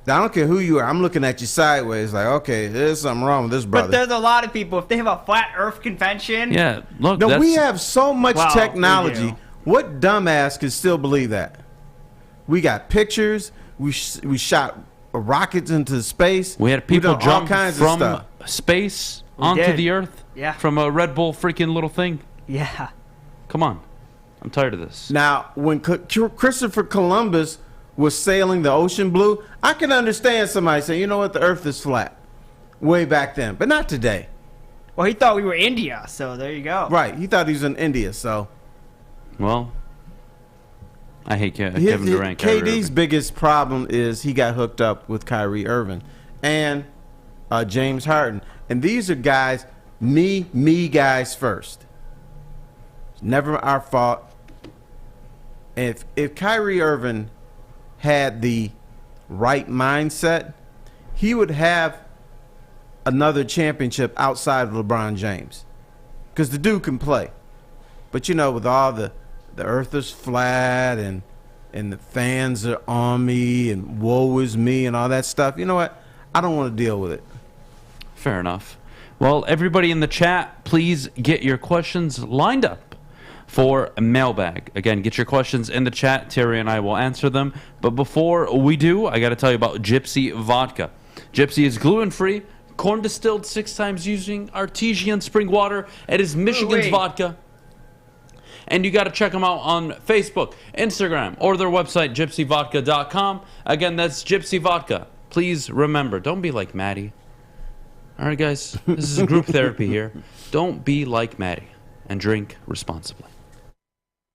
I don't care who you are. I'm looking at you sideways like, okay, there's something wrong with this brother. But there's a lot of people, if they have a flat earth convention. Yeah, look. No, we have so much Well, technology. we do. What dumbass can still believe that? We got pictures. We shot rockets into space. We had people done all jump kinds of from stuff. space We onto did. the earth Yeah. from a Red Bull freaking little thing. Yeah. Come on. I'm tired of this. Now, when Christopher Columbus was sailing the ocean blue, I can understand somebody saying, you know what, the earth is flat. Way back then, but not today. Well, he thought we were India, so there you go. Right, he thought he was in India, so. Well, I hate Kevin Durant. KD's biggest problem is he got hooked up with Kyrie Irving and James Harden. And these are guys, me guys first. It's never our fault. If Kyrie Irving had the right mindset, he would have another championship outside of LeBron James. Because the dude can play. But, you know, with all the earth is flat and the fans are on me and woe is me and all that stuff, you know what? I don't want to deal with it. Fair enough. Well, everybody in the chat, please get your questions lined up for a mailbag. Again, get your questions in the chat. Terry and I will answer them. But before we do, I got to tell you about Gypsy Vodka. Gypsy is gluten-free, corn distilled 6 times using artesian spring water. It is Michigan's vodka. And you got to check them out on Facebook, Instagram, or their website, gypsyvodka.com. Again, that's Gypsy Vodka. Please remember, don't be like Maddy. All right, guys, this is group therapy here. Don't be like Maddy and drink responsibly.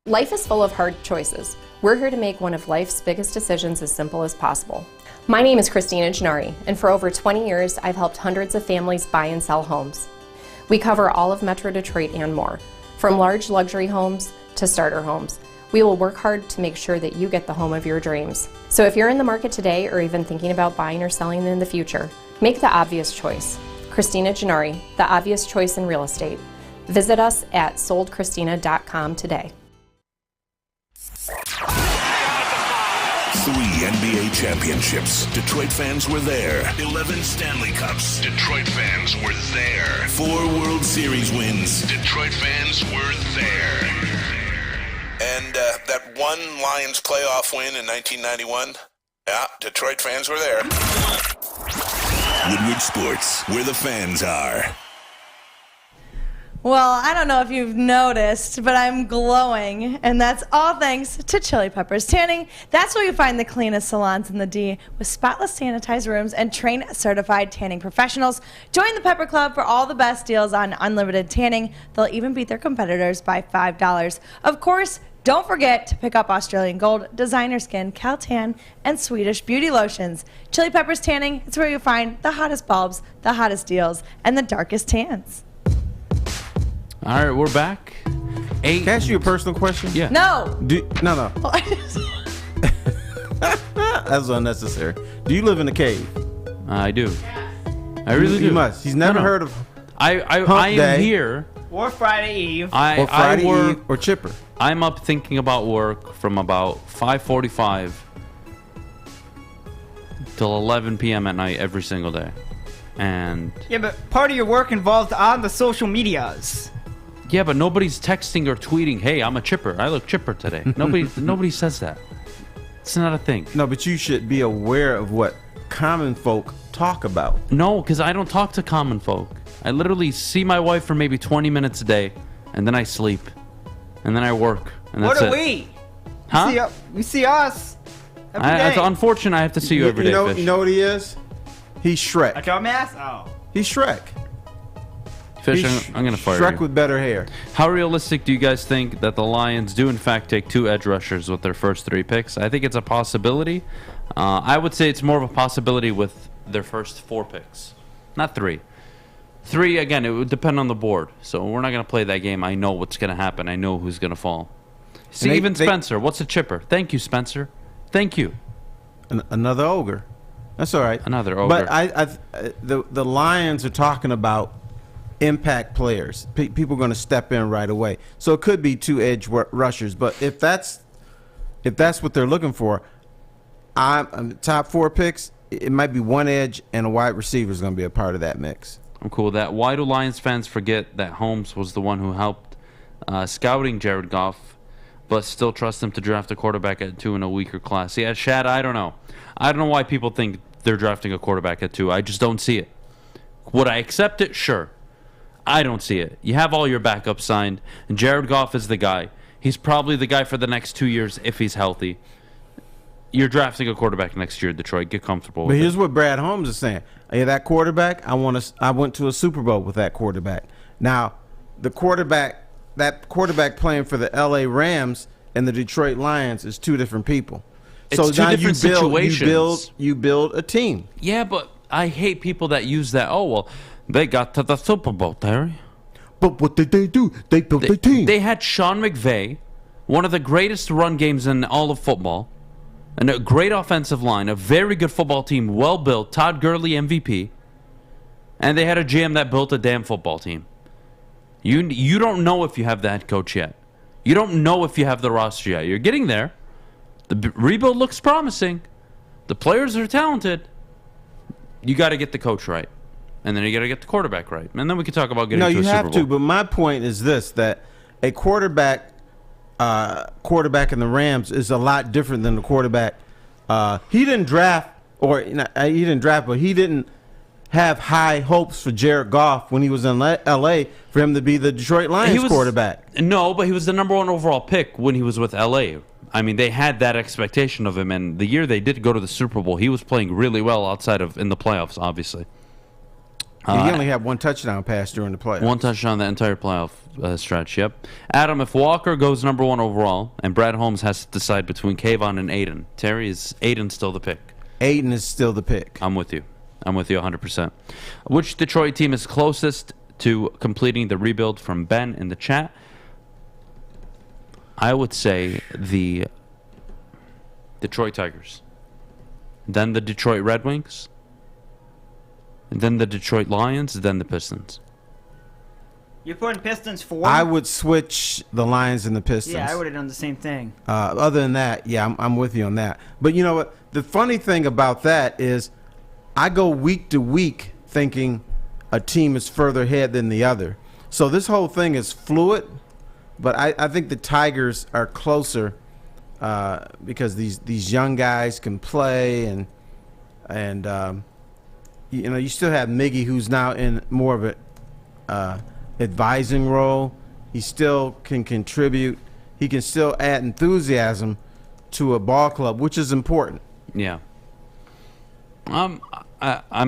Life is full of hard choices. We're here to make one of life's biggest decisions as simple as possible. My name is Christina Gennari, and for over 20 years, I've helped hundreds of families buy and sell homes. We cover all of Metro Detroit and more. From large luxury homes to starter homes, we will work hard to make sure that you get the home of your dreams. So if you're in the market today or even thinking about buying or selling in the future, make the obvious choice. Christina Gennari, the obvious choice in real estate. Visit us at soldchristina.com today. 3 NBA championships. Detroit fans were there. 11 Stanley Cups. Detroit fans were there. 4 World Series wins. Detroit fans were there. And that one Lions playoff win in 1991, yeah, Detroit fans were there. Woodward Sports, where the fans are. Well, I don't know if you've noticed, but I'm glowing, and that's all thanks to Chili Peppers Tanning. That's where you find the cleanest salons in the D, with spotless sanitized rooms and trained certified tanning professionals. Join the Pepper Club for all the best deals on unlimited tanning. They'll even beat their competitors by $5. Of course, don't forget to pick up Australian Gold, Designer Skin, Caltan, and Swedish Beauty Lotions. Chili Peppers Tanning is where you find the hottest bulbs, the hottest deals, and the darkest tans. All right, we're back. Can I ask you a personal question? Yeah. No. No. That's unnecessary. Do you live in a cave? I do. I really do. You must. He's never heard of I am here. Or Friday Eve. Or Friday Eve or Chipper. I'm up thinking about work from about 5:45 till 11 p.m. at night every single day. And yeah, but part of your work involved on the social medias. Yeah, but nobody's texting or tweeting, "Hey, I'm a chipper. I look chipper today." Nobody says that. It's not a thing. No, but you should be aware of what common folk talk about. No, because I don't talk to common folk. I literally see my wife for maybe 20 minutes a day, and then I sleep, and then I work, and that's What are it. we? Huh? We see us every day. It's unfortunate I have to see you every day, Fish. You know what he is? He's Shrek. A dumbass? Oh. He's Shrek. Fish, I'm going to fire Shrek you. with better hair. How realistic do you guys think that the Lions do in fact take 2 edge rushers with their first 3 picks? I think it's a possibility. I would say it's more of a possibility with their first 4 picks. Not 3. 3, again, it would depend on the board. So we're not going to play that game. I know what's going to happen. I know who's going to fall. Steven Spencer, what's a chipper? Thank you, Spencer. Thank you. Another ogre. That's all right. Another ogre. But the Lions are talking about impact players. People are going to step in right away. So it could be 2 edge rushers. But if that's what they're looking for, I'm top 4 picks. It might be 1 edge and a wide receiver is going to be a part of that mix. I'm cool with that. Why do Lions fans forget that Holmes was the one who helped scouting Jared Goff, but still trust him to draft a quarterback at 2 in a weaker class? Yeah, Shad, I don't know. I don't know why people think they're drafting a quarterback at 2. I just don't see it. Would I accept it? Sure. I don't see it. You have all your backups signed, and Jared Goff is the guy. He's probably the guy for the next 2 years if he's healthy. You're drafting a quarterback next year, Detroit. Get comfortable with it. But here's what Brad Holmes is saying. Hey, that quarterback, I went to a Super Bowl with that quarterback. Now, that quarterback playing for the LA Rams and the Detroit Lions is two different people. It's so two now different situations. You build a team. Yeah, but I hate people that use that. Oh, well, they got to the Super Bowl, Terry. But what did they do? They built a team. They had Sean McVay, one of the greatest run games in all of football, and a great offensive line, a very good football team, well built, Todd Gurley MVP, and they had a GM that built a damn football team. You don't know if you have the head coach yet. You don't know if you have the roster yet. You're getting there. The rebuild looks promising. The players are talented. You got to get the coach right. And then you got to get the quarterback right. And then we can talk about getting to a Super Bowl. No, you have to. But my point is this, that a quarterback in the Rams is a lot different than the quarterback. He didn't draft, but he didn't have high hopes for Jared Goff when he was in L.A. for him to be the Detroit Lions quarterback. No, but he was the number 1 overall pick when he was with L.A. I mean, they had that expectation of him, and the year they did go to the Super Bowl, he was playing really well outside of in the playoffs, obviously. He only had 1 touchdown pass during the playoffs. 1 touchdown the entire playoff stretch, yep. Adam, if Walker goes number 1 overall, and Brad Holmes has to decide between Kayvon and Aiden, Terry, is Aiden still the pick? Aiden is still the pick. I'm with you 100%. Which Detroit team is closest to completing the rebuild from Ben in the chat? I would say the Detroit Tigers. Then the Detroit Red Wings. And then the Detroit Lions. Then the Pistons. You're putting Pistons 4? I would switch the Lions and the Pistons. Yeah, I would have done the same thing. Other than that, yeah, I'm with you on that. But you know what? The funny thing about that is I go week to week thinking a team is further ahead than the other. So this whole thing is fluid, but I think the Tigers are closer because these young guys can play, and you still have Miggy, who's now in more of a advising role. He still can contribute. He can still add enthusiasm to a ball club, which is important. Yeah. I'm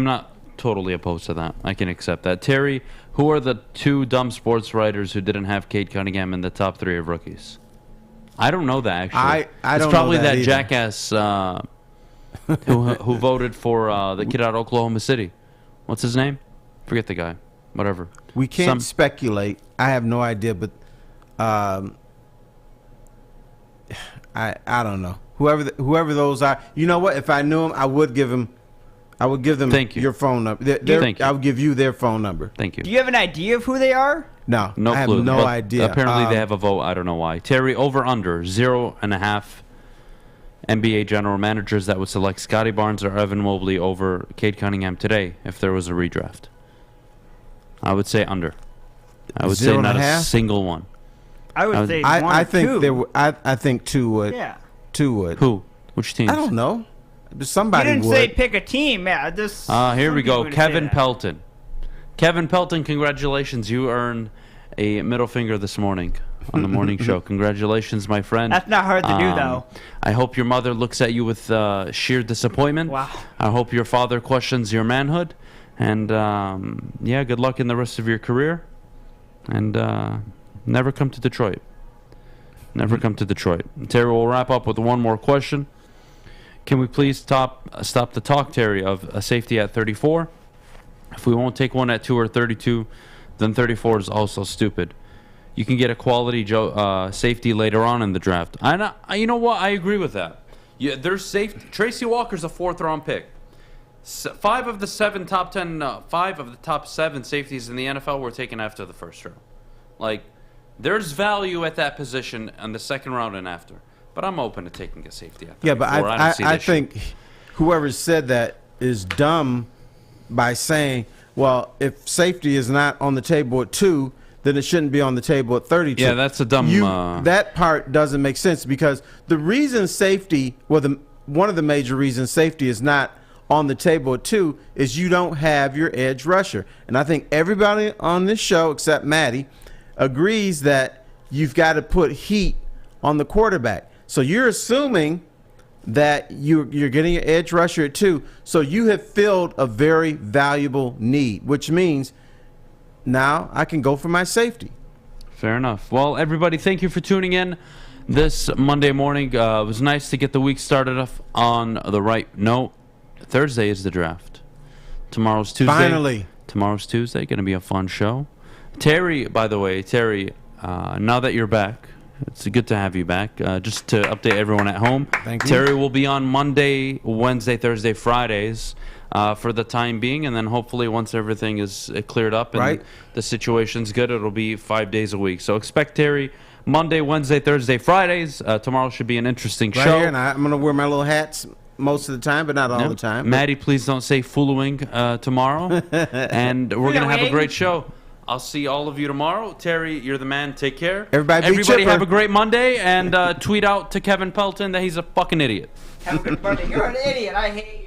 not totally opposed to that. I can accept that. Terry, who are the 2 dumb sports writers who didn't have Cade Cunningham in the top 3 of rookies? I don't know that, actually. I don't It's probably know that either. jackass who voted for the kid out of Oklahoma City. What's his name? Forget the guy. Whatever. We can't speculate. I have no idea, but I don't know. Whoever those are, you know what? If I knew them, I would give them your phone number. Thank you. I would give you their phone number. Thank you. Do you have an idea of who they are? No, No I have clue. no but idea. Apparently they have a vote. I don't know why. Terry, over under 0.5 NBA general managers that would select Scotty Barnes or Evan Mobley over Cade Cunningham today if there was a redraft. I would say under. I would say not a single one. I would say one I or think 2. there. I think 2 would. Yeah. 2 would. Who? Which teams? I don't know. Somebody You didn't would. say pick a team. Yeah, this. Here we go. Kevin Kevin Pelton. Kevin Pelton, congratulations. You earned a middle finger this morning on the morning show. Congratulations, my friend. That's not hard to do, though. I hope your mother looks at you with sheer disappointment. Wow. I hope your father questions your manhood. And, yeah, good luck in the rest of your career. And never come to Detroit. Never come to Detroit. Terry, we'll wrap up with one more question. Can we please stop the talk, Terry, of a safety at 34? If we won't take one at 2 or 32, then 34 is also stupid. You can get a quality safety later on in the draft. You know what? I agree with that. Yeah, there's safety. Tracy Walker's a 4th-round pick. 5 of the top 7 safeties in the NFL were taken after the 1st round. Like, there's value at that position in the 2nd round and after. But I'm open to taking a safety at 34. Yeah, but I think whoever said that is dumb by saying, well, if safety is not on the table at 2, then it shouldn't be on the table at 32. Yeah, that's a dumb... that part doesn't make sense because the reason safety, one of the major reasons safety is not on the table at 2 is you don't have your edge rusher. And I think everybody on this show, except Maddy, agrees that you've got to put heat on the quarterback. So you're assuming that you're getting an edge rusher at 2. So you have filled a very valuable need, which means now I can go for my safety. Fair enough. Well, everybody, thank you for tuning in. this Monday morning. It was nice to get the week started off on the right note. Thursday is the draft. Tomorrow's Tuesday. Finally. Tomorrow's Tuesday. Going to be a fun show. Terry, by the way, now that you're back, it's good to have you back. Just to update everyone at home, Thank you. Terry will be on Monday, Wednesday, Thursday, Fridays for the time being, and then hopefully once everything is cleared up and the situation's good, it'll be 5 days a week. So expect Terry Monday, Wednesday, Thursday, Fridays. Tomorrow should be an interesting Right show. here, and I'm going to wear my little hats most of the time, but not all the time. Maddy, please don't say foolowing tomorrow. And we're going to have a great show. I'll see all of you tomorrow. Terry, you're the man. Take care. Everybody have a great Monday, and tweet out to Kevin Pelton that he's a fucking idiot. Kevin, you're an idiot. I hate you.